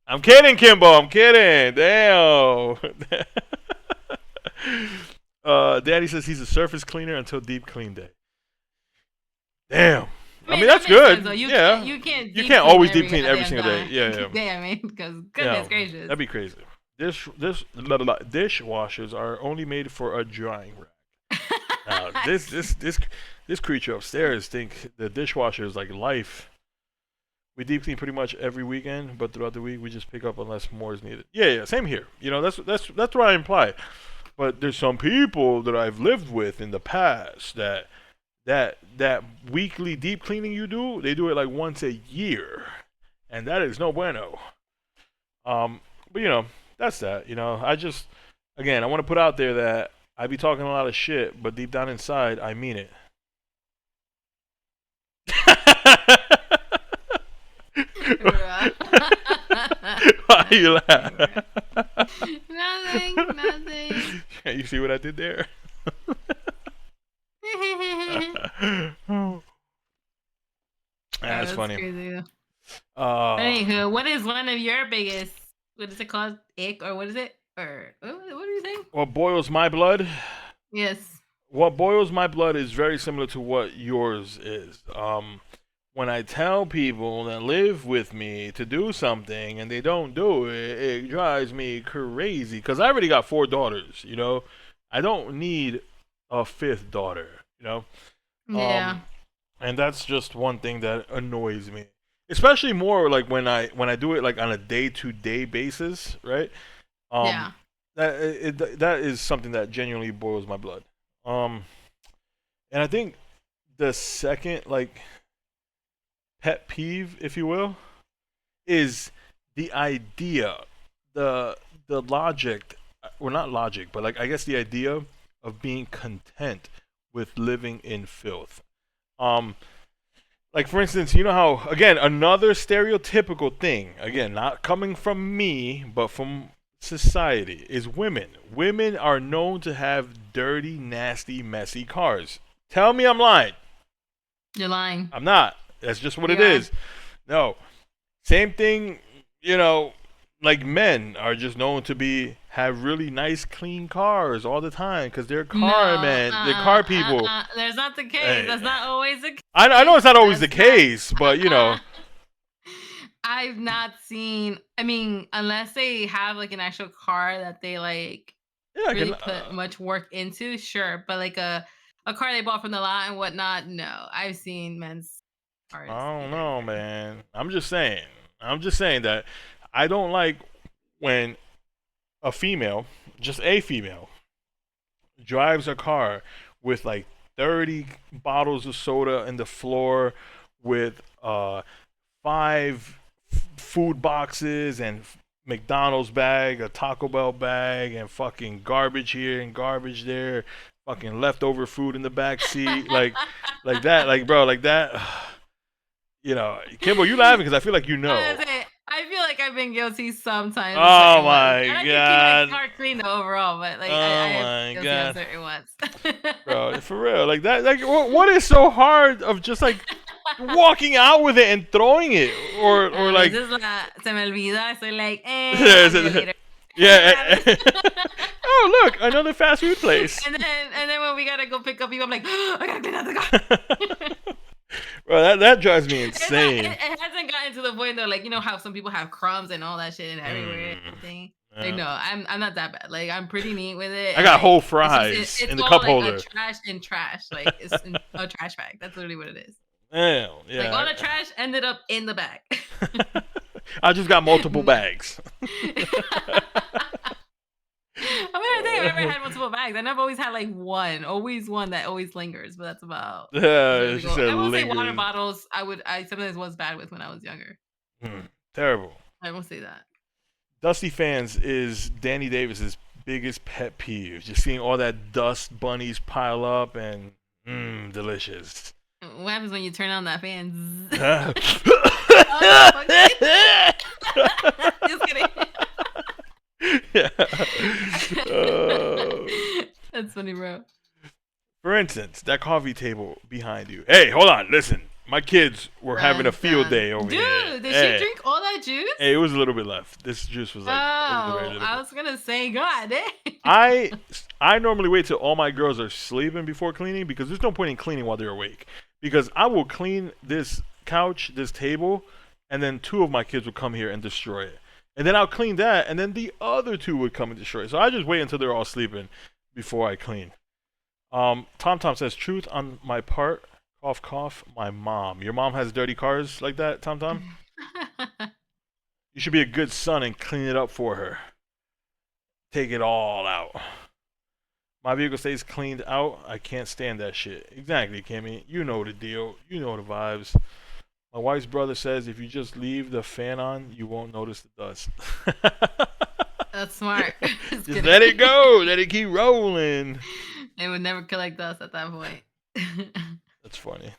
I'm kidding, Kimbo. I'm kidding. Damn. Daddy says he's a surface cleaner until deep clean day. Damn. I mean that that's makes sense, good. though. Yeah. You You can't clean always deep every clean every goddamn single day. time. Yeah, yeah. Damn, man, because Yeah. goodness gracious. That'd be crazy. Dishwashers are only made for a drying rack. Now, this creature upstairs think the dishwasher is like life. We deep clean pretty much every weekend, but throughout the week we just pick up unless more is needed. Yeah, yeah, same here. That's what I imply. But there's some people that I've lived with in the past that weekly deep cleaning you do, they do it like once a year, and that is no bueno. But that's that. I just again I want to put out there that I be talking a lot of shit, but deep down inside I mean it. Why you laugh? Nothing. You see what I did there? That's funny. Crazy. Uh, Anywho, what is one of your biggest? What is it called? Ick or what is it? Or what are you saying? what boils my blood? Yes. What boils my blood is very similar to what yours is. When I tell people that live with me to do something and they don't do it, it drives me crazy. Because I already got 4 daughters, I don't need a fifth daughter, Yeah. and that's just one thing that annoys me. Especially more like when I do it like on a day-to-day basis, right? Yeah. That is something that genuinely boils my blood. Um, and I think the second like pet peeve, if you will, is the idea, the the logic, well, not logic, but like I guess the idea of being content with living in filth. Um, like for instance, you know how again another stereotypical thing, again not coming from me but from society, is women. Women are known to have dirty, nasty, messy cars. Tell me I'm lying. You're lying. I'm not. That's just what it You are. is. No. Same thing, you know, like men are just known to be have really nice clean cars all the time because they're No, car men, they're car people. There's not the case. Hey, That's not always the I know case. it's not always the That's not. case, but you know, I've not seen. I mean, unless they have like an actual car that they like yeah, I can. really put much work into, sure. But like a car they bought from the lot and whatnot, no. I've seen men's cars I be don't very know, dirty. man. I'm just saying. I'm just saying that I don't like when a female, just a female, drives a car with like 30 bottles of soda in the floor with five food boxes and McDonald's bag, a Taco Bell bag, and fucking garbage here and garbage there, fucking leftover food in the back seat, like that, like bro, like that. You know, Kimbo, you laughing because I feel like you know. I feel like I've been guilty sometimes of Oh certain ones. I my like to keep my god. car clean overall, but like I Oh have my been guilty of god. certain ones. Bro, for real, like that, like what is so hard of just like walking out with it and throwing it, or A like, veces se me olvida. Estoy like, I'll do it later. yeah. Oh look, another fast food place. And then when we gotta go pick up you, I'm like, I gotta clean out the car. Bro, that drives me It's not, insane. it hasn't gotten to the point though, like you know how some people have crumbs and all that shit and everywhere and Mm, everything. Like yeah. no, I'm not that bad. Like I'm pretty neat with it. I And got like whole it's just fries it's in the all cup like a holder. trash in trash. Like it's in a trash bag. That's literally what it is. Hell, Like all yeah. the trash ended up in the bag. I just got multiple bags. I think I've ever had multiple bags. I never always had like one, always one that always lingers, but that's about Yeah, literally she go. said I will say water lingers. bottles. I sometimes was bad with when I was younger. Terrible. I will say that. Dusty Fans is Danny Davis's biggest pet peeve. Just seeing all that dust bunnies pile up and delicious. What happens when you turn on that fan? Zzz. Yeah. Oh, fuck it. Just kidding. That's funny, bro. For instance, that coffee table behind you. Hey, hold on, listen. My kids were having a Dun, field dun. day over here. Dude, did Hey, she drink all that juice? hey, it was a little bit left. This juice was Oh, like a very little I bit. was gonna say, God, I I normally wait till all my girls are sleeping before cleaning because there's no point in cleaning while they're awake. Because I will clean this couch, this table, and then two of my kids will come here and destroy it. And then I'll clean that, and then the other two would come and destroy it. So I just wait until they're all sleeping before I clean. Tom Tom says, truth on my part, cough cough, my mom. Your mom has dirty cars like that, Tom Tom? You should be a good son and clean it up for her. Take it all out. My vehicle stays cleaned out. I can't stand that shit. Exactly, Kimmy. You know the deal. You know the vibes. My wife's brother says if you just leave the fan on, you won't notice the dust. That's smart. Just let it go. Let it keep rolling. They would never collect us at that point. That's funny.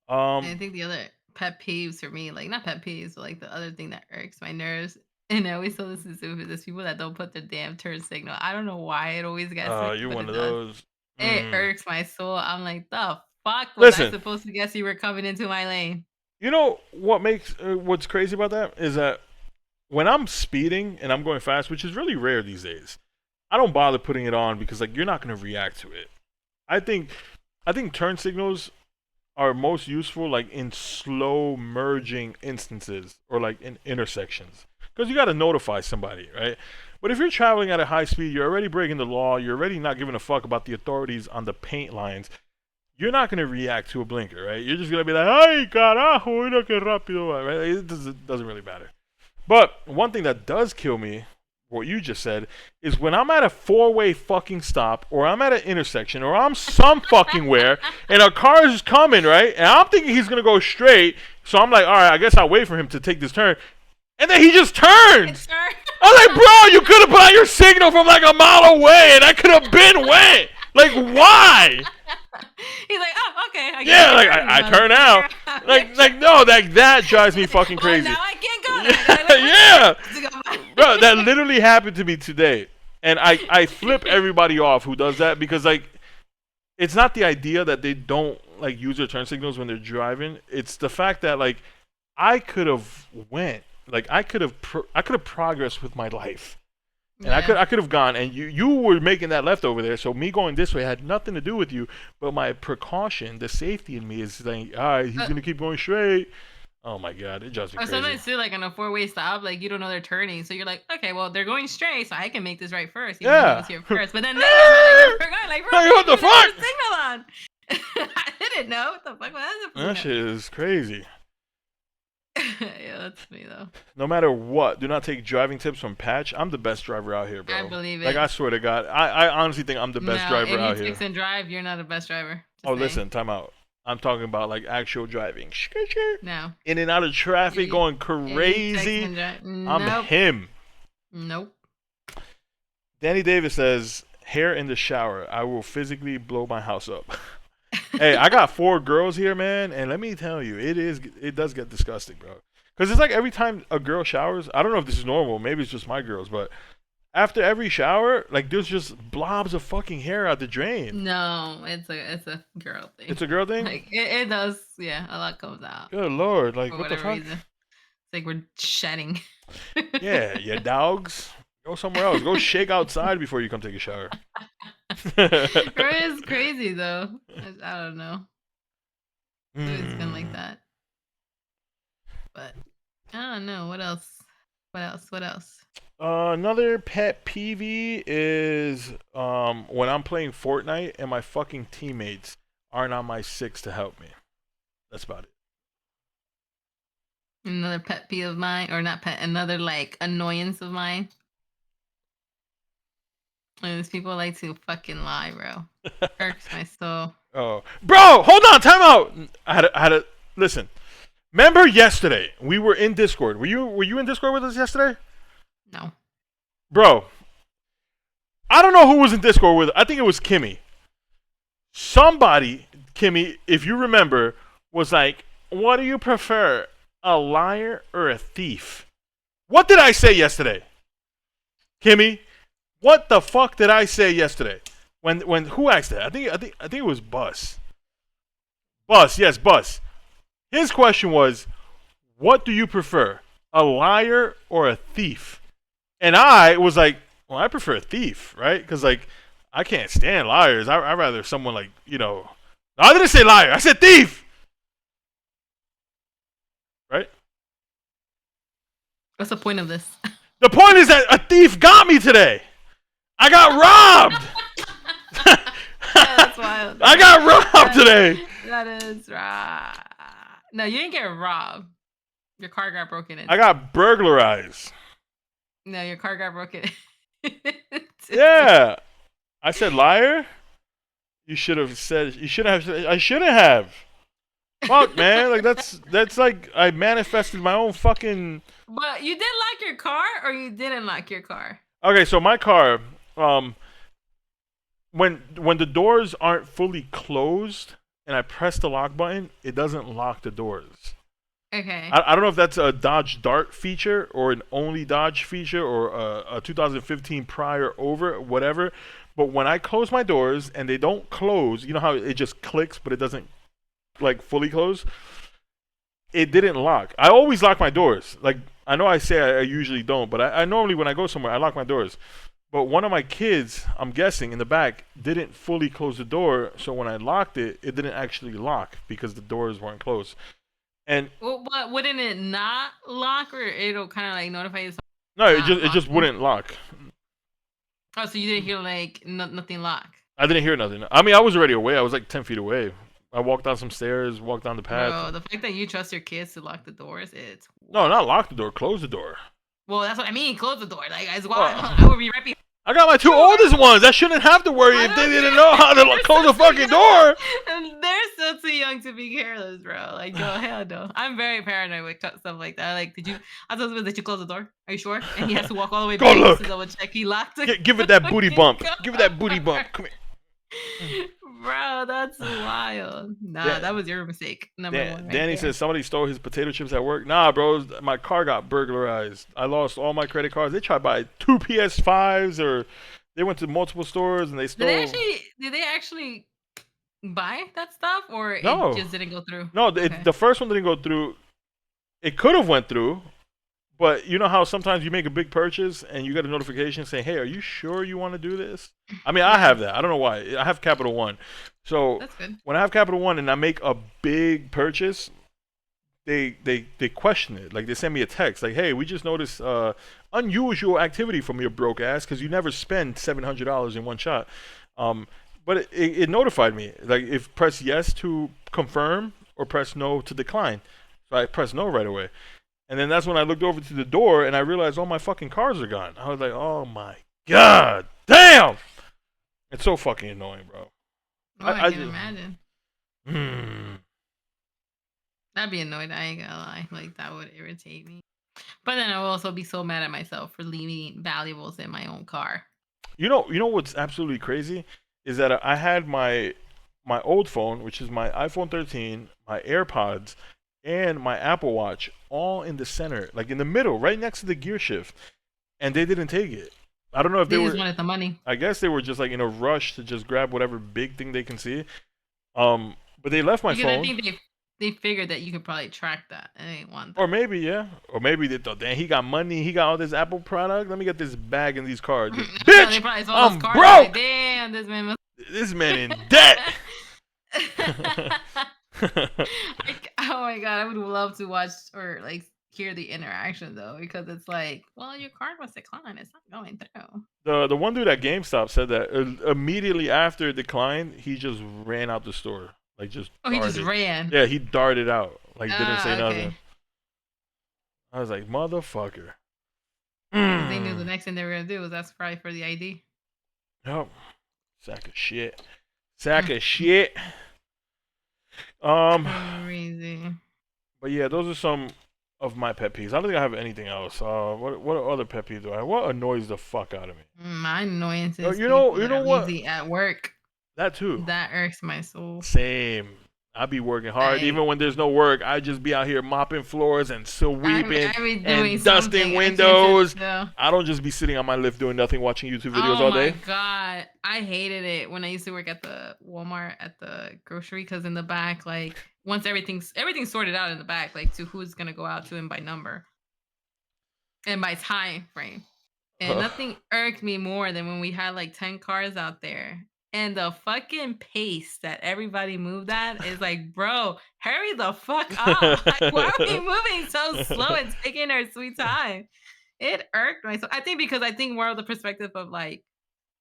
And I think the other pet peeves for me, like not pet peeves, but like the other thing that irks my nerves, and I always tell this is stupid, there's people that don't put their damn turn signal. I don't know why it always gets me, You're but one it of does. those. It irks my soul. I'm like, the fuck was I Listen, supposed to guess you were coming into my lane? you know what makes what's crazy about that is that when I'm speeding and I'm going fast, which is really rare these days, I don't bother putting it on because like you're not gonna react to it. I think turn signals are most useful like in slow merging instances or like in intersections because you got to notify somebody, right? But if you're traveling at a high speed, you're already breaking the law. You're already not giving a fuck about the authorities on the paint lines. You're not gonna react to a blinker, right? You're just gonna be like, "Ay carajo, mira qué rápido," right? It doesn't really matter. But one thing that does kill me, what you just said, is when I'm at a four-way fucking stop, or I'm at an intersection, or I'm some fucking where, and a car is coming, right? And I'm thinking he's gonna go straight, so I'm like, all right, I guess I'll wait for him to take this turn, and then he just turns. I'm like, bro, you could have put out your signal from like a mile away, and I could have been wet. Like, why? He's like, oh, okay. Yeah, like I turn out. Like no, that drives me fucking Well, crazy. now I can't go there. Yeah, bro, that literally happened to me today, and I flip everybody off who does that because like, it's not the idea that they don't like use their turn signals when they're driving. It's the fact that like, I could have went, like I could have progressed with my life. And Yeah. I could have gone, and you were making that left over there. So me going this way had nothing to do with you. But my precaution, the safety in me is like, all right, he's gonna keep going straight. Oh my god, it drives me Or crazy. sometimes too, like on a four-way stop, like you don't know they're turning, so you're like, okay, well they're going straight, so I can make this right first. Even though I was here first. But then they don't know like, bro, Hey, what the fuck? Signal on. I didn't know what the fuck was That shit is crazy. Yeah, that's me though. No matter what, do not take driving tips from Patch. I'm the best driver out here, bro. I believe it. Like I swear to God, I honestly think I'm the best driver out if you here. fix and drive, you're not a best driver. Just Oh, saying. listen, time out. I'm talking about like actual driving. No. In and out of traffic, going crazy. I'm him. Nope. Danny Davis says, hair in the shower. I will physically blow my house up. Hey, I got 4 girls here, man, and let me tell you, it does get disgusting, bro. Because it's like every time a girl showers, I don't know if this is normal, maybe it's just my girls, but after every shower, like there's just blobs of fucking hair out the drain. No, it's a girl thing. It's a girl thing? Like it does, yeah, a lot comes out. Good lord, like For what the whatever fuck? reason. It's like we're shedding. Yeah, you dogs. Go somewhere else. Go shake outside before you come take a shower. Girl is crazy though. I don't know. It's been like that. But I don't know. What else? Another pet peeve is when I'm playing Fortnite and my fucking teammates aren't on my 6 to help me. That's about it. Another pet peeve of mine, or not pet, another like annoyance of mine. And these people like to fucking lie, bro. Irks my soul. Oh, bro, hold on, time out. I had to listen. Remember yesterday we were in Discord. Were you in Discord with us yesterday? No. Bro, I don't know who was in Discord with. I think it was Kimmy. Somebody, Kimmy, if you remember, was like, "What do you prefer, a liar or a thief?" What did I say yesterday, Kimmy? What the fuck did I say yesterday? When who asked that? I think it was Bus. Bus, yes, Bus. His question was, what do you prefer, a liar or a thief? And I was like, well, I prefer a thief, right? Because like, I can't stand liars. I'd rather someone like, no, I didn't say liar. I said thief. Right? What's the point of this? The point is that a thief got me today. I got robbed. Yeah, that's wild. I got robbed today. That is right. No, you didn't get robbed. Your car got broken into. I got burglarized. No, your car got broken. Yeah. I said liar? You should have said, I shouldn't have. Fuck, man. Like, that's like, I manifested my own fucking. But you did lock your car, or you didn't lock your car? Okay, so my car, when the doors aren't fully closed and I press the lock button, it doesn't lock the doors. Okay. I don't know if that's a Dodge Dart feature or an only Dodge feature or a 2015 prior over, whatever. But when I close my doors and they don't close, you know how it just clicks but it doesn't like fully close? It didn't lock. I always lock my doors. Like, I know I say I usually don't, but I normally when I go somewhere, I lock my doors. But one of my kids, I'm guessing, in the back, didn't fully close the door. So when I locked it, it didn't actually lock because the doors weren't closed. And well, but wouldn't it not lock, or it'll kind of like notify you? No, it just wouldn't lock. Oh, so you didn't hear like nothing lock? I didn't hear nothing. I mean, I was already away. I was like 10 feet away. I walked down some stairs, walked down the path. Bro, the fact that you trust your kids to lock the doors, it's no, not lock the door, close the door. Well, that's what I mean. Close the door. Like, as well, I would be right behind. I got my 2 oldest ones. I shouldn't have to worry if they didn't know how to close the fucking door. And they're so still too young to be careless, bro. Like, no, hell no. I'm very paranoid with stuff like that. Like, I told him, did you close the door? Are you sure? And he has to walk all the way Go back just to look. double check he locked Give it the that booty fucking bump. Give it that booty car. bump. Come here. Bro, that's wild. Nah, that Dan- was your mistake. Number one right Danny there. says somebody stole his potato chips at work. Nah, bro, my car got burglarized. I lost all my credit cards. They tried to buy two PS5s, or they went to multiple stores and they stole. Did they actually buy that stuff or it No, just didn't go through? no, Okay. the first one didn't go through. It could have went through, but you know how sometimes you make a big purchase and you get a notification saying, "Hey, are you sure you want to do this?" I mean, I Yeah, have that. I don't know why. I have Capital One, so that's good. when I have Capital One and I make a big purchase, they question it. Like they send me a text like, "Hey, we just noticed unusual activity from your broke ass because you never spend $700 in one shot." Um, but it notified me like if press yes to confirm or press no to decline. So I pressed no right away. And then that's when I looked over to the door and I realized all my fucking cars are gone. I was like, oh my god, damn! It's so fucking annoying, bro. Oh, I I can just, imagine. hmm. I'd be annoyed. I ain't gonna lie. Like that would irritate me. But then I would also be so mad at myself for leaving valuables in my own car. You know what's absolutely crazy is that I had my old phone, which is my iPhone 13, my AirPods, and my Apple Watch all in the center, like in the middle, right next to the gear shift, and they didn't take it. I don't know if they They just were. wanted the money. I guess they were just like in a rush to just grab whatever big thing they can see. But they left my Because I phone. think they figured that you could probably track that and they didn't want Or that. maybe, yeah. Or maybe they thought, damn, he got money, he got all this Apple product. Let me get this bag and these cards. No, they Bitch, probably saw those I'm cards and like, broke. damn, this man must This man in debt. Oh my god, I would love to watch or like hear the interaction though, because it's like, well, your card was declined. It's not going through. The one dude at GameStop said that immediately after it declined, he just ran out the store, like just Oh, he just darted. ran. Yeah, he darted out, like didn't say Ah, nothing. okay. I was like, motherfucker. Because they knew the Mm. next thing they were gonna do was ask probably for the ID. Yep. Sack of shit. Sack of shit. Um, Crazy. but yeah, those are some of my pet peeves. I don't think I have anything else. What other pet peeves do I have? What annoys the fuck out of me? My annoyance Oh, is people you that know are what? lazy at work. That too. That irks my soul. Same. I be working hard, Like even when there's no work. I just be out here mopping floors and sweeping I be doing and dusting something. I can't sit windows. still. I don't just be sitting on my lift doing nothing, watching YouTube videos Oh all my day. god, I hated it when I used to work at the Walmart at the grocery because in the back, like once everything's sorted out in the back, like to who's gonna go out to and by number and by time frame. And nothing irked me more than when we had like 10 cars out there. And the fucking pace that everybody moved at is like, bro, hurry the fuck up. Like, why are we moving so slow and taking our sweet time? It irked myself. I think because I think more of the perspective of like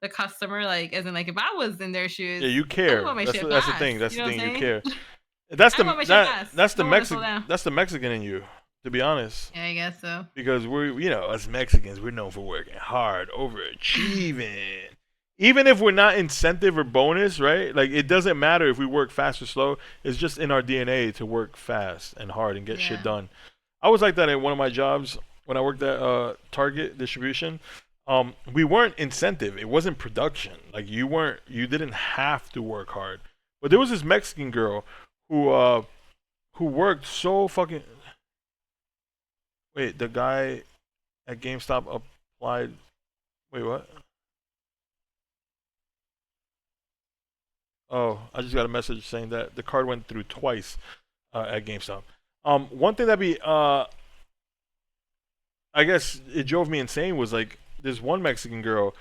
the customer, like as in like if I was in their Yeah, shoes, you I would care. want my shit That's the fast. thing. That's You the know what thing. I'm You saying? care. That's I the want my shit fast. I don't want to slow down. That's the Mexican in you, to be honest. Yeah, I guess so. Because we're us Mexicans, we're known for working hard, overachieving. Even if we're not incentive or bonus, right? Like it doesn't matter if we work fast or slow. It's just in our DNA to work fast and hard and get shit Yeah. done. I was like that at one of my jobs when I worked at Target distribution. We weren't incentive. It wasn't production. Like you didn't have to work hard. But there was this Mexican girl who worked so fucking. Wait, the guy at GameStop applied. Wait, what? Oh, I just got a message saying that the card went through twice at GameStop. One thing that be I guess it drove me insane was like this one Mexican girl.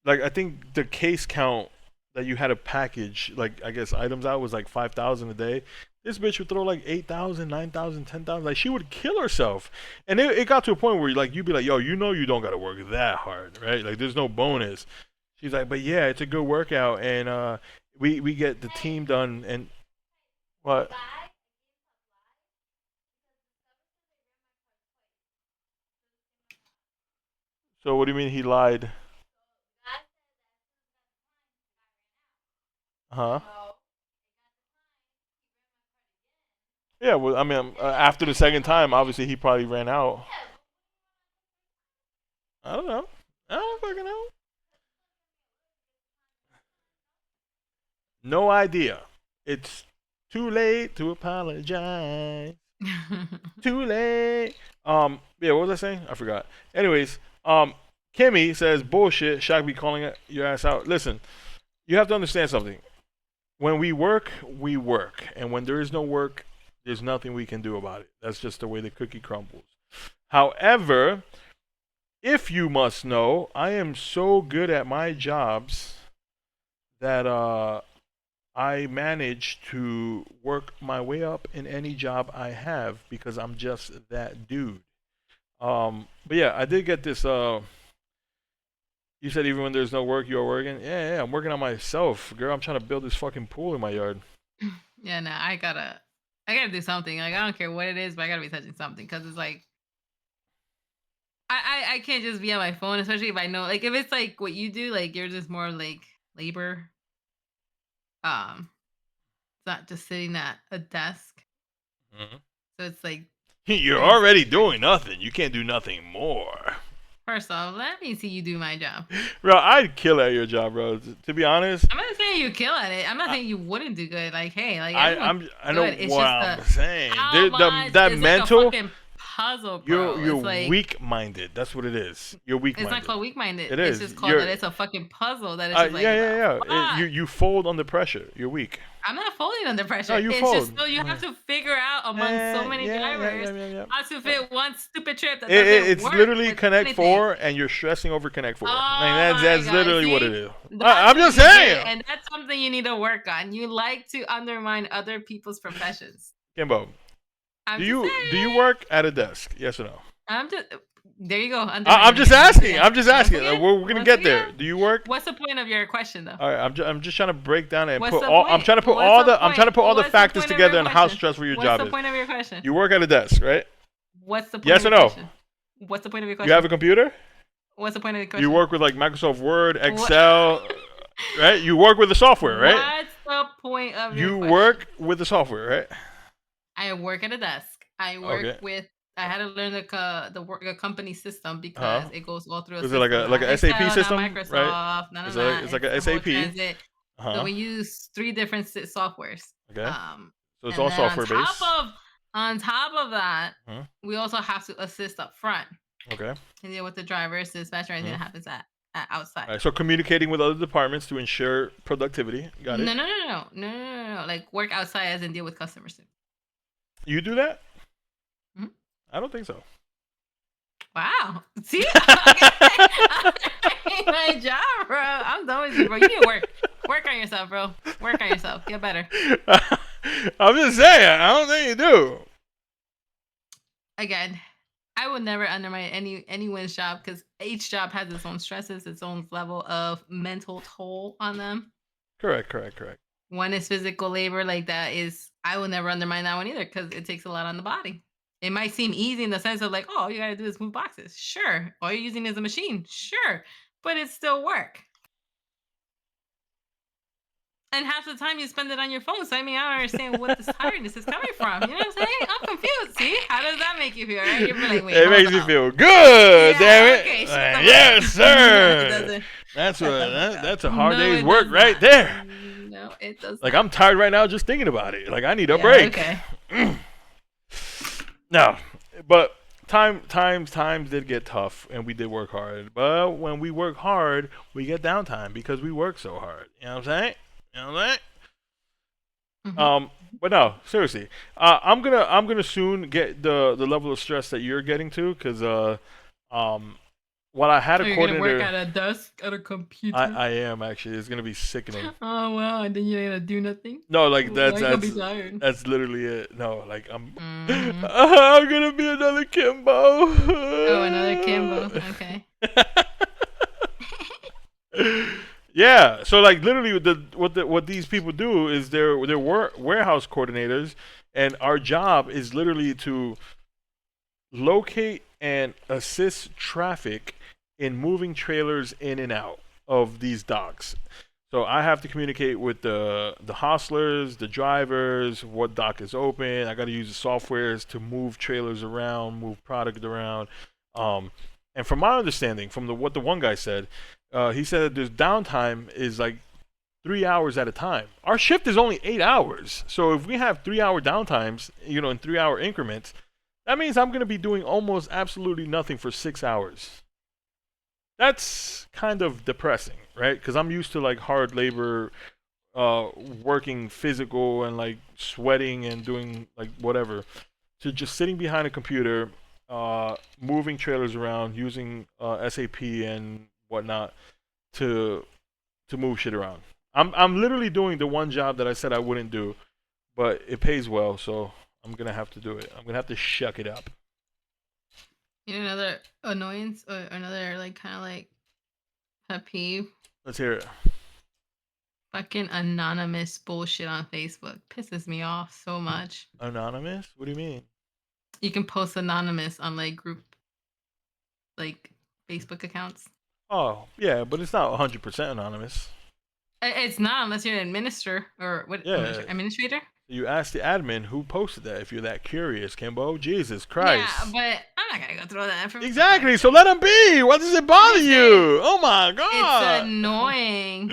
Like I think the case count that you had a package, like I guess items out was like 5,000 a day. This bitch would throw like 8,000, 9,000, 10,000. Like she would kill herself, and it got to a point where like you'd be like, yo, you know, you don't gotta work that hard, right? Like there's no bonus. She's like, but yeah, it's a good workout, and we get the team done, and what? So what do you mean he lied? Huh? Yeah, well, I mean, after the second time, obviously he probably ran out. I don't know. I don't fucking know. No idea. It's too late to apologize. Too late. Yeah, what was I saying? I forgot. Anyways, Kimmy says bullshit. Shaq be calling your ass out. Listen, you have to understand something. When we work, and when there is no work, there's nothing we can do about it. That's just the way the cookie crumbles. However, if you must know, I am so good at my jobs that I manage to work my way up in any job I have because I'm just that dude. But yeah, I did get this. You said even when there's no work, you're working. Yeah, yeah, I'm working on myself, girl. I'm trying to build this fucking pool in my yard. Yeah, no, I gotta do something. Like I don't care what it is, but I gotta be touching something because it's like I can't just be on my phone, especially if I know like if it's like what you do, like you're just more like labor. It's not just sitting at a desk. Mhm. So it's like You're very already strict. doing nothing. You can't do nothing more. First off, let me see you do my job. Bro, I'd kill at your job, bro. To be honest, I'm not saying you kill at it. I'm not I, saying you wouldn't do good. Like, hey, like everyone's I know good. It's what just I'm the saying. how much That is like a mental, fucking puzzle, you're bro. you're It's like weak minded. That's what it is. You're weak it's not minded. called weak minded. It It's is. just called that You're it's a fucking puzzle. That it's just like yeah, the yeah, yeah. fuck. You fold under pressure. You're weak. I'm not folding under No, pressure. you It's just fold. still you have to figure out among so many Yeah, yeah, drivers yeah, yeah, yeah. how to Yeah. fit one stupid trip that doesn't It's work literally with Connect anything. Four, and you're stressing over Connect Four. Like Oh my that's god. literally what it See? is. That's I'm what just you get, saying, and that's something you need to work on. You like to undermine other people's professions. Kimbo. I'm just Do you saying. work at a desk? Yes or no? I'm just there you go, I'm undermining just again. Once asking. again. I'm just Once asking. again. We're gonna Once get there. again. Do you work? What's the point of your question though? All right. I'm just trying to break down and What's put the all. I'm point? trying to put What's all the the. I'm trying point? to put all the What's the factors point of your together and how question? stressful your What's job the is. point of your question? You work at a desk, right? What's the point of Yes or your no? question? What's the point of your You have question? a computer. What's the point of your You question? work with like Microsoft Word, What? Excel, right? You work with the software, right? What's the point of your You question? work with the software, right? I work at a desk. I work Okay. with. I had to learn the work the company system Huh? because it goes all through a Is it like system, like not a SAP Excel, not system, right? Microsoft, none of It's that. like It's a the whole SAP. transit. So Huh? we use three different softwares. Okay. Um, So it's and all then software based. on top of that, Hmm. we also have to assist up front Okay. and deal with the drivers, dispatcher, anything Hmm. that happens at outside. All right. So communicating with other departments to ensure productivity. Got it. No. Like work outside as in deal with customers too. You do that? Mhm. I don't think so. Wow. See? Okay. My job, bro. I'm done with you, bro. You need to work. Work on yourself, bro. Work on yourself. Get better. I'm just saying. I don't think you do. Again, I would never undermine anyone's job because each job has its own stresses, its own level of mental toll on them. Correct. Correct. Correct. One is physical labor, like that is I will never undermine that one either because it takes a lot on the body. It might seem easy in the sense of like, oh, all you gotta do is move boxes. Sure. All you're using is a machine. Sure. But it's still work. And half the time you spend it on your phone. So I mean, I don't understand what this tiredness is coming from. You know what I'm saying? I'm confused. See, how does that make you feel? Right? You're like, wait, It hold makes you up. feel good. Yeah, Damn okay, it. shut the fuck up. Yes, No, it sir. doesn't. That's Shut the fuck up. that's a hard No, day's it work does right not. there. No, it does Like not. I'm tired right now just thinking about it. Like I need a Yeah, break. okay. No, but times did get tough, and we did work hard. But when we work hard, we get downtime because we work so hard. You know what I'm saying? You know what I'm saying? Hmm. But no, seriously, I'm gonna soon get the level of stress that you're getting to, because um, what I had So a you're gonna work coordinator. at a desk at a computer. I am actually. It's gonna be sickening. Oh wow, and then you're gonna do nothing. No, like Well, you're gonna be tired. that's literally it. No, like Hmm. I'm gonna be another Kimbo. Oh, another Kimbo. Okay. Yeah, so like literally what these people do is they're warehouse coordinators, and our job is literally to locate and assist traffic in moving trailers in and out of these docks. So I have to communicate with the hostlers, the drivers, what dock is open. I got to use the softwares to move trailers around, move product around. Um, and from my understanding, from what the one guy said, he said that there's downtime is like 3 hours at a time. Our shift is only 8 hours, so if we have 3 hour downtimes, in 3 hour increments, that means I'm gonna be doing almost absolutely nothing for 6 hours. That's kind of depressing, right? Because I'm used to like hard labor, working physical and like sweating and doing like whatever, to just sitting behind a computer, moving trailers around, using SAP and whatnot to move shit around. I'm literally doing the one job that I said I wouldn't do, but it pays well, so I'm gonna have to do it. I'm gonna have to shuck it up. You know, another annoyance or another like kind of like pet peeve. Let's hear it. Fucking anonymous bullshit on Facebook pisses me off so much. Anonymous? What do you mean? You can post anonymous on like group like Facebook accounts. Oh, yeah, but it's not 100% anonymous. It's not unless you're an administrator or what Yeah, administrator. you ask the admin who posted that if you're that curious, Kimbo. Jesus Yeah, Christ. but I'm not gonna go through that information. Exactly, so let him be. Why does it bother you? Oh my god. It's annoying.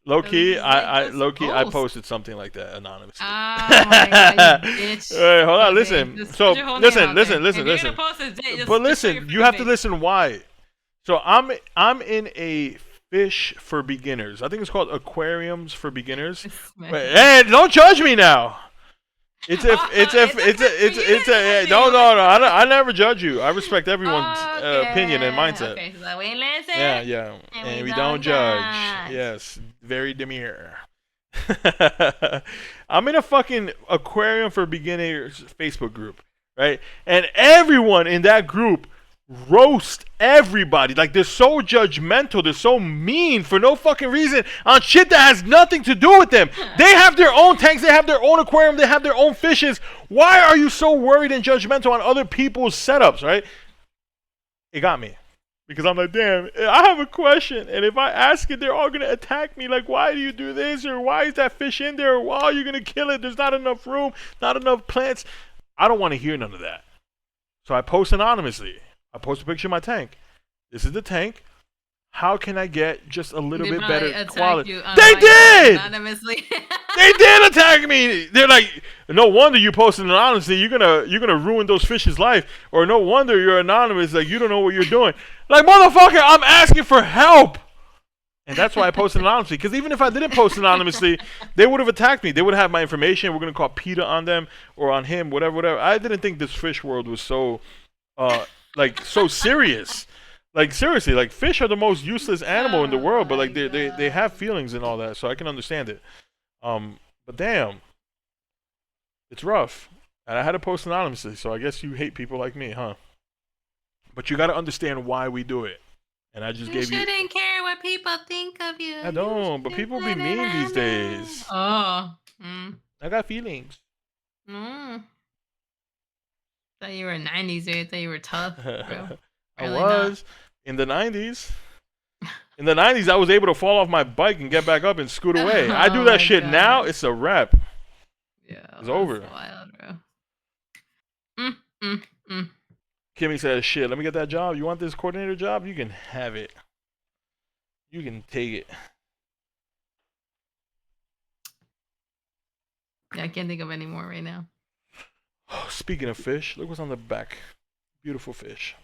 Low key, Like, I posted something like that anonymously. Oh my god, you bitch. Wait, hold on, Okay, listen. just So put your whole name out listen, there. listen, If you're listen. gonna post it, just But show listen, your you have to face. listen why. So I'm in a fish for beginners. I think it's called aquariums for beginners. Wait, hey, don't judge me now. It's a no. I never judge you. I respect everyone's opinion and mindset. Okay, so we listen. Yeah, and we don't judge. Yes, very demure. I'm in a fucking aquarium for beginners Facebook group, right? And everyone in that group roast everybody. Like they're so judgmental, they're so mean for no fucking reason on shit that has nothing to do with them. They have their own tanks, they have their own aquarium, they have their own fishes. Why are you so worried and judgmental on other people's setups, right? It got me. Because I'm like, damn, I have a question, and if I ask it, they're all gonna attack me. Like, why do you do this, or why is that fish in there, or why are you gonna kill it? There's not enough room, not enough plants. I don't want to hear none of that. So I post anonymously. I post a picture of my tank. This is the tank. How can I get just a little bit better quality? They did! Anonymously. They did attack me. They're like, no wonder you posted anonymously. You're gonna ruin those fish's life. Or no wonder you're anonymous. Like you don't know what you're doing. Like motherfucker, I'm asking for help. And that's why I posted anonymously. Because even if I didn't post anonymously, they would have attacked me. They would have my information. We're gonna call PETA on them or on him, whatever. I didn't think this fish world was so, so serious. Like seriously, like fish are the most useless animal in the world, but like they have feelings and all that, so I can understand it. But damn, it's rough. And I had to post anonymously, so I guess you hate people like me, huh? But you got to understand why we do it. And I just gave you. You shouldn't care what people think of you. I don't, but people be mean these days. Oh. I got feelings. Thought you were 90s, dude. I thought you were tough, bro. I Really was in the 90s. In the 90s, I was able to fall off my bike and get back up and scoot away. I do that shit now. It's a wrap. Yeah, it's over. Wild, bro. Kimmy says, "Shit, let me get that job. You want this coordinator job? You can have it. You can take it." Yeah, I can't think of any more right now. Speaking of fish, look what's on the back. Beautiful fish.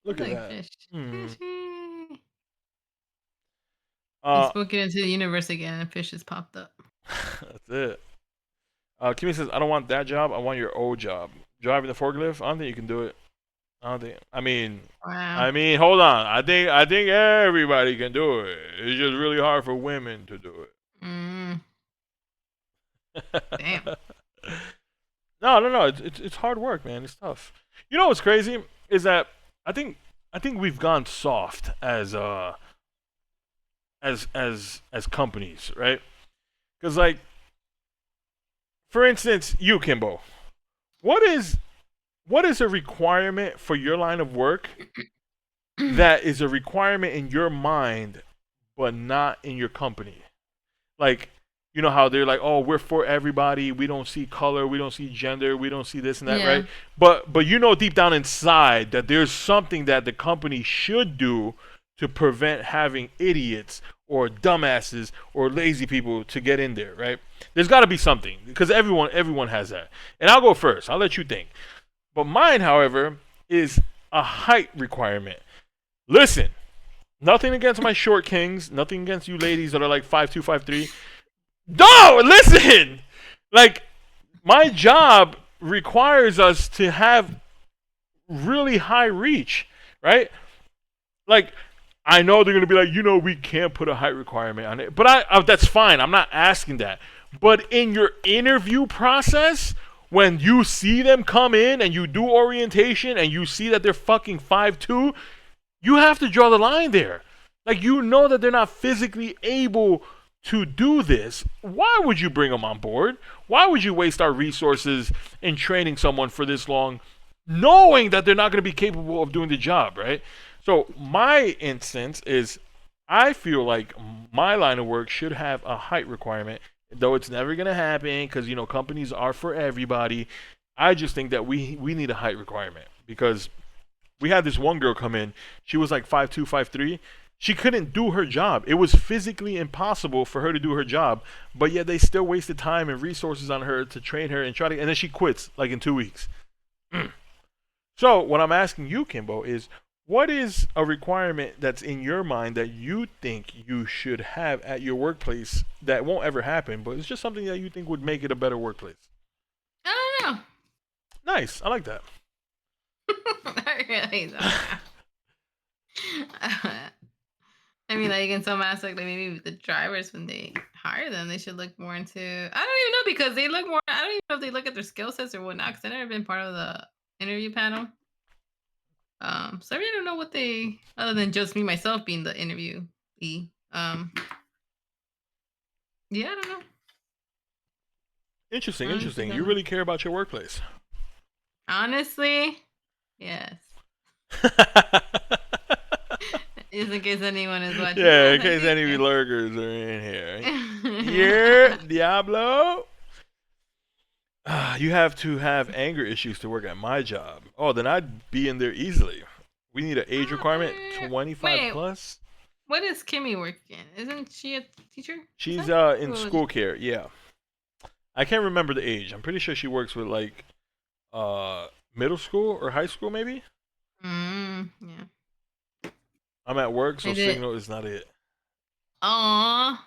Look at that. Fish. You spoke it into the universe again, and fish has popped up. That's it. Kimmy says, "I don't want that job. I want your old job. Driving the forklift. I don't think you can do it. I mean, wow. Hold on. I think everybody can do it. It's just really hard for women to do it." Damn. No. It's hard work, man. It's tough. You know what's crazy is that I think we've gone soft as companies, right? Because like, for instance, you, Kimbo, what is a requirement for your line of work that is a requirement in your mind but not in your company? Like, you know how they're like, oh, we're for everybody. We don't see color. We don't see gender. We don't see this and that, right? Yeah. But you know deep down inside that there's something that the company should do to prevent having idiots or dumbasses or lazy people to get in there, right? There's got to be something because everyone has that. And I'll go first. I'll let you think. But mine, however, is a height requirement. Listen, nothing against my short kings. Nothing against you ladies that are like 5'2", 5'3". No, listen. Like my job requires us to have really high reach, right? Like I know they're gonna be like, we can't put a height requirement on it, but that's fine. I'm not asking that. But in your interview process, when you see them come in and you do orientation and you see that they're fucking 5'2", you have to draw the line there. Like you know that they're not physically able to do this. Why would you bring them on board? Why would you waste our resources in training someone for this long, knowing that they're not going to be capable of doing the job, right? So my instance is I feel like my line of work should have a height requirement, though it's never going to happen because companies are for everybody. I just think that we need a height requirement because we had this one girl come in. She was like 5'2", 5'3". She couldn't do her job. It was physically impossible for her to do her job, but yet they still wasted time and resources on her to train her and try to, and then she quits like in 2 weeks. So what I'm asking you, Kimbo, is what is a requirement that's in your mind that you think you should have at your workplace that won't ever happen, but it's just something that you think would make it a better workplace? I don't Nice. I like that. know. I really don't know. I mean, like in some aspect, like maybe the drivers when they hire them, they should look more into. I don't even know because they look more. I don't even know if they look at their skill sets or whatnot. Because I've never been part of the interview panel. So I really don't know what they, other than just me myself being the interviewee. Yeah, I don't know. Interesting, Honestly, interesting. You don't know. really care about your workplace. Honestly, yes. Just in case anyone is watching. Yeah, in Yes, I case do any care. lurkers are in here. Yeah, Diablo. You have to have anger issues to work at my job. Oh, then I'd be in there easily. We need an age requirement, 25 Wait, plus. what is Kimmy working? Isn't she a teacher? You She's said? in What was it? school care. Yeah, I can't remember the age. I'm pretty sure she works with like middle school or high school maybe. Yeah. I'm at work, I so did. signal is not it. Aw.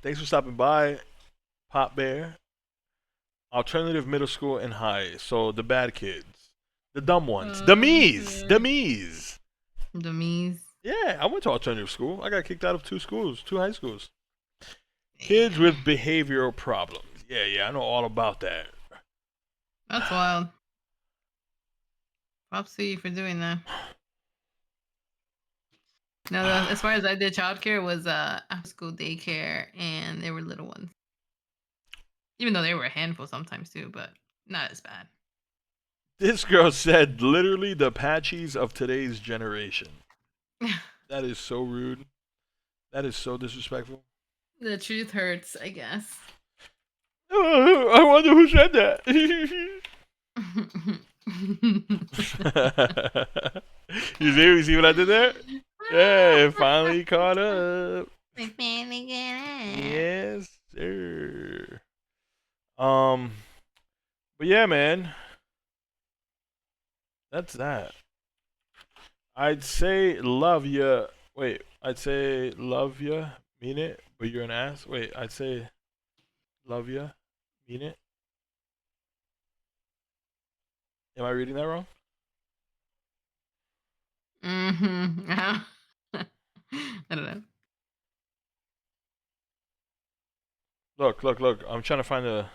Thanks for stopping by, Pop Bear. Alternative middle school and high. So the bad kids, the dumb ones, the me's, the Okay. me's. The me's. Yeah, I went to alternative school. I got kicked out of 2 schools, 2 high schools. Kids Damn. with behavioral problems. Yeah, yeah, I know all about that. That's wild. Props to you for doing that. No, as far as I did childcare was after school daycare and they were little ones. Even though they were a handful sometimes too, but not as bad. This girl said literally the Pachys of today's generation. That is so rude. That is so disrespectful. The truth hurts, I guess. I wonder who said that. You see what I did there? Yeah, it finally caught up. We finally get it. Yes, sir. Um, but yeah, man, that's that. I'd say love ya. Wait, I'd say love ya, mean it, but you're an ass. Wait, I'd say love ya, mean it. Am I reading that wrong? I don't know. Look, look, look. I'm trying to find a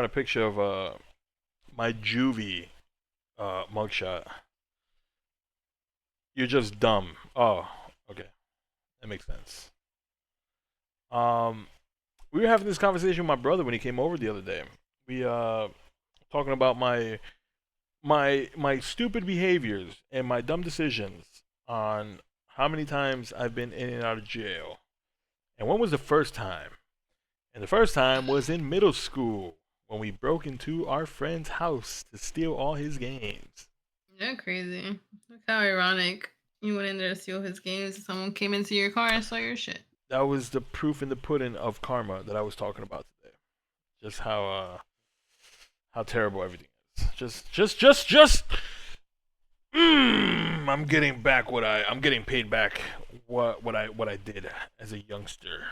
picture of my juvie mugshot. You're just dumb. Oh, okay, that makes sense. Um, we were having this conversation with my brother when he came over the other day. We talking about my stupid behaviors and my dumb decisions on how many times I've been in and out of jail. And when was the first time? And the first time was in middle school when we broke into our friend's house to steal all his games. You're crazy. Look how ironic. You went in there to steal his games. Someone came into your car and stole your shit. That was the proof in the pudding of karma that I was talking about today. Just how terrible everything is. Just. I'm getting back I'm getting paid back what I did as a youngster.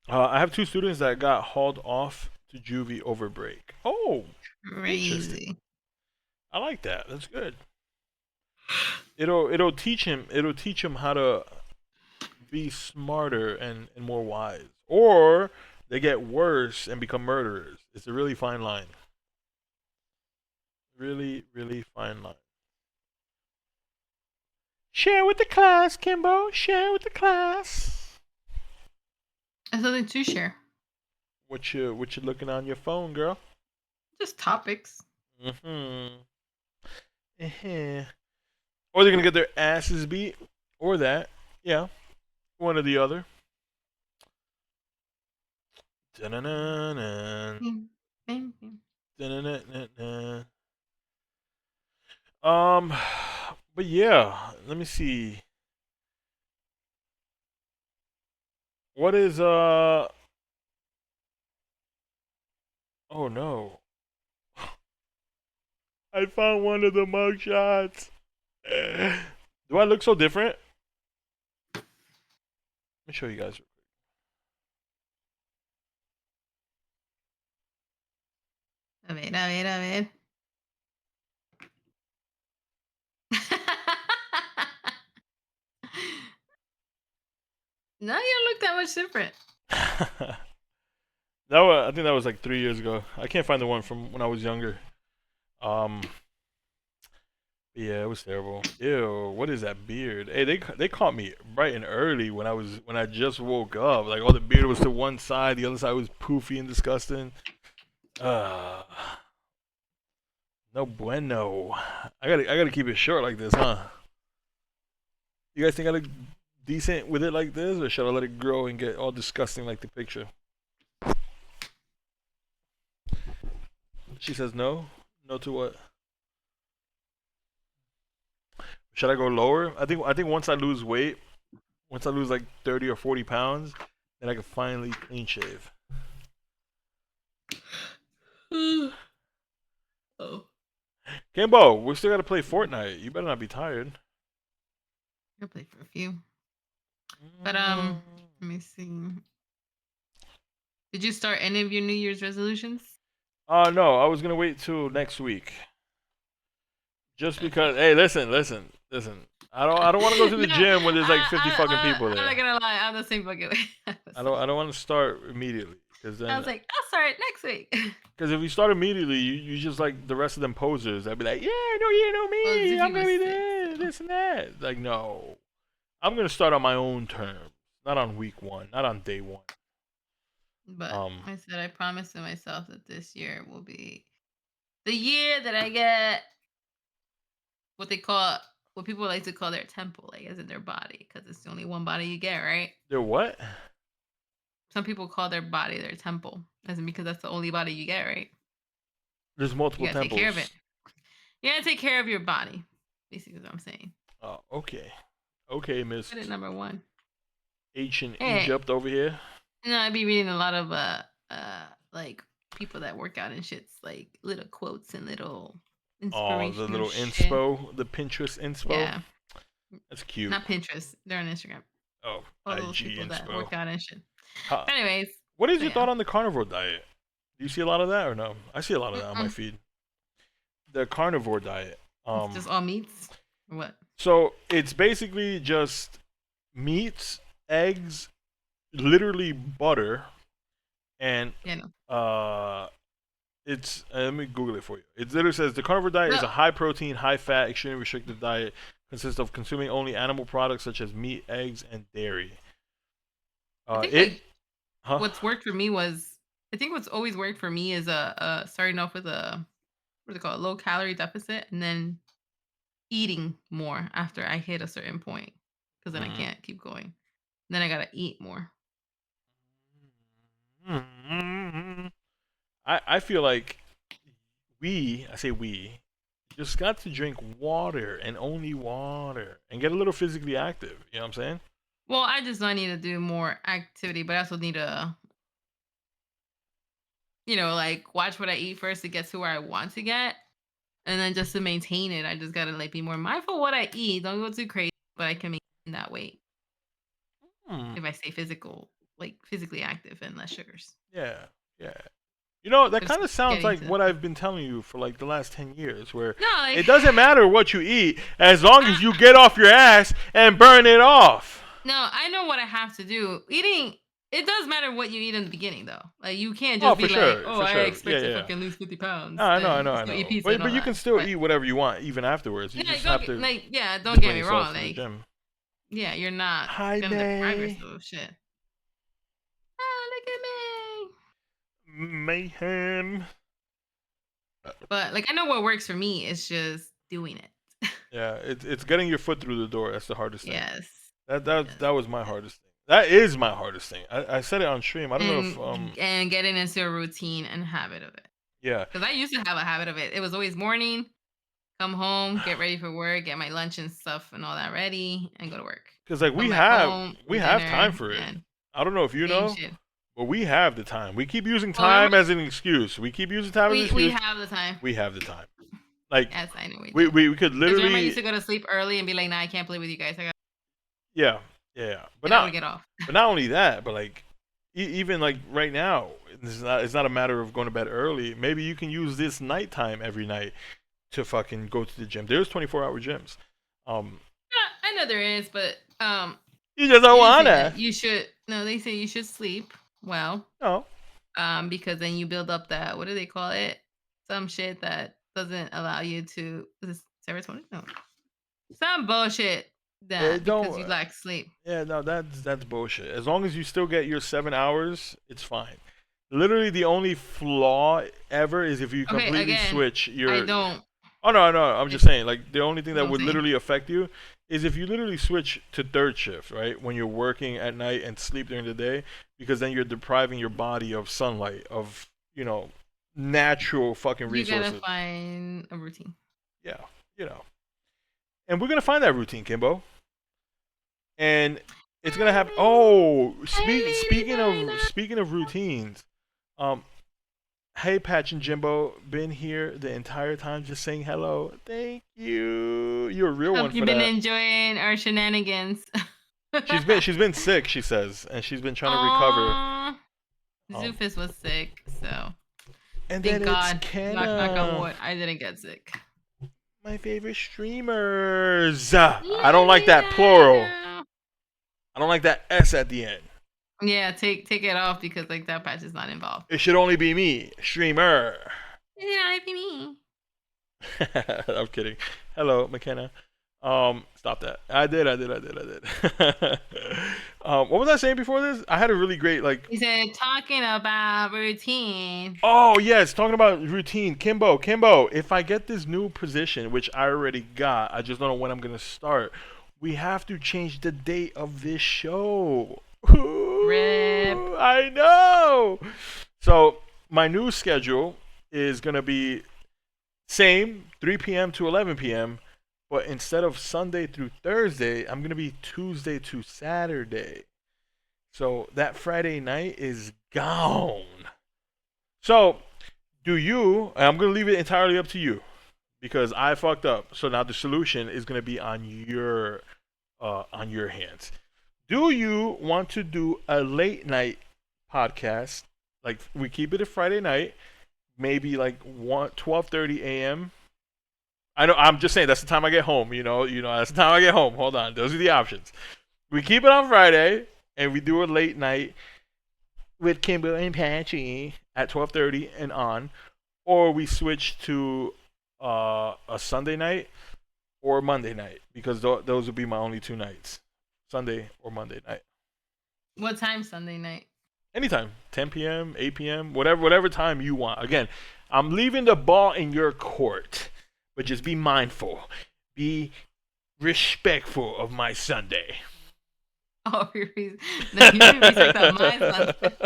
I have two students that got hauled off to juvie over break. Oh, interesting. Crazy. I like that. That's good. It'll teach him how to be smarter and more wise. Or they get worse and become murderers. It's a really fine line. Really, really fine line. Share with the class, Kimbo. Share with the class. There's nothing to share. What you looking on your phone, girl? Just topics. Mm-hmm. Or they're gonna get their asses beat, or that. Yeah, one or the other. Da-na-na-na. Bing, bing, bing. Da-na-na-na-na. Um, but yeah, let me see. What is Oh no, I found one of the mugshots. Do I look so different? Let me show you guys. A ver, a ver, a ver. No, you don't look that much different. I think that was like 3 years ago. I can't find the one from when I was younger. Um, yeah, it was terrible. Ew, what is that beard? Hey, they caught me bright and early when I just woke up. Like all the beard was to one side, the other side was poofy and disgusting. Uh, no bueno. I gotta keep it short like this, huh? You guys think I look decent with it like this, or should I let it grow and get all disgusting like the picture? She says no. No to what? Should I go lower? I think once I lose like 30 or 40 pounds, then I can finally clean shave. Oh. Kimbo, we still gotta play Fortnite. You better not be tired. I'll play for a few. But Mm. let me see. Did you start any of your New Year's resolutions? No, I was gonna wait till next week. Just because hey, listen. I don't wanna go to the No, gym when there's like 50 fucking people I'm not there. gonna lie. I'm the same fucking way. I don't wanna start immediately. Cause I then was like, I'll start next week. Because if you start immediately, you just like the rest of them posers. I'd be like, yeah, no, you know Well, me. Zippy I'm gonna was be sick, this, so. this and that. Like, no, I'm gonna start on my own terms, not on week one, not on day one. But Um, I said I promised to myself that this year will be the year that I get what they call what people like to call their temple, like as in their body, because it's the only one body you get, right? they're what? Some people call their body their temple, as in because that's the only body you get, right? There's You multiple gotta take care of it. temples. You gotta take care of your body. Basically, is what I'm saying. Oh, okay, okay, Miss Put it number one. Ancient Hey, Egypt over here. I'd be reading a lot of like people that work out and shits, like little quotes and little Oh, the inspirational little shit. inspo, the Pinterest inspo. Yeah, That's cute. not Pinterest. They're on Instagram. Oh, All those IG people that inspo. work out and shit. Huh. Anyways, What is so your yeah, thought on the carnivore diet? Do you see a lot of that or no? I see a lot of that on my Mm-mm. feed. The carnivore diet. It's just all meats. Or what? So it's basically just meats, eggs, literally butter, and You know. uh, it's let me Google it for you. It literally says the carnivore diet is No, a high protein, high fat, extremely restricted diet consists of consuming only animal products such as meat, eggs, and dairy. I think It like huh? what's worked for me was I think what's always worked for me is starting off with a what do they call it, low calorie deficit, and then eating more after I hit a certain point, because then I Mm, can't keep going. Then I gotta eat more. Mm-hmm. I feel like I say we, just got to drink water and only water and get a little physically active. You know what I'm saying? Well, I just know I need to do more activity, but I also need to, like watch what I eat first to get to where I want to get. And then just to maintain it, I just gotta like be more mindful what I eat. Don't go too crazy, but I can maintain that weight Hmm. if I stay physically active and less sugars. Yeah. Yeah. You know, that Just kind of sounds getting like to what I've been telling you for like the last 10 years, where no, like it doesn't matter what you eat as long I, as you get off your ass and burn it off. no, I know what I have to do. Eating it does matter what you eat in the beginning though. Like you can't Oh, just for be like, sure. oh, For I sure. Yeah, expect to yeah. fucking lose 50 No, pounds, I know, I then know, I still eat know. pizza and But all you can that. still But eat whatever you want even afterwards. You yeah, just have to yeah, don't just get bring me yourself wrong. to the Like, gym. yeah, you're not Hi, gonna deprive May. yourself of shit. Ah, look at me. Mayhem. But like I know what works for me is just doing it. Yeah, it's getting your foot through the door. That's the hardest thing. Yes. That Yes. was my hardest thing. That is my hardest thing. I said it on stream. I don't know if And getting into a routine and habit of it. yeah. Because I used to have a habit of it. It was always morning, come home, get ready for work, get my lunch and stuff and all that ready, and go to work. Cuz like Come back home, we eat have time dinner, for it. and I don't know if you same know, shit. but we have the time. We keep using Well, remember time as an excuse. We keep using time as an we excuse. have the time. We have the time. Like Yes, I know we do. we could Because remember I used literally to go to sleep early and be like, nah, I can't play with you guys. yeah. Yeah. But And I would not get off. only that, but like even like right now, it's not a matter of going to bed early. Maybe you can use this nighttime every night to fucking go to the gym. There's 24-hour gyms. Um, I know there is, but you just don't they say that wanna. you should no, they say you should sleep well. No. Because then you build up that what do they call it? Some shit that doesn't allow you to is it serotonin? No. Some bullshit It that because don't. you lack sleep. Yeah, no, that's bullshit. As long as you still get your 7 hours, it's fine. Literally, the only flaw ever is if you Okay, completely again, switch I your. don't Oh no, no, I'm it, just saying. Like the only thing that's what that I'm would saying. literally affect you is if you literally switch to third shift, right? When you're working at night and sleep during the day, because then you're depriving your body of sunlight, of natural fucking You gotta resources. find a routine. Yeah, you know. And we're gonna find that routine, Kimbo. And it's gonna happen. Oh, speaking of routines, um, hey Patch and Jimbo, been here the entire time, just saying hello. Thank you. You're a real one Hope for you've been that. enjoying our shenanigans. She's been sick, she says, and she's been trying to recover. Aww. Um, Zufus was sick, so and then thank it's God. Knock on Kenna, wood. I didn't get sick. my favorite streamers. I don't like that plural. Yeah. I don't like that S at the end. Yeah, take it off because like that patch is not involved. It should only be me, streamer. Yeah, I be me. I'm kidding. Hello, McKenna. Stop that. I did. What was I saying before this? I had a really great like. He said talking about routine. Oh yes, talking about routine. Kimbo. If I get this new position, which I already got, I just don't know when I'm gonna start. We have to change the date of this show. Rip. I know. So my new schedule is gonna be same 3 p.m. to 11 p.m. But instead of Sunday through Thursday, I'm gonna be Tuesday to Saturday. So that Friday night is gone. So do you? And I'm gonna leave it entirely up to you because I fucked up. So now the solution is gonna be on your hands. Do you want to do a late night podcast? Like we keep it a Friday night, maybe like 12:30 a.m. I know. I'm just saying that's the time I get home. That's the time I get home. Hold on, those are the options. We keep it on Friday, and we do a late night with Kimbo and Pachy at 12:30 and on, or we switch to a Sunday night or Monday night because those would be my only two nights, Sunday or Monday night. What time Sunday night? Anytime, 10 p.m., 8 p.m., whatever time you want. Again, I'm leaving the ball in your court, but just be mindful, be respectful of my Sunday. Oh, no, you respect on my sunset.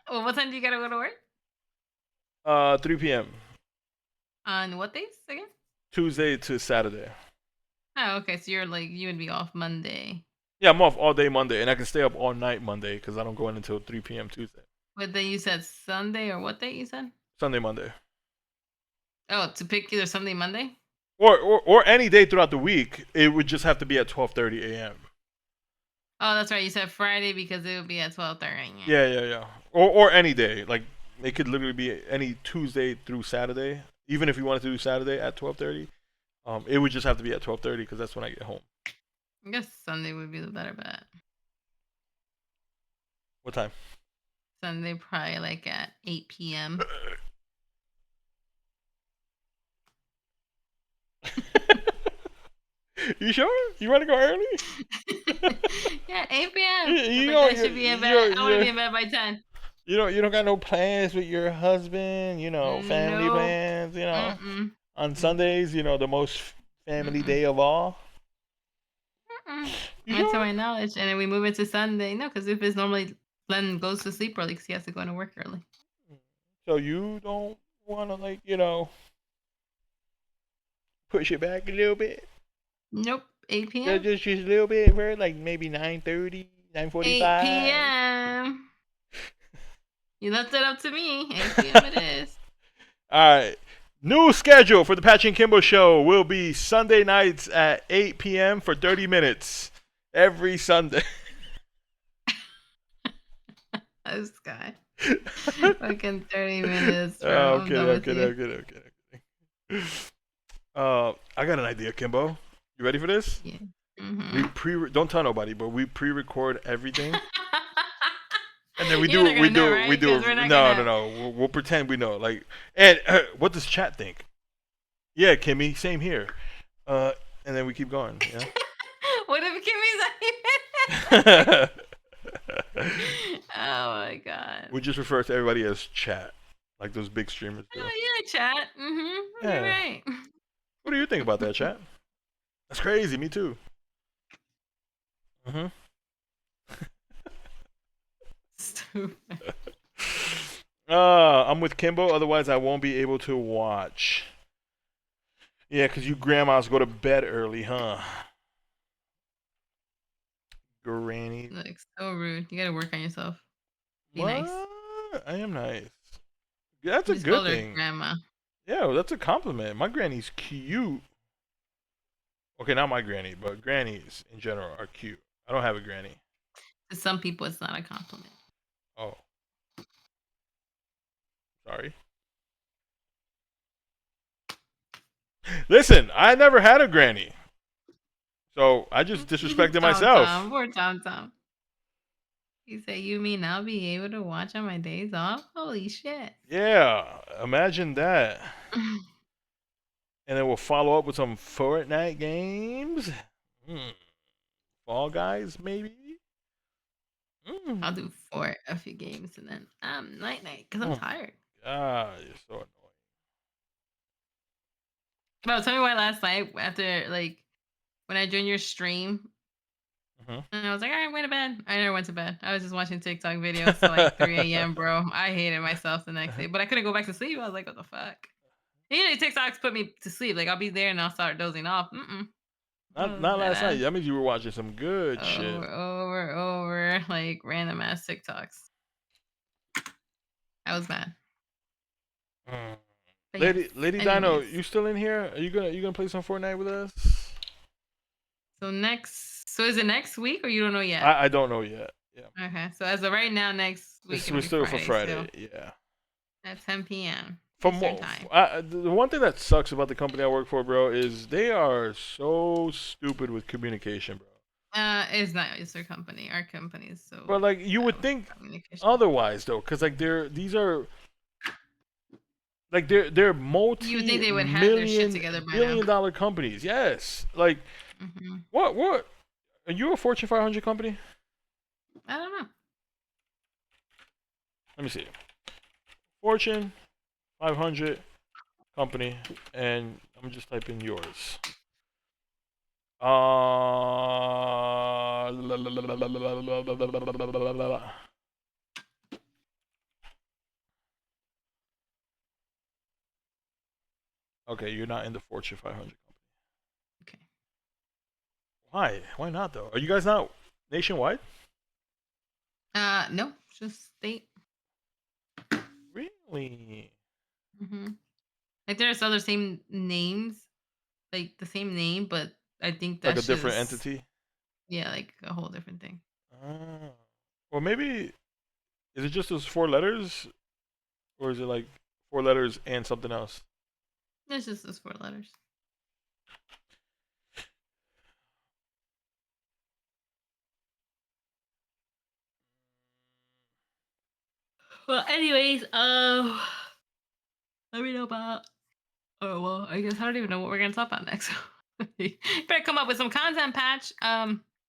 Well, what time do you gotta go to work? 3 p.m. On what days again? Tuesday to Saturday. Oh, okay. So you're like you would be off Monday. Yeah, I'm off all day Monday, and I can stay up all night Monday because I don't go in until 3 p.m. Tuesday. What day you said Sunday or what day you said? Sunday, Monday. Oh, to pick either Sunday, Monday? Or any day throughout the week. It would just have to be at 12:30 a.m. Oh, that's right. You said Friday because it would be at 12:30. Yeah, yeah, yeah. Or any day. Like it could literally be any Tuesday through Saturday. Even if you wanted to do Saturday at 12:30, it would just have to be at 12:30 because that's when I get home. I guess Sunday would be the better bet. What time? Sunday probably like at 8 p.m. You sure? You want to go early? Yeah, 8 you, p.m. I you like know I should be in bed. I want to be in bed by 10. you don't got no plans with your husband. Family Nope. plans. Mm-mm. On Nope. Sundays. The most family Mm-mm. day of all. Mm-mm. You Not to sure? my knowledge. And then we move into Sunday. No, because if it's normally Len goes to sleep early because he has to go to work early. So you don't want to push it back a little bit. Nope. 8 Just, p.m. just, just a little bit, for like maybe 9:30, 8 9:45. p.m. You left it up to me. 8 p.m. it is. All right. New schedule for the Pachy and Kimbo show will be Sunday nights at 8 p.m. for 30 minutes every Sunday. This guy. Fucking 30 minutes, bro. I'm I'm done kidding. I'm with kidding. you. I'm kidding. I'm kidding. I'm kidding. I got an idea, Kimbo. You ready for this? Yeah. We Mm-hmm. don't tell nobody, but we pre-record everything, and then we You're do not it. We gonna know, do it. We right? do Because we're it. not No, no, gonna. no. We'll pretend we know. And what does chat think? Yeah, Kimmy, same here. Uh, and then we keep going. Yeah. What if Kimmy's not even? Oh my god. We just refer to everybody as chat, like those big streamers do. Oh yeah, chat. Mm-hmm. You're Yeah. right. What do you think about that, chat? That's crazy. Me too. Mhm. Stupid. I'm with Kimbo. Otherwise, I won't be able to watch. Yeah, 'cause you grandmas go to bed early, huh? Granny. Like so rude. You gotta work on yourself. Be nice. What? I am nice. That's You a just good called her thing. grandma. Yeah, well, that's a compliment. My granny's cute. Okay, not my granny, but grannies in general are cute. I don't have a granny. To some people, it's not a compliment. Oh, sorry. Listen, I never had a granny. So I just disrespected Tom myself. Tom. Poor Tom Tom. He said, "You mean I'll be able to watch on my days off? Holy shit!" Yeah, imagine that. And then we'll follow up with some Fortnite games. Hmm. Fall Guys, maybe? I'll Mm. do 4 a few games and then night night because I'm Oh, tired. God, you're so Bro, tell me why last night after like when I joined your stream annoying. and I was like, all right, I'm going to bed. I never went to bed. I was just watching TikTok videos till like 3 a.m. Bro, I hated myself the next day, but I couldn't go back to sleep. I was like, what the fuck? TikToks put me to sleep. Like I'll be there and I'll start dozing off. Not That last night. ass That means you were watching some good shit. over, like random ass TikToks. I was mad. Mm. But yes. Lady Dino, Anyways. you still in here? Are you gonna play some Fortnite with us? So is it next week or you don't know yet? I don't know yet. Yeah. Okay. So as of right now, next week it'll We're be still for Friday still Friday. Yeah. at 10 p.m. From Eastern time. the one thing that sucks about the company I work for, bro, is they are so stupid with communication, bro. It's not. It's their company. Our company is so But like you bad would with think communication. otherwise, though, because like these are like they're You would think they would have their shit multi-million together by now. billion-dollar companies. Yes. Like hmm what? Are you a Fortune 500 company? I don't know. Let me see. Fortune 500 company, and I'm just typing yours. Okay, you're not in the Fortune 500. Okay. Why? Why not though? Are you guys not nationwide? No, just state. Really? Hmm. Like there's other same names, like the same name, but I think Like a that's different just entity? yeah, like a whole different thing. Ah. Well, maybe is it just those 4 letters, or is it like 4 letters and something else? It's just those 4 letters. Well, anyways, let me know about. Oh well, I guess I don't even know what we're gonna talk about next. Better come up with some content, Patch.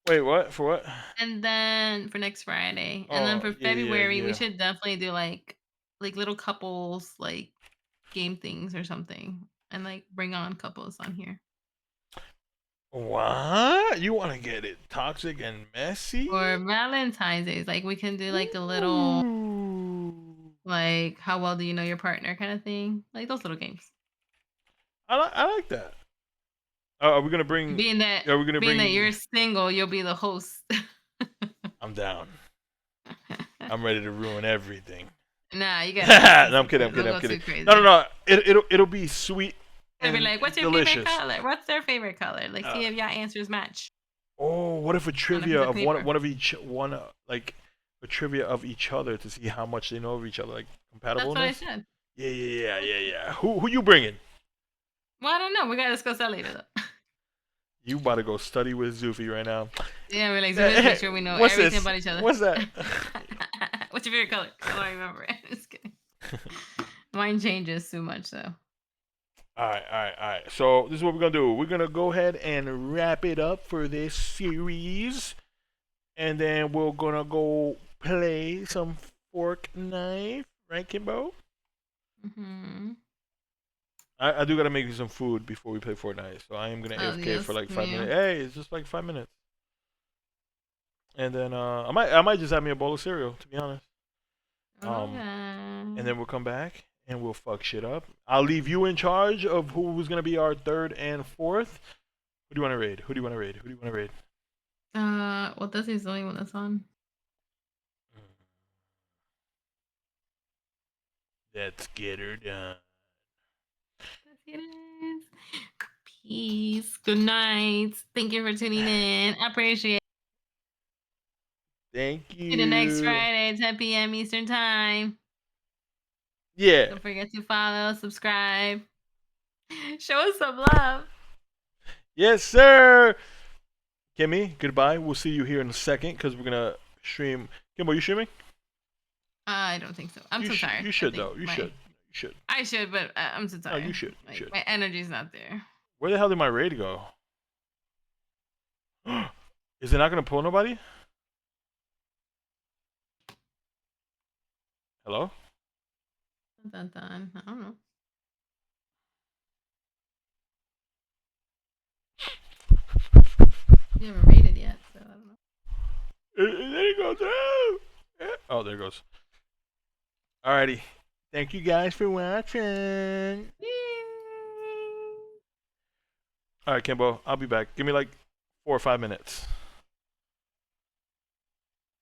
Wait, what? For what? And then for next Friday, and then Oh, for yeah, yeah, February, we yeah. should definitely do like little couples like game things or something, and like bring on couples on here. What? You want to get it toxic and Or messy? Valentine's Days, like we can do like a little Ooh. like how well do you know your partner kind of thing, like those little games. I like that. Are we gonna bring? Being that Are we gonna being that bring? you're single, you'll be the host. I'm down. I'm ready to ruin everything. Nah, you gotta be No, I'm PC. kidding. I'm Don't kidding. I'm go kidding. too No, no, crazy. no. It'll be sweet I'd be and like, "What's your favorite delicious. color? What's their favorite color?" Like, Uh, see if y'all answers match. oh, what if a I don't know if trivia it's a of one creeper. one of each one like a trivia of each other to see how much they know of each other, like That's what I compatibleness. said. Yeah, yeah, yeah, yeah, yeah. Who you bringing? Well, I don't know. We gotta discuss that later, though. You about to go study with Zufi right now. Yeah, we're like, so let's make Hey, sure we know what's everything this? about each other. What's that? What's your favorite color? I don't remember. Just kidding. Mine changes too much, though. All right, all right, all right. So this is what we're gonna do. We're gonna go ahead and wrap it up for this series, and then we're gonna go play some fork knife, right, Kimbo? Hmm. I do gotta make you some food before we play Fortnite, so I am gonna Oh, AFK for Dios like 5 minutes. mío. Hey, it's just like 5 minutes, and then I might just have me a bowl of cereal, to be honest. Um, and Okay. then we'll come back and we'll fuck shit up. I'll leave you in charge of who's gonna be our third and fourth. Who do you want to raid? Who do you want to raid? Who do you want to raid? Well, this is the only one that's on. Let's get her done. It is. Peace. Good night. Thank you for tuning in. I appreciate it. Thank See you next you. Friday, 10 p.m. Eastern Time. Yeah. Don't forget to follow, subscribe, show us some love. Yes, sir. Kimmy, goodbye. We'll see you here in a second because we're gonna stream. Kimbo, you streaming? I don't think so. I'm so tired. You I should think though. You my should. You should. I should, but I'm so No, you tired. should. You Like should. my energy's not there. Where the hell did my raid go? Is it not gonna pull nobody? Hello? Dun, dun, dun. I don't know. You haven't rated yet, so I don't know. There it goes. Oh, there it goes. Alrighty. Thank you guys for watching. Yay. Alright, Kimbo, I'll be back. Give me like 4 or 5 minutes.